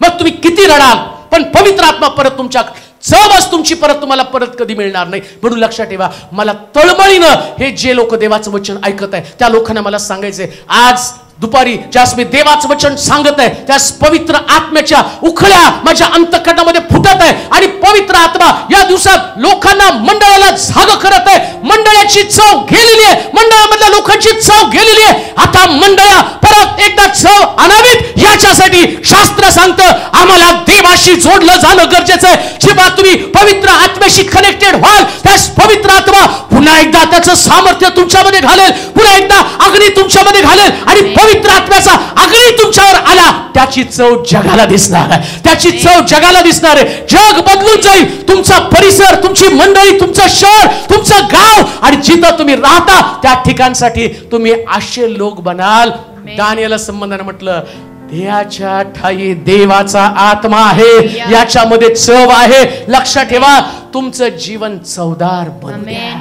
मग तुम्ही किती रडाल, पण पवित्र आत्मा परत तुमच्या चवच तुमची परत तुम्हाला परत कधी मिळणार नाही. म्हणून लक्षात ठेवा, मला तळमळीनं हे जे लोक देवाचं वचन ऐकत आहे त्या लोकांना मला सांगायचंय, आज दुपारी ज्यास मी देवाचं वचन सांगत आहे त्यास पवित्र आत्म्याच्या उखळ्या माझ्या अंतःकरणामध्ये फुटत आहे. आणि पवित्र आत्मा या दिवसात लोकांना, मंडळाला जाग करत आहे. मंडळाची चव गेलेली आहे, मंडळामधल्या लोकांची चव गेलेली आहे. आता मंडळा परत एकदा चव आणावीत याच्यासाठी शास्त्र सांगतं आम्हाला देवाशी जोडलं जाणं गरजेचं आहे. जेव्हा तुम्ही पवित्र आत्म्याशी कनेक्टेड व्हाल, त्यास पवित्र आत्मा पुन्हा एकदा त्याचं सामर्थ्य तुमच्यामध्ये घालेल, पुन्हा एकदा अग्नी तुमच्यामध्ये घालेल. आणि पवित्र आत्म्याचा अग्नी तुमच्यावर आला, त्याची चव जगाला दिसणार आहे, त्याची चव जगाला दिसणार आहे. जग बदलून जाईल. तुमचा परिसर, तुमची मंडळी, तुमचं शहर, तुमचं गाव, आणि जिथं तुम्ही राहता त्या ठिकाणसाठी तुम्ही असे लोक बनाल. दानिएलला संबंधाने म्हटलं, देवाच्या ठाई देवाचा आत्मा आहे, याच्यामध्ये चव आहे. लक्षात ठेवा, तुमचं जीवन चवदार बनू द्या.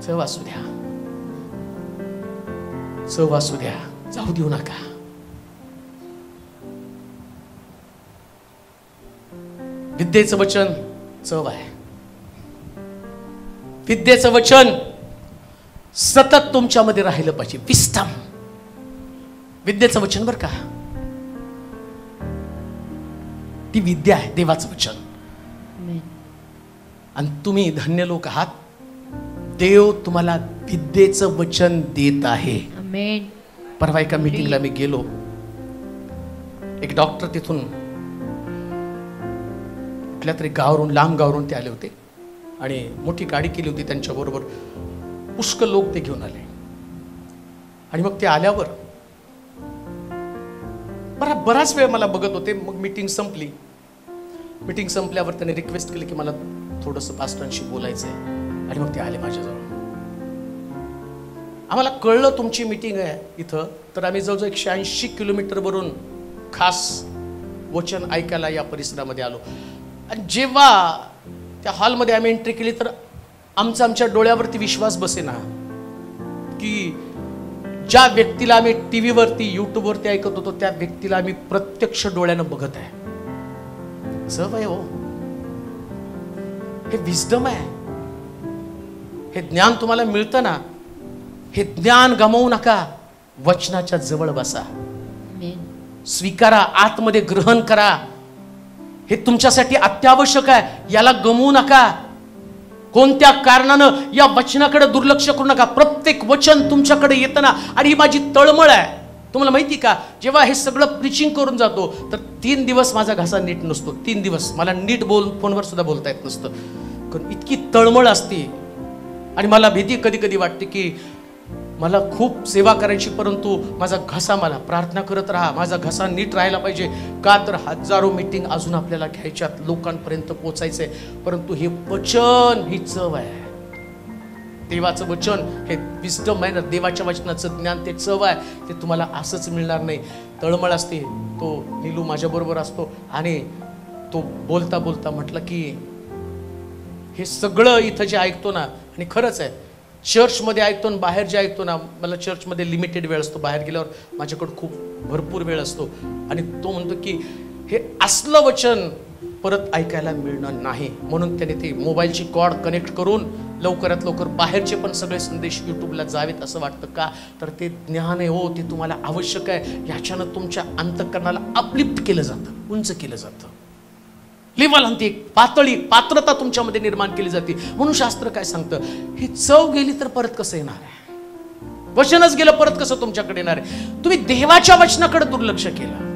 चव असू द्या, चव असू द्या, जाऊ देऊ नका. विद्येचं वचन चव आहे. विद्येचं वचन सतत तुमच्यामध्ये राहिलं पाहिजे. विस्डम, विद्येचं वचन बर का, ती विद्या आहे, देवाचं वचन. आणि तुम्ही धन्य लोक आहात, देव तुम्हाला विद्येचं वचन देत आहे. परवा एका मीटिंगला मी गेलो, एक डॉक्टर तिथून कुठल्या तरी गावावरून, लांब गावावरून ते आले होते, आणि मोठी गाडी केली होती त्यांच्याबरोबर, पुष्कळ लोक ते घेऊन आले. आणि मग ते आल्यावर बराच वेळ मला बघत होते. मग मीटिंग संपली. मीटिंग संपल्यावर त्याने रिक्वेस्ट केली की मला थोडंसं पास्टरांशी बोलायचं आहे. आणि मग ते आले माझ्याजवळ. आम्हाला कळलं तुमची मीटिंग आहे इथं, तर आम्ही जवळजवळ 180 किलोमीटरवरून खास वचन ऐकायला या परिसरामध्ये आलो. आणि जेव्हा त्या हॉलमध्ये आम्ही एंट्री केली तर आमच्या डोळ्यावरती विश्वास बसेना की ज्या व्यक्तीला आम्ही टीव्हीवरती युट्यूबवरती ऐकत होतो त्या व्यक्तीला आम्ही प्रत्यक्ष डोळ्यानं बघत आहे. सब आहे हो, हे विस्डम आहे. हे ज्ञान तुम्हाला मिळतं ना, हे ज्ञान गमावू नका. वचनाच्या जवळ बसा, स्वीकारा, आतमध्ये ग्रहण करा. हे तुमच्यासाठी अत्यावश्यक आहे. याला गमवू नका. कोणत्या कारणानं या वचनाकडे दुर्लक्ष करू नका. प्रत्येक वचन तुमच्याकडे येतं ना. आणि ही माझी तळमळ आहे. तुम्हाला माहिती का, जेव्हा हे सगळं प्रीचिंग करून जातो तर 3 दिवस माझा घासा नीट नसतो. 3 दिवस मला नीट फोनवर सुद्धा बोलता येत नसतं, कारण इतकी तळमळ असते. आणि मला भीती कधी कधी वाटते की मला खूप सेवा करायची, परंतु माझा घसा, मला प्रार्थना करत राहा माझा घसा नीट राहायला पाहिजे. का तर हजारो मीटिंग अजून आपल्याला घ्यायच्यात, लोकांपर्यंत पोचायचंय. परंतु हे वचन ही चव आहे. देवाचं वचन हे विस्डम आहे ना, देवाच्या वचनाचं ज्ञान ते चव आहे. ते तुम्हाला असंच मिळणार नाही. तळमळ असते. तो नीलू माझ्याबरोबर असतो आणि तो बोलता बोलता म्हटलं की हे सगळं इथं जे ऐकतो ना, आणि खरंच आहे, चर्चमध्ये ऐकतो आणि बाहेर जे ऐकतो ना, मला चर्चमध्ये लिमिटेड वेळ असतो, बाहेर गेल्यावर माझ्याकडं खूप भरपूर वेळ असतो. आणि तो म्हणतो की हे असलं वचन परत ऐकायला मिळणार नाही. म्हणून त्याने ते मोबाईलची कॉर्ड कनेक्ट करून लवकरात लवकर बाहेरचे पण सगळे संदेश यूट्यूबला जावेत असं वाटतं. का तर ते ज्ञान आहे हो, ते तुम्हाला आवश्यक आहे. ह्याच्यानं तुमच्या अंतःकरणाला अपलिफ्ट केलं जातं, उंच केलं जातं. लेवल आणते, पात्रता तुमच्यामध्ये निर्माण केली जाते. म्हणून शास्त्र काय सांगतं, ही चव गेली तर परत कसं येणार आहे? वचनच गेलं परत कसं तुमच्याकडे येणार आहे? तुम्ही देवाच्या वचनाकडे दुर्लक्ष केलं.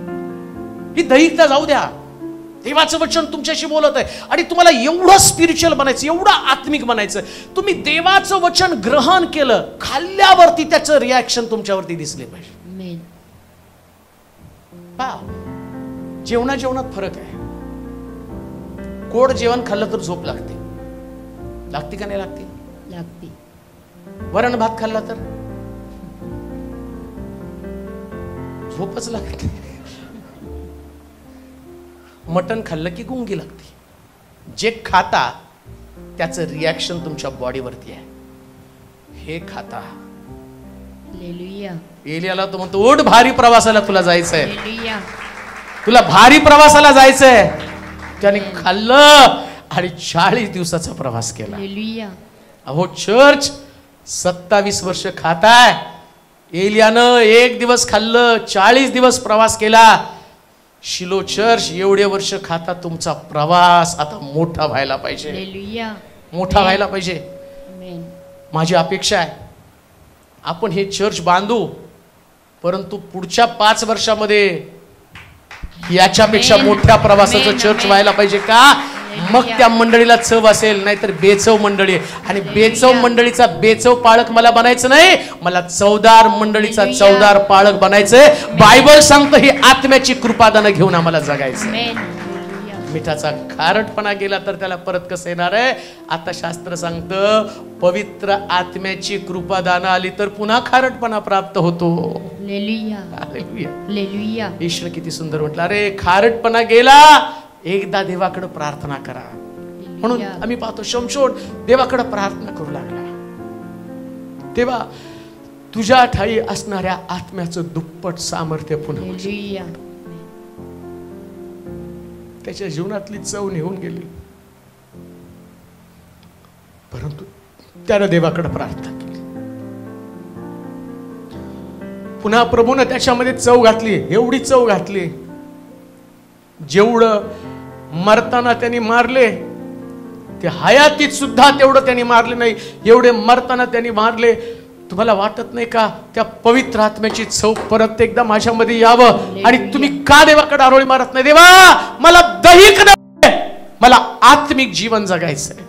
ही दैहिकता जाऊ द्या. देवाचं वचन तुमच्याशी बोलत आहे आणि तुम्हाला एवढं स्पिरिच्युअल बनायचं, एवढं आत्मिक बनायचं. तुम्ही देवाचं वचन ग्रहण केलं, खाल्ल्यावरती त्याचं रिॲक्शन तुमच्यावरती दिसले पाहिजे. जेवणात फरक आहे. गोड जेवण खाल्लं तर झोप लागते. लागते का नाही लागते? लागते. वरण भात खाल्ला तर झोपच लागते. मटण खाल्लं की गुंगी लागते. जे खाता त्याचं रिॲक्शन तुमच्या बॉडीवरती आहे. हे खाता. एलियाला तो म्हणतो, ओढ भारी प्रवासाला तुला जायचंय, तुला भारी प्रवासाला जायचंय. त्याने खाल्लं आणि 40 दिवसाचा प्रवास केला. अहो चर्च 27 वर्ष खाताय. एलियानं 1 दिवस खाल्लं, 40 दिवस प्रवास केला. शिलो चर्च एवढे वर्ष खाता, तुमचा प्रवास आता मोठा व्हायला पाहिजे, मोठा व्हायला पाहिजे. माझी अपेक्षा आहे आपण हे चर्च बांधू, परंतु पुढच्या 5 वर्षामध्ये याच्यापेक्षा मोठ्या प्रवासाचं चर्च व्हायला पाहिजे. का? मग त्या मंडळीला चव असेल, नाहीतर बेचव मंडळी. आणि बेचव मंडळीचा बेचव पाळक मला बनायचं नाही, मला चवदार मंडळीचा चवदार पाळक बनायचंय. बायबल सांगतं ही आत्म्याची कृपादानं घेऊन आम्हाला जगायचं. मिठाचा खारटपणा गेला तर त्याला परत कसं येणार आहे? आता शास्त्र सांगतं पवित्र आत्म्याची कृपादानं आली तर पुन्हा खारटपणा प्राप्त होतो. ईश्वर किती सुंदर म्हटलं, अरे खारटपणा गेला, एकदा देवाकडे प्रार्थना करा. म्हणून आम्ही पाहतो शमशोन देवाकडे प्रार्थना करू लागला. तेव्हा तुझ्या ठाई असणाऱ्या आत्म्याचं दुप्पट सामर्थ्य पुन्हा त्याच्या जीवनातली चव निघून गेली. परंतु त्यानं देवाकडे प्रार्थना केली. पुन्हा प्रभूनं त्याच्यामध्ये चव घातली, एवढी चव घातली जेवढं मरताना त्यांनी मारले ते हयातीत सुद्धा तेवढं त्यांनी मारले नाही, एवढे मरताना त्यांनी मारले. तुम्हाला वाटत नाही का त्या पवित्र आत्म्याची चव परत एकदा माझ्यामध्ये यावं? आणि तुम्ही का देवाकडे आरोळी मारत नाही? देवा मला दैहिक नाही, मला आत्मिक जीवन जगायचंय.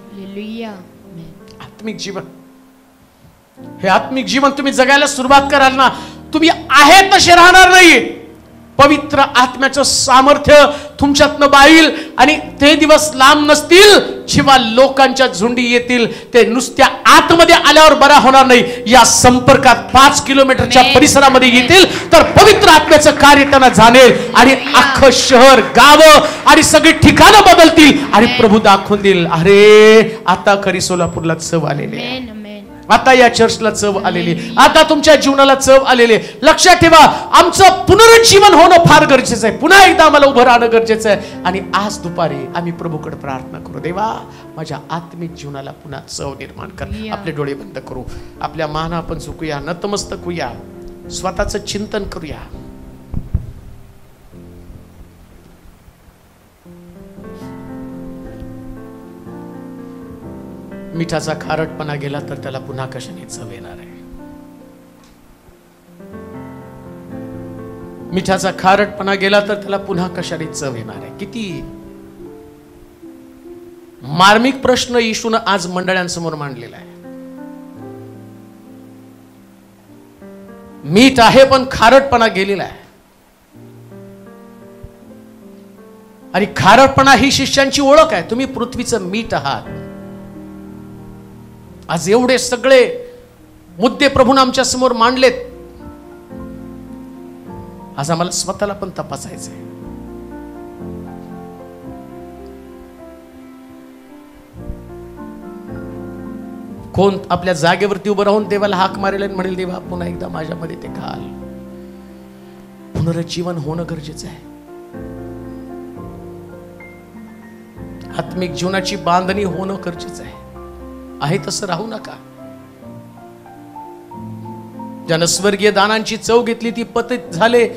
आत्मिक जीवन. हे आत्मिक जीवन तुम्ही जगायला सुरुवात कराल ना, तुम्ही आहे तसे राहणार नाही. पवित्र आत्म्याचं सामर्थ्य तुमच्यातनं बाईल आणि ते दिवस लांब नसतील जेव्हा लोकांच्या झुंडी येतील. ते नुसत्या आतमध्ये आल्यावर बरा होणार नाही, या संपर्कात 5 किलोमीटरच्या परिसरामध्ये येतील तर पवित्र आत्म्याचं कार्य त्यांना जाणेल आणि अख्खं शहर, गावं आणि सगळी ठिकाणं बदलतील आणि प्रभू दाखवून देईल, अरे आता खरी सोलापूरला चव आलेली आहे, आता या चर्चला चव आलेली, आता तुमच्या जीवनाला चव आलेली. लक्षात ठेवा, आमचं पुनरुज्जीवन होणं फार गरजेचं आहे. पुन्हा एकदा आम्हाला उभं राहणं गरजेचं आहे. आणि आज दुपारी आम्ही प्रभूकडे प्रार्थना करू, देवा माझ्या आत्मिक जीवनाला पुन्हा चव निर्माण कर. आपले डोळे बंद करू, आपल्या मान आपण झुकूया, नतमस्तक होऊया, स्वतःचं चिंतन करूया. मिठाचा खारटपणा गेला तर त्याला पुन्हा कशाने चव येणार आहे? मिठाचा खारटपणा गेला तर त्याला पुन्हा कशाने चव येणार आहे? किती मार्मिक प्रश्न येशूने आज मंडळांसमोर मांडलेला आहे. मीठ आहे पण खारटपणा गेलेला आहे. आणि खारटपणा ही शिष्यांची ओळख आहे. तुम्ही पृथ्वीचं मीठ आहात. आज एवढे सगळे मुद्दे प्रभूने आमच्या समोर मांडलेत. आज आम्हाला स्वतःला पण तपासायचंय. कोण आपल्या जागेवरती उभं राहून देवाला हाक मारेल आणि म्हणेल, देवा पुन्हा एकदा माझ्यामध्ये ते घाल. पुनरुज्जीवन होणं गरजेचं आहे. आत्मिक जीवनाची बांधणी होणं गरजेचं आहे तसं राहू नका. ज्यानं स्वर्गीय दानांची चव घेतली ती पतित झाले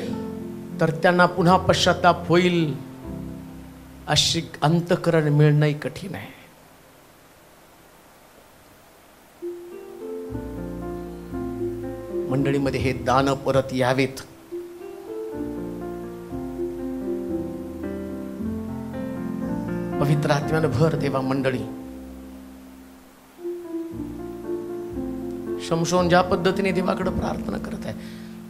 तर त्यांना पुन्हा पश्चाताप होईल. अशी अंतःकरण मिळणंही कठीण आहे. मंडळीमध्ये हे दान परत यावेत. पवित्र आत्म्यानं भर देवा. मंडळी शमशोन ज्या पद्धतीने देवाकडे प्रार्थना करत आहे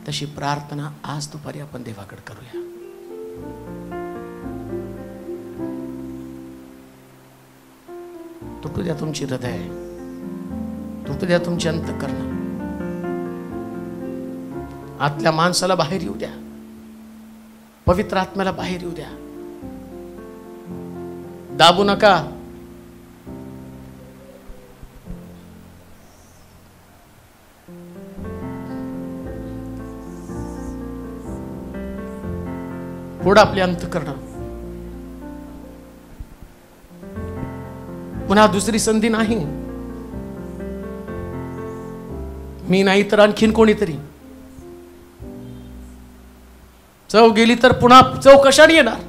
तशी प्रार्थना आज दुपारी आपण देवाकडे करूया. तुटू द्या तुमची हृदय, तुटू द्या तुमची अंतःकरण. आतल्या माणसाला बाहेर येऊ द्या, पवित्र आत्म्याला बाहेर येऊ द्या. दाबू नका. पुढं आपले अंतःकरण. पुन्हा दुसरी संधी नाही. मी नाही तर आणखीन कोणीतरी. चव गेली तर पुन्हा चव कशाने येणार?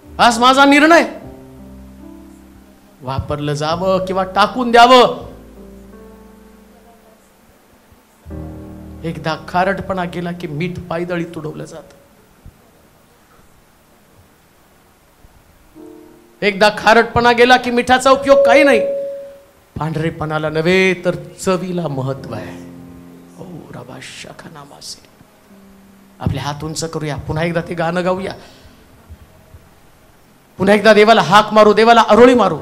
आज माझा निर्णय, वापरलं जावं किंवा टाकून द्यावं. एकदा खारटपणा गेला की मीठ पायदळी तुडवलं जात. एकदा खारटपणा गेला की मिठाचा उपयोग काही नाही. पांढरेपणाला नव्हे तर चवीला महत्व आहे. ओ रबा शाखानामासे. आपले हात उंच करूया. पुन्हा एकदा ते गाणं गाऊया. पुन्हा एकदा देवाला हाक मारू, देवाला अरोळी मारू.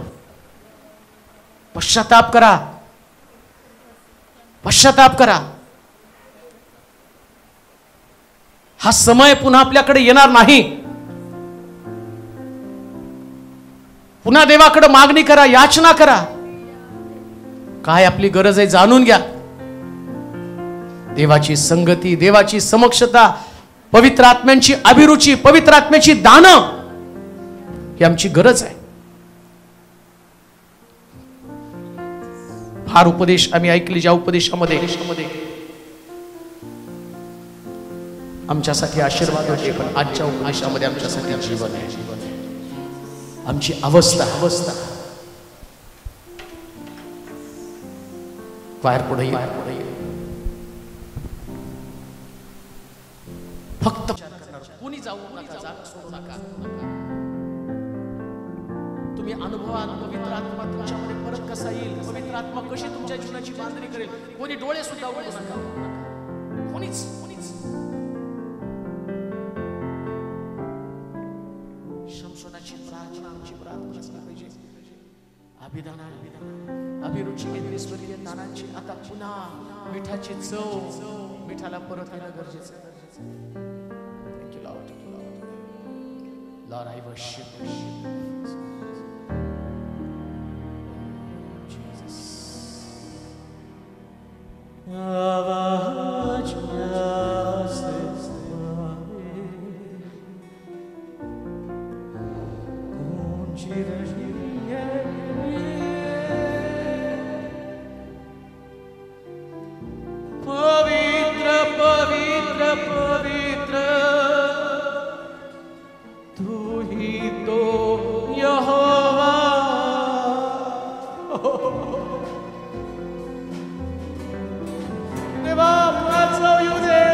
पश्चाताप करा, पश्चाताप करा. हा समय पुन्हा आपल्याकडे येणार नाही. पुन्हा देवाकडे मागणी करा, याचना करा. काय आपली गरज आहे जाणून घ्या. देवाची संगती, देवाची समक्षता, पवित्र आत्म्यांची अभिरुची, पवित्र आत्म्याची दानं ही आमची गरज आहे. फार उपदेश आम्ही ऐकले, ज्या उपदेशामध्ये आमच्यासाठी आशीर्वाद होते, पण आजच्या उपदेशामध्ये आमच्यासाठी जीवन आहे. आमची अवस्था बाहेर पुढे फक्त कोणी जाऊ नका, जागा सोडू नका. तुम्ही अनुभवाल पवित्र आत्मा तुमच्यामध्ये परत कसा येईल, पवित्र आत्मा कशी तुमच्या जीवनाची बांधणी करेल. कोणी डोळे सुद्धा उघडू नका, कोणीच. शमशोनाची प्रार्थना आमची प्रार्थना असली पाहिजे. अभिरुची केलेली स्वर्गीय दानांची आता पुन्हा मिठाची चव मिठाला परत येणं गरजेचं आहे. Thank you, Lord. Lord, I worship Jesus. पवित्र पवित्र पवित्र तू ही तो यहोवा. देवा पुन्हा येऊ दे.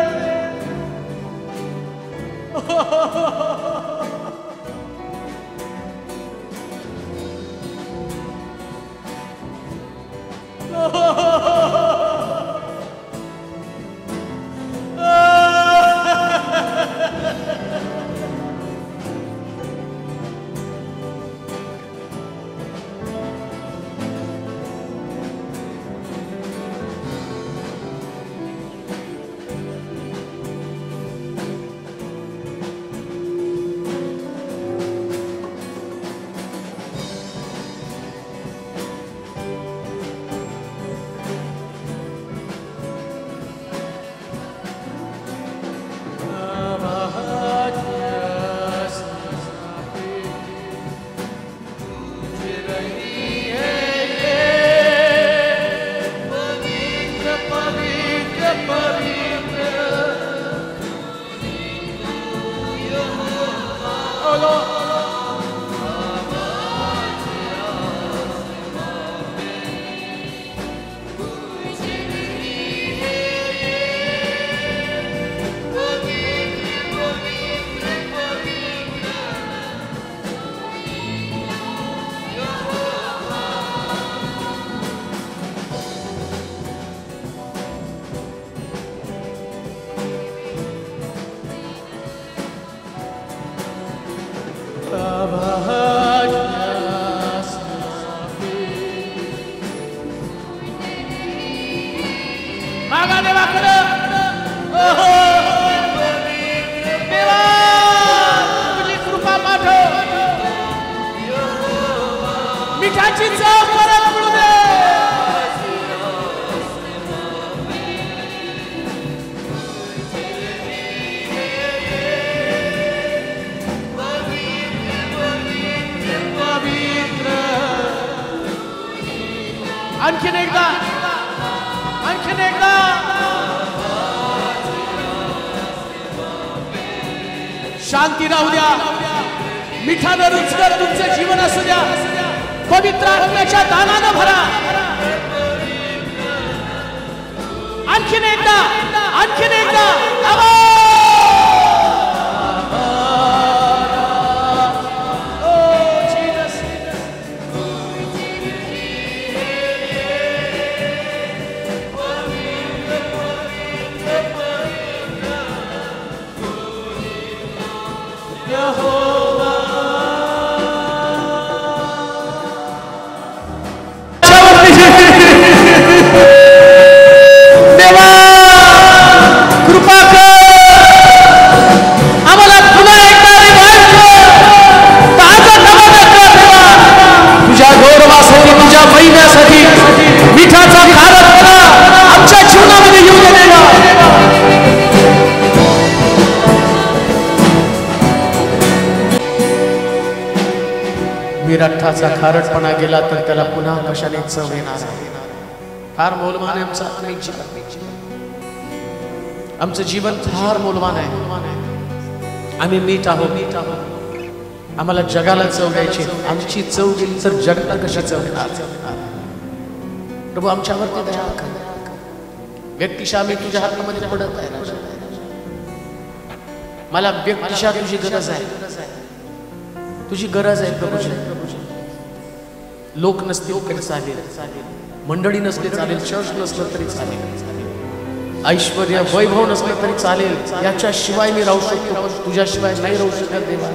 मिठाची चव परत मिळू दे. आणखीन एकदा, आणखीन एकदा. शांती राहू द्या. मिठानं रुचकर तुमचं जीवन असू द्या. पवित्र आत्म्याच्या दानानं भरा. आणखीन एकदा, आणखीन एकदा. रठ्ठाचा खारटपणा गेला तर त्याला पुन्हा कशाने चव येणार. फार मौल्यवान आहे आमचं आत्मिक जीवन. आमचं जीवन फार मौल्यवान आहे. आम्ही मीठ आहोत. आम्हाला जगाला चव द्यायची. आमची चव गेली तर जगाला कशी चव येणार. प्रभू आमच्यावरती दया कर. व्यक्तिशा आम्ही तुझ्या हातामध्ये पडत आहे. मला व्यक्तिशा तुझी गरज आहे. तुझी गरज आहे प्रभूजी. लोक नसतील तरी चालेल, मंडळी नसले चालेल, चर्च नसलं तरी चालेल, ऐश्वर्य वैभव नसलं तरी चालेल, याच्याशिवाय मी राहू शकतो, पण तुझ्याशिवाय नाही राहू शकत देवा,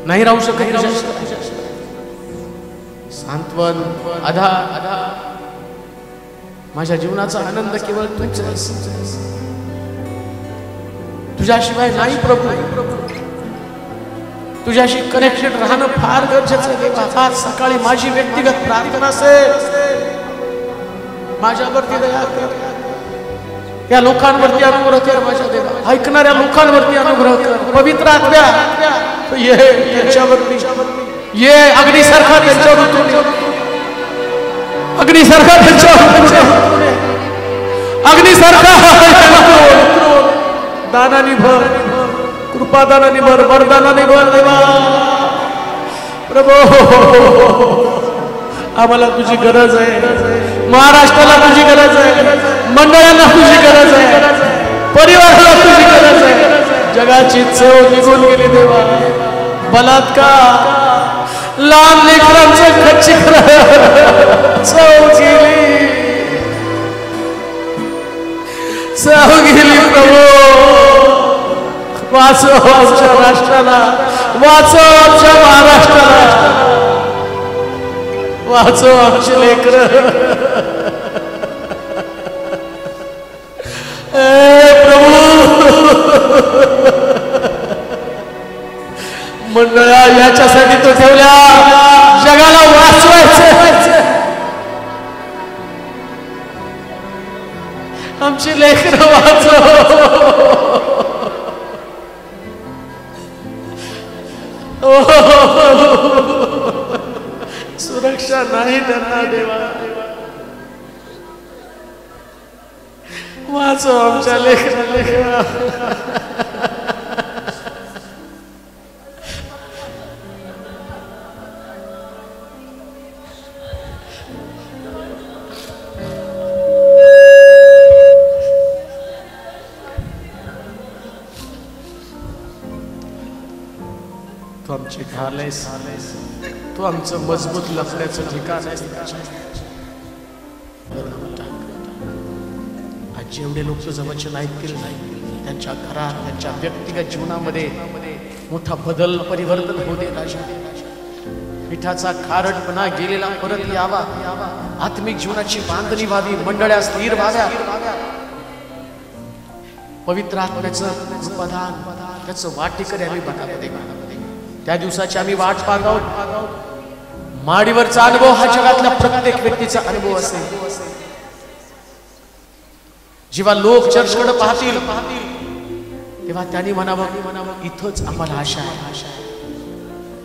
नाही राहू शकत. सांत्वन, आधार, माझ्या जीवनाचा आनंद केवळ तूच आहेस, तुझ्याशिवाय नाही प्रभू. तुझ्याशी कनेक्टेड राहणं फार गरजेचं आहे देवा. आज सकाळी माझी व्यक्तिगत प्रार्थना असेल, माझ्यावरती दया कर, या लोकांवरती अनुग्रह कर माझ्या देवा, ऐकणाऱ्या लोकांवरती अनुग्रह कर. पवित्र आत्मा ये त्यांच्यावरती, ये अग्नीसारखा त्यांच्यावर, अग्नीसारखा त्यांच्यावर, अग्नीसारखा दानानी भर, कृपादानानी भर, वरदानानी भर देवा. प्रभू आम्हाला तुझी गरज आहे, महाराष्ट्राला तुझी गरज आहे, मंडळांना तुझी गरज आहे, परिवाराला तुझी गरज आहे. जगाची चव निघून गेली देवा. बलात्कार, लहान लेकरांचं खच्चीकरण, चव गेली, चव गेली. प्रभू वाचव आमच्या राष्ट्राला, वाचव आमच्या महाराष्ट्राला, वाचव आमचे लेकर. प्रभू मंडळा याच्यासाठी तो ठेवल्या, जगाला वाचवायचं, आमची लेकर वाचव. सुरक्षा नाही त्यांना देवा, वाचव आमच्या लेकराला. तू आमची ढाल आहेस, तू आमचं मजबूत लपण्याचं ठिकाण आहे. आज जेवढे लोक तुझं वचन ऐकतील त्यांच्या घरात, त्यांच्या व्यक्तिगत जीवनामध्ये मोठा बदल, परिवर्तन होऊ दे राजा. मिठाचा खारटपणा गेलेला परत यावा, आत्मिक जीवनाची बांधणी व्हावी, मंडळ्या स्थिर व्हाव्या. पवित्र आत्म्याचं उपदान, त्याचं वाटेकरी आम्ही बनावं. त्या दिवसाची आम्ही वाट पाहत आहोत. माडीवरचा अनुभव हा जगातल्या प्रत्येक व्यक्तीचा अनुभव असेल. जेव्हा लोक चर्चकडे पाहतील तेव्हा त्यांनी म्हणावं, इथंच आम्हाला आशा आहे,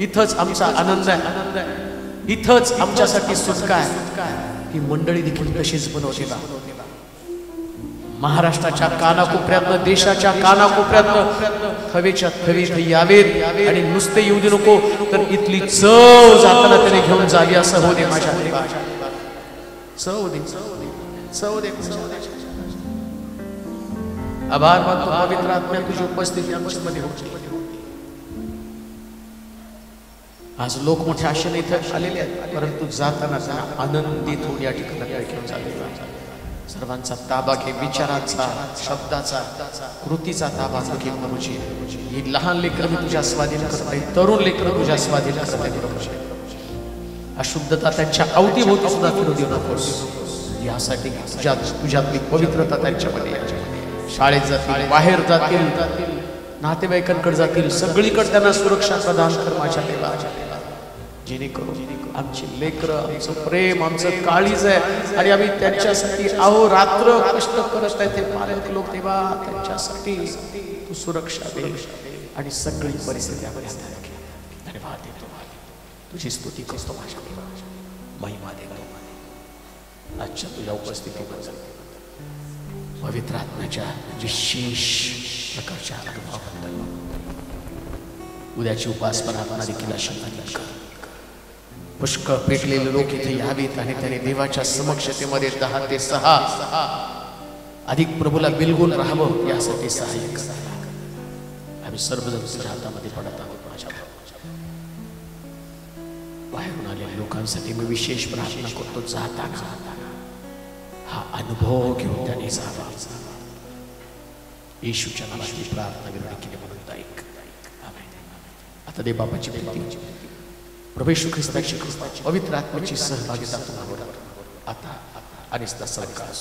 इथंच आमचा आनंद आहे, इथंच आमच्यासाठी सुटका आहे. ही मंडळी देखील तशीच बनवते. महाराष्ट्राच्या कानाकोपऱ्यातनं, देशाच्या कानाकोपऱ्यातनं थवेच्या थवी यावेत, आणि नुसते येऊ दे नको, तर इथली चव जाताना त्याने घेऊन जावी. असं होऊ दे माझ्या देवा, चव दे, चव दे. आभार मानतो पवित्र आत्म्या, तुझी उपस्थिती आमच्यामध्ये होती. आज लोक मोठ्या आशेने इथे आलेले आहेत, परंतु जाताना त्यांना आनंदित होऊन या ठिकाणी घेऊन जाते. सर्वांचा ताबा घे, विचारांचा, शब्दाचा, कृतीचा ताबा घे प्रभूजी. ही लहान लेकरं मी तुझ्या स्वाधीन करत आहे, तरुण लेकरं तुझ्या स्वाधीन करत आहे प्रभूजी. अशुद्धता त्यांच्या अवतीभोवती सुद्धा फिरू देऊ नकोस. यासाठी तुझ्यातली पवित्रता त्यांच्यामध्ये, शाळेत जातील, बाहेर जातील, नातेवाईकांकडे जातील, सगळीकडे त्यांना सुरक्षा प्रदान कर माझ्या देवा. जेणेकरून आमची लेकरं, आमचं प्रेम, आमचं काळीज आहे, आणि आम्ही त्यांच्यासाठी अहोरात्र कष्ट करत आहे. ते पालक लोक देवा, त्यांच्यासाठी तू सुरक्षा दे आणि सगळी परिस्थिती धन्यवाद देतो. तुझी स्तुती करतो माझ्या देवा, महिमा देतो आजच्या तुझ्या उपस्थितीबद्दल, पवित्र आत्म्याच्या विशेष प्रकारच्या अनुभवाबद्दल. उद्याची उपासना देखील आशीर्वादित कर. पुष्कळ पेटलेले लोक इथे यावेत आणि त्याने देवाच्या समक्षतेमध्ये 10 ते 6 अधिक प्रभूला बिलगून राहावं, यासाठी सहाय्य कर. आम्ही सर्वजण तुझ्या हातामध्ये पडत आहोत माझ्या बाहेरून आलेल्या लोकांसाठी मी विशेष प्रार्थना करतो, जाताना हा अनुभव घेऊन त्याने जावा. येशूच्या नावात ही प्रार्थना विनंती केली म्हणून ऐक. आता दे बाबाची प्रीती, प्रभू येशू ख्रिस्ताची पवित्र आत्म्याची सहभागिता तुम्हाला आता आणि सदा सदा.